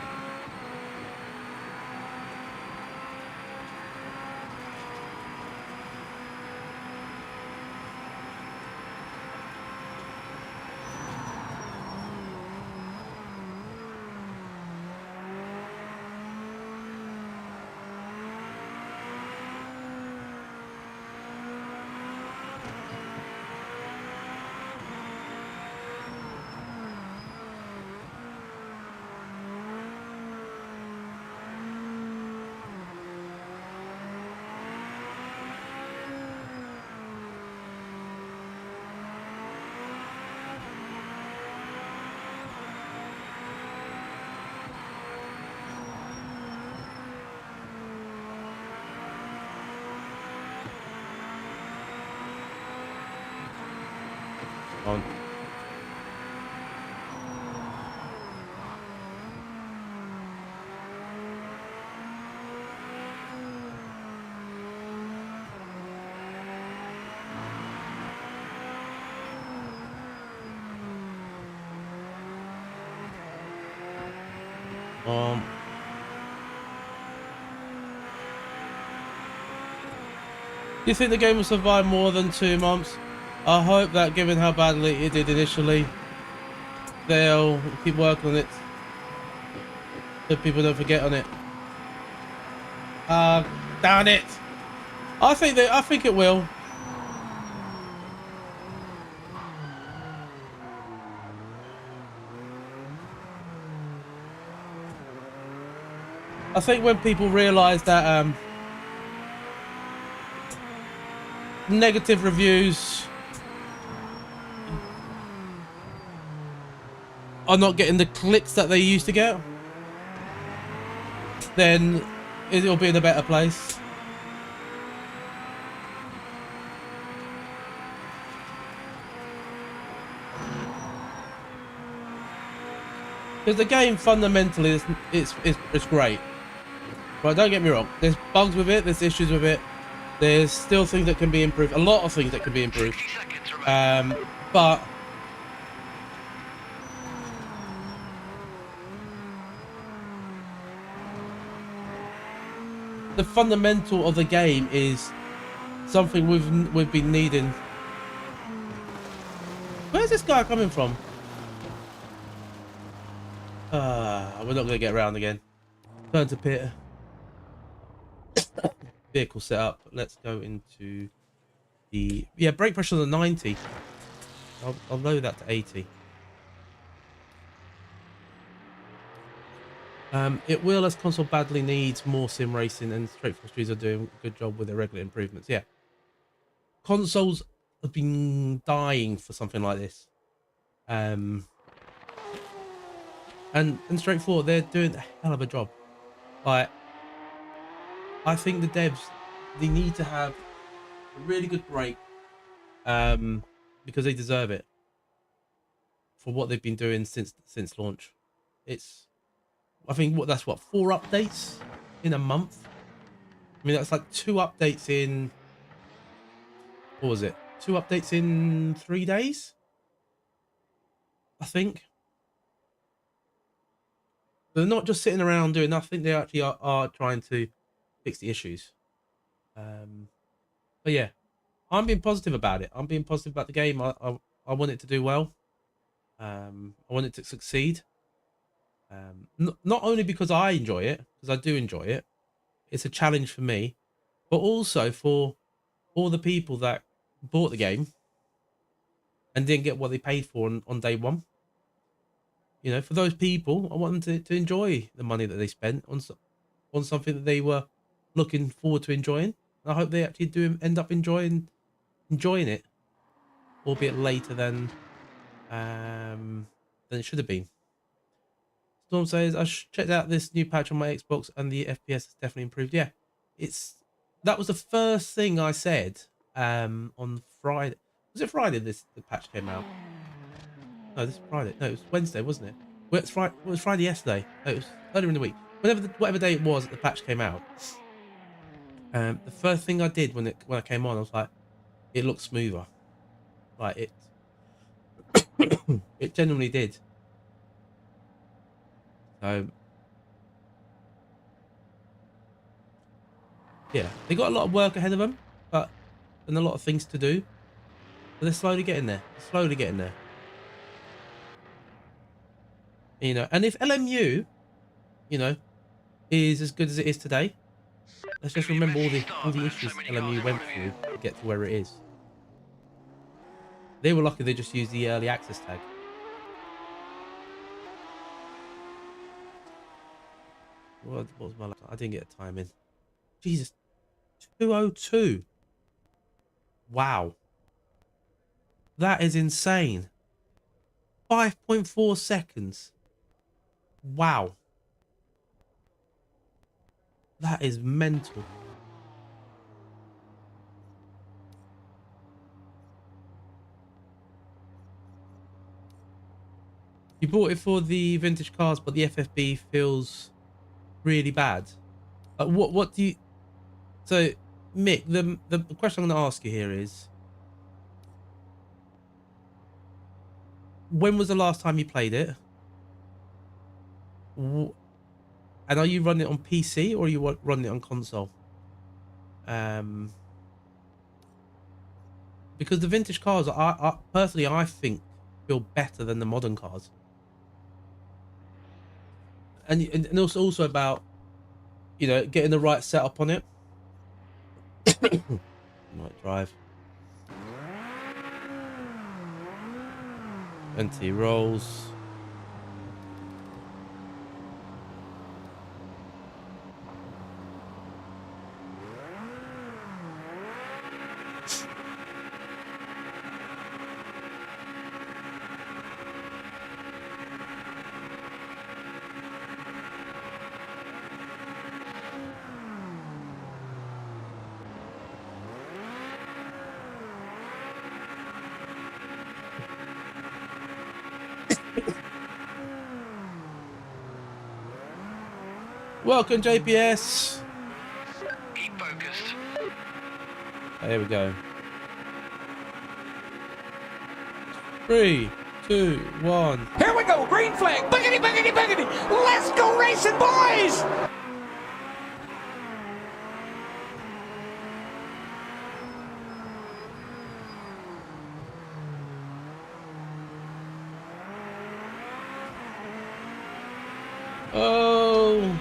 Um, do you think the game will survive more than 2 months? I hope that, given how badly it did initially, they'll keep working on it so people don't forget on it. Damn it! I think it will. I think when people realise that negative reviews are not getting the clicks that they used to get, then it'll be in a better place. Because the game fundamentally it's great. But don't get me wrong, there's bugs with it, there's issues with it, there's still things that can be improved, a lot of things that can be improved. 60 seconds remaining. But the fundamental of the game is something we've been needing. Where's this guy coming from? We're not gonna get around again. Turn to pit. Vehicle setup. Let's go into the brake pressure on 90. I'll lower that to 80. It will, as console badly needs more sim racing, and Straight4 Studios are doing a good job with their regular improvements. Yeah, consoles have been dying for something like this. And Straight4, they're doing a hell of a job. Like, I think the devs, they need to have a really good break, because they deserve it for what they've been doing since launch. I think that's what, 4 updates in a month. I mean, that's like 2 updates in, what was it? 2 updates in 3 days, I think. They're not just sitting around doing nothing. They actually are trying to fix the issues. But yeah, I'm being positive about it. I'm being positive about the game. I want it to do well. I want it to succeed. Not only because I enjoy it, because I do enjoy it. It's a challenge for me, but also for all the people that bought the game and didn't get what they paid for on day one. You know, for those people, I want them to enjoy the money that they spent on something that they were looking forward to enjoying. And I hope they actually do end up enjoying it, albeit later than it should have been. Storm says, I checked out this new patch on my Xbox and the FPS has definitely improved. Yeah, that was the first thing I said on Friday. Was it Friday the patch came out? No, this is Friday. No, it was Wednesday, wasn't it? Well, it was Friday yesterday. No, it was earlier in the week. Whatever day it was that the patch came out. The first thing I did when I came on, I was like, it looks smoother. Like it genuinely did. So yeah, they got a lot of work ahead of them, and a lot of things to do. But they're slowly getting there. Slowly getting there. You know, and if LMU, you know, is as good as it is today, let's just remember all the issues LMU went through to get to where it is. They were lucky they just used the early access tag. What was my last? I didn't get a time in. Jesus, 2:02. Wow, that is insane. 5.4 seconds. Wow. That is mental. You bought it for the vintage cars, but the FFB feels really bad. What do you... So, Mick, the question I'm going to ask you here is, when was the last time you played it? And are you running it on PC or are you running it on console? Because the vintage cars, I personally, I think feel better than the modern cars. And also about, you know, getting the right setup on it. Might drive. NT rolls. Welcome, JPS. Keep focused. There we go. 3, 2, 1. Here we go, green flag. Boogity, boogity, boogity. Let's go racing, boys. Oh.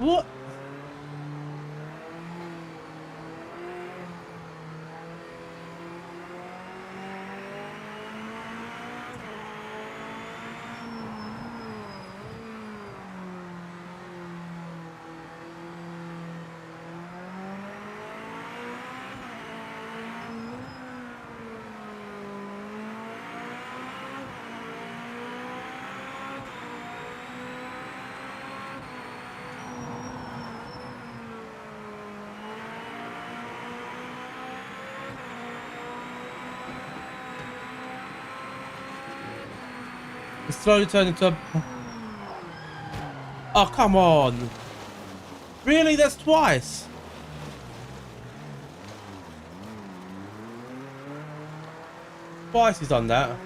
What? It's slowly turned into a... Oh, come on. Really? That's twice? Twice he's done that.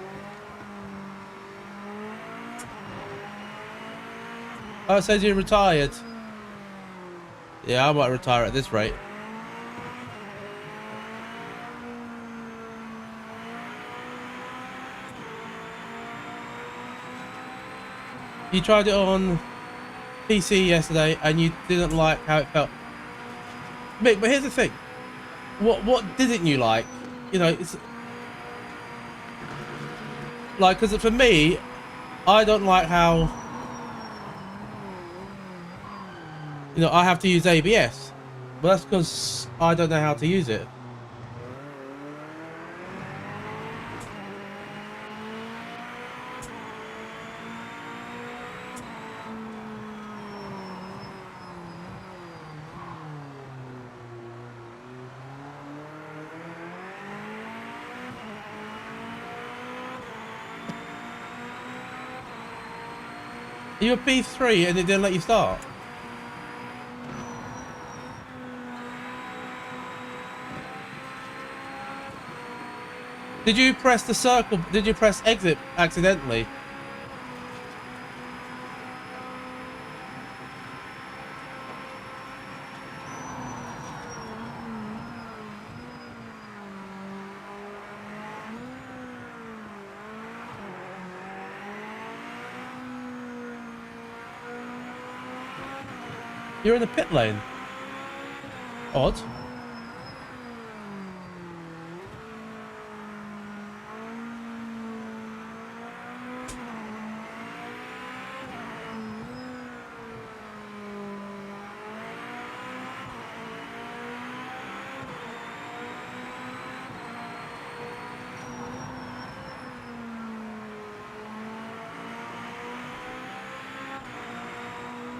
Oh, it says you retired. Yeah, I might retire at this rate. You tried it on PC yesterday and you didn't like how it felt. Mick, but here's the thing. What didn't you like? You know, it's like, because for me, I don't like how, you know, I have to use ABS. But that's because I don't know how to use it. You were P3 and it didn't let you start. Did you press the circle? Did you press exit accidentally? You're in the pit lane. Odd.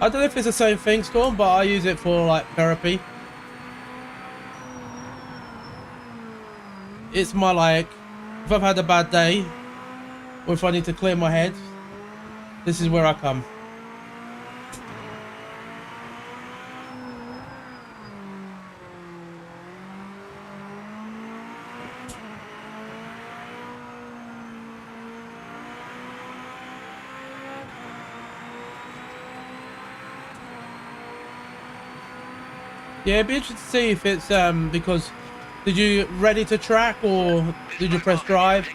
I don't know if it's the same thing, Storm, but I use it for like therapy. It's my like, if I've had a bad day, or if I need to clear my head, this is where I come. Yeah, it'd be interesting to see if it's because did you ready to track or did you press drive,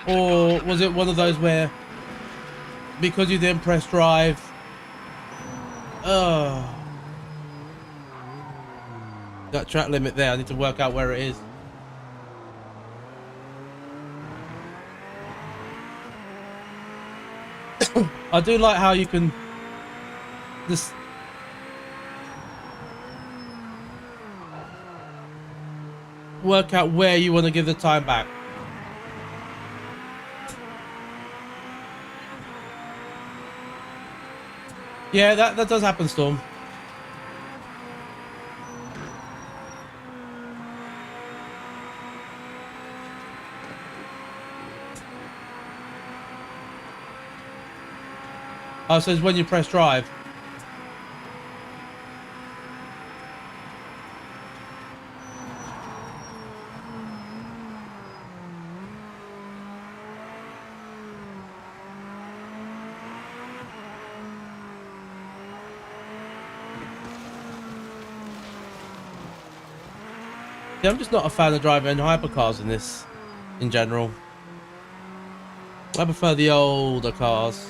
or was it one of those where because you didn't press drive, that track limit there, I need to work out where it is. I do like how you can just work out where you want to give the time back. Yeah, that does happen, Storm. Oh, so it's when you press drive. Yeah, I'm just not a fan of driving hypercars in this, in general. I prefer the older cars.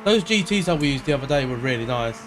Those GTs that we used the other day were really nice.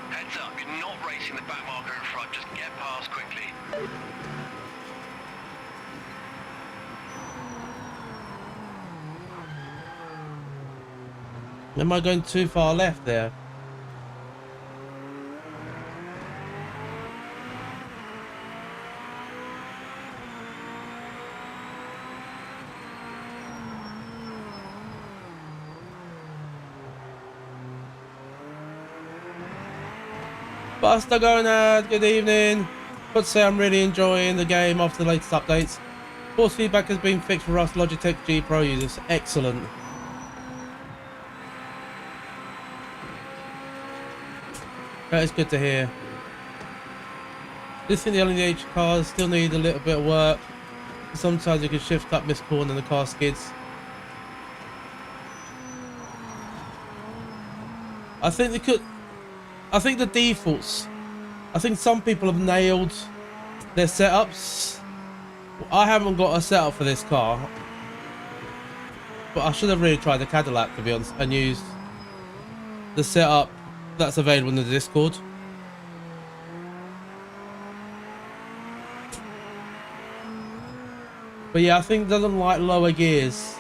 Heads up, you're not racing the back marker in front, just get past quickly. Am I going too far left there? Buster Gonad, good evening. Got to say I'm really enjoying the game after the latest updates. Force feedback has been fixed for us Logitech G Pro users. Excellent. That is good to hear. This thing, the LEH cars still need a little bit of work. Sometimes you can shift up miss corner and the car skids. I think they could. I think the defaults. I think some people have nailed their setups. I haven't got a setup for this car, but I should have really tried the Cadillac, to be honest, and used the setup that's available in the Discord. But yeah, I think it doesn't like lower gears.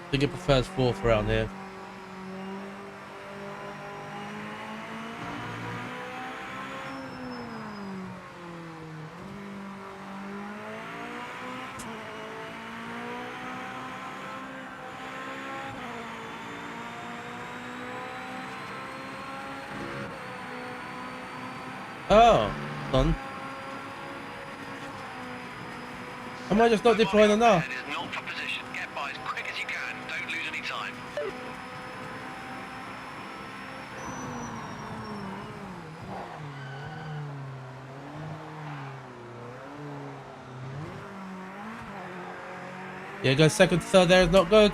I think it prefers fourth around here. Oh, done. Am I just not deploying enough? Is not for position. Get by as quick as you can. Don't lose any time. Yeah, go second, third there is not good.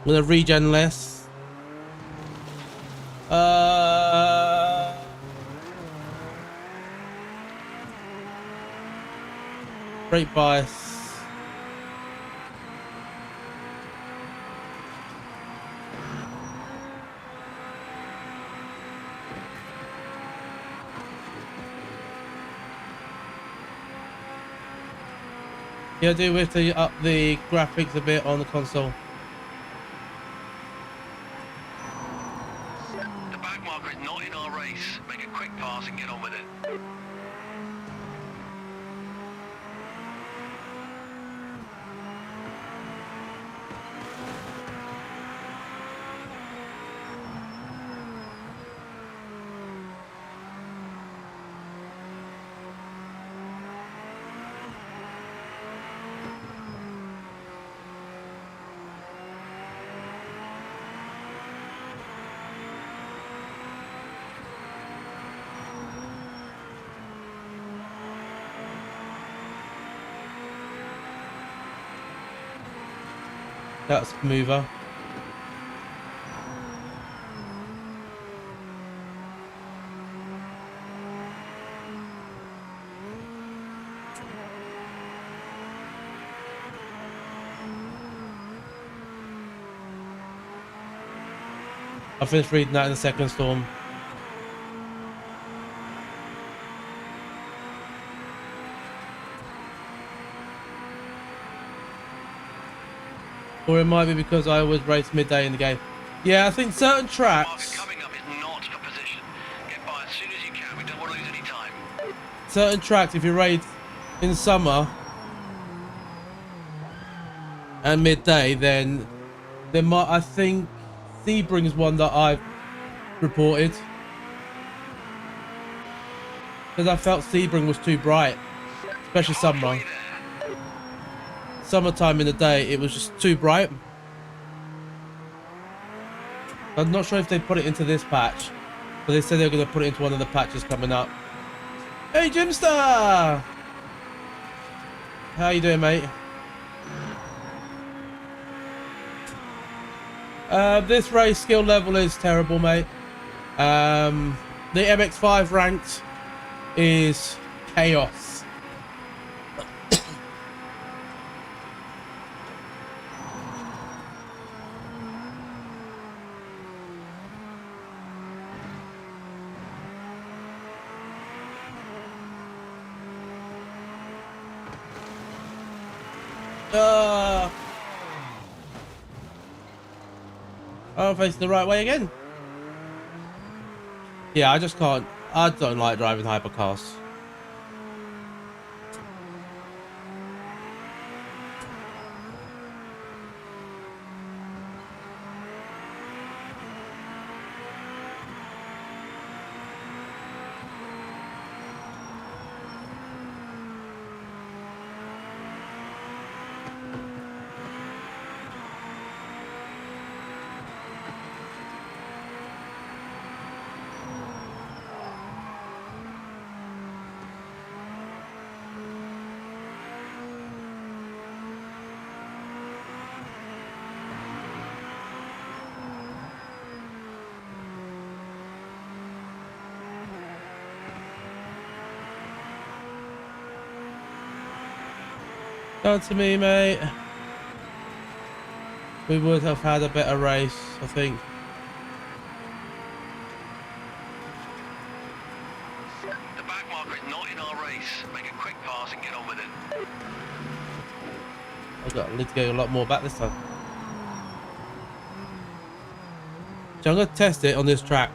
I'm gonna regen less. Brake bias. Yeah, I do wish to up the graphics a bit on the console. The back marker is not in our race. Make a quick pass and get on with it. That's smoother. I finished reading that in the second storm. Or it might be because I always race midday in the game. Yeah, I think certain Marker tracks, coming up is not for position. Get by as soon as you can. We don't want to lose any time. certain tracks, if you race in summer and midday, then there might, I think Sebring is one that I've reported. Because I felt Sebring was too bright, especially summer. Halfway there. Summertime in the day, it was just too bright. I'm not sure if they put it into this patch, but they said they're going to put it into one of the patches coming up. Hey, Jimstar! How you doing, mate? This race skill level is terrible, mate. The MX-5 ranked is chaos. I'm facing the right way again. Yeah, I just can't. I don't like driving hypercars. Down to me, mate. We would have had a better race, I think. The back marker is not in our race. Make a quick pass and get on with it. I need to go a lot more back this time. So I'm going to test it on this track.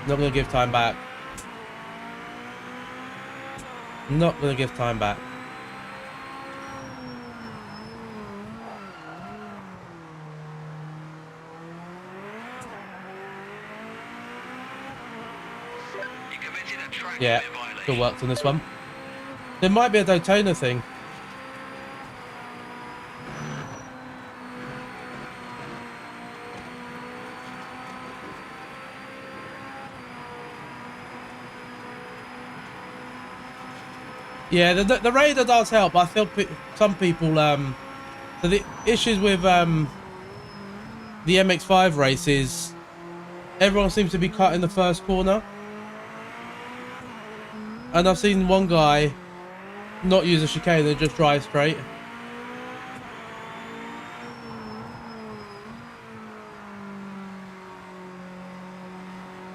Not going to give time back. Not going to give time back. You committed a track Yeah, limit violation. still worked on this one. There might be a Daytona thing. Yeah, the radar does help. I feel some people so the issues with the MX-5 race is everyone seems to be cut in the first corner, and I've seen one guy not use a chicane and just drive straight.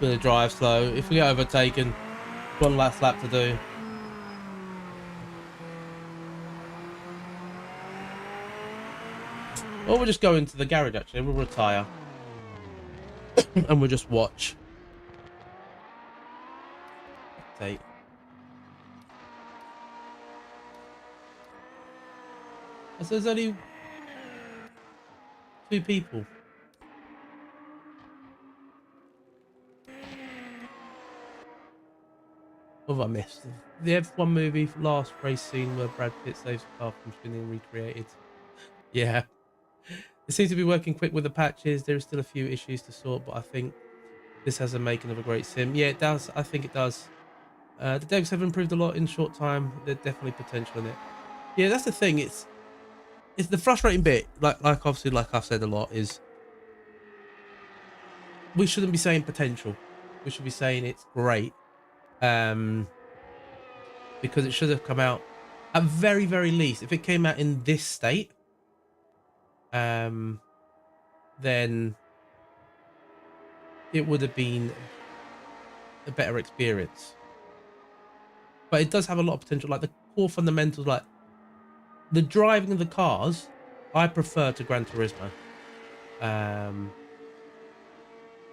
Gonna drive slow. If we get overtaken, one last lap to do. Or we'll just go into the garage actually, we'll retire. And we'll just watch. Take. So there's only 2 people. What have I missed? The F1 movie last race scene where Brad Pitt saves the car from being recreated. Yeah. It seems to be working quick with the patches. There are still a few issues to sort, but I think this has a making of a great sim. Yeah, it does. I think it does. The devs have improved a lot in short time. There's definitely potential in it. Yeah, that's the thing. It's the frustrating bit. Like obviously, like I've said a lot, is we shouldn't be saying potential. We should be saying it's great. Because it should have come out at very, very least. If it came out in this state, then it would have been a better experience. But it does have a lot of potential, like the core fundamentals, like the driving of the cars. I prefer to Gran Turismo.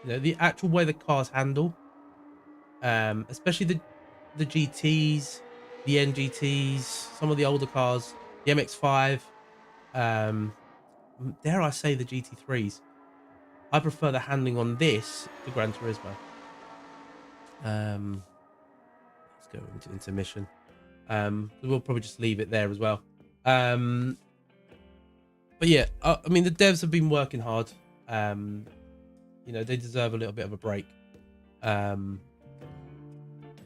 You know, the actual way the cars handle, especially the GTs, the NGTs, some of the older cars, the MX-5, dare I say the GT3s. I prefer the handling on this to Gran Turismo. Let's go into intermission. We'll probably just leave it there as well. But yeah, I mean the devs have been working hard. You know, they deserve a little bit of a break. Because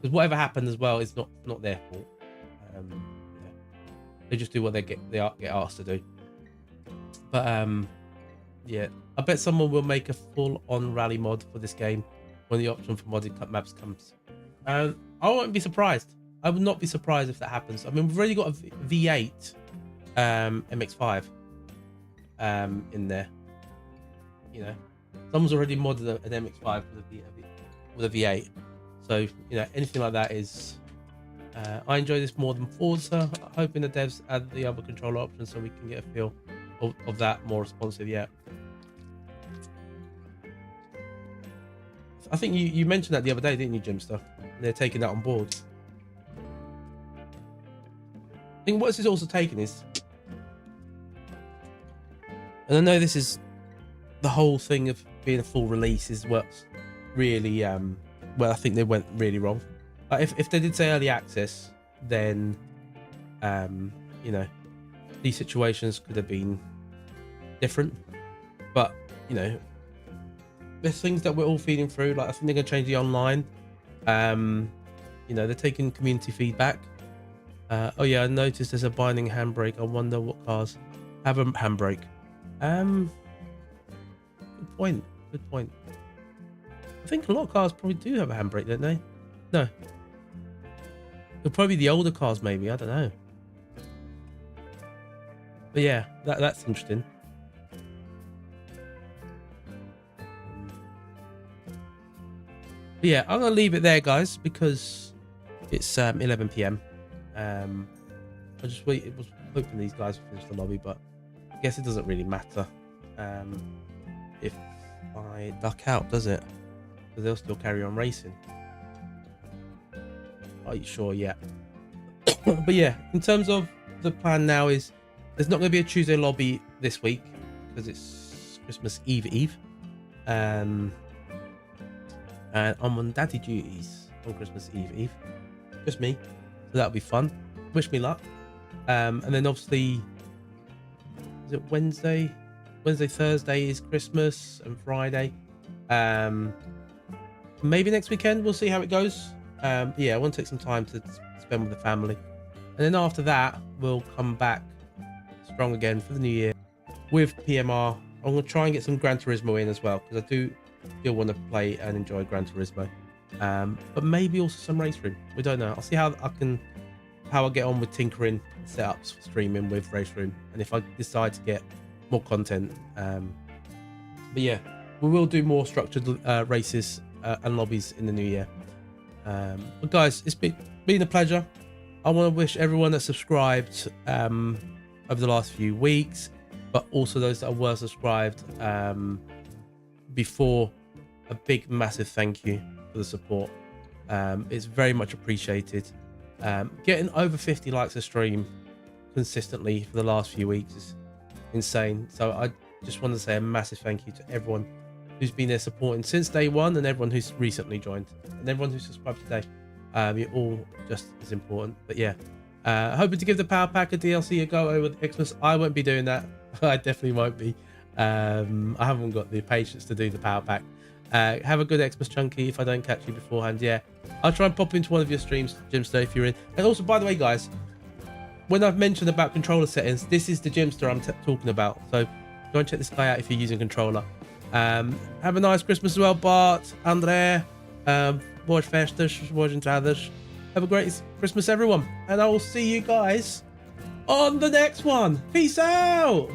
whatever happened as well is not their fault. Yeah. They just do what they get asked to do. But yeah, I bet someone will make a full-on rally mod for this game when the option for modded cut maps comes. I won't be surprised. I would not be surprised if that happens. I mean, we've already got a V8 MX-5 in there. You know, someone's already modded an MX-5 with a V8. So, you know, anything like that is... I enjoy this more than Forza. Hoping the devs add the other controller options so we can get a feel of that more responsive. Yeah. I think you mentioned that the other day, didn't you, Jimster? They're taking that on board. I think what this is also taking is... And I know this is... The whole thing of being a full release is what's really... well, I think they went really wrong. If they did say early access, then... you know, these situations could have been different. But, you know... There's things that we're all feeding through. Like, I think they're going to change the online. You know, they're taking community feedback. Oh yeah, I noticed there's a binding handbrake. I wonder what cars have a handbrake. Good point. Good point. I think a lot of cars probably do have a handbrake, don't they? No. It'll probably be the older cars, maybe. I don't know. But yeah, that's interesting. But yeah, I'm gonna leave it there, guys, because it's 11 p.m. I was hoping these guys would finish the lobby, but I guess it doesn't really matter if I duck out, does it? Because they'll still carry on racing. Are you sure? Yeah. But yeah, in terms of the plan now is there's not going to be a Tuesday lobby this week because it's Christmas Eve. And I'm on daddy duties on Christmas Eve. Just me. So that'll be fun. Wish me luck. And then obviously, is it Wednesday? Thursday is Christmas, and Friday. Maybe next weekend. We'll see how it goes. Yeah, I want to take some time to spend with the family. And then after that, we'll come back strong again for the new year with PMR. I'm going to try and get some Gran Turismo in as well, because I do still want to play and enjoy Gran Turismo. But maybe also some Race Room. We don't know. I'll see how I get on with tinkering setups for streaming with Race Room, and if I decide to get more content. But yeah, we will do more structured races and lobbies in the new year. But guys, it's been a pleasure. I want to wish everyone that subscribed over the last few weeks, but also those that were subscribed before, a big massive thank you for the support. It's very much appreciated. Getting over 50 likes a stream consistently for the last few weeks is insane. So I just want to say a massive thank you to everyone who's been there supporting since day one, and everyone who's recently joined, and everyone who's subscribed today. You're all just as important. But yeah, hoping to give the Power Pack a DLC a go over Xmas. I won't be doing that. I definitely won't be. I haven't got the patience to do the Power Pack. Have a good Xmas, Chunky. If I don't catch you beforehand, yeah, I'll try and pop into one of your streams, Jimster, if you're in. And also, by the way, guys, when I've mentioned about controller settings, this is the Jimster I'm talking about. So go and check this guy out if you're using controller. Have a nice Christmas as well, Bart, André, boas festas, boas entradas. Have a great Christmas, everyone, and I will see you guys on the next one. Peace out.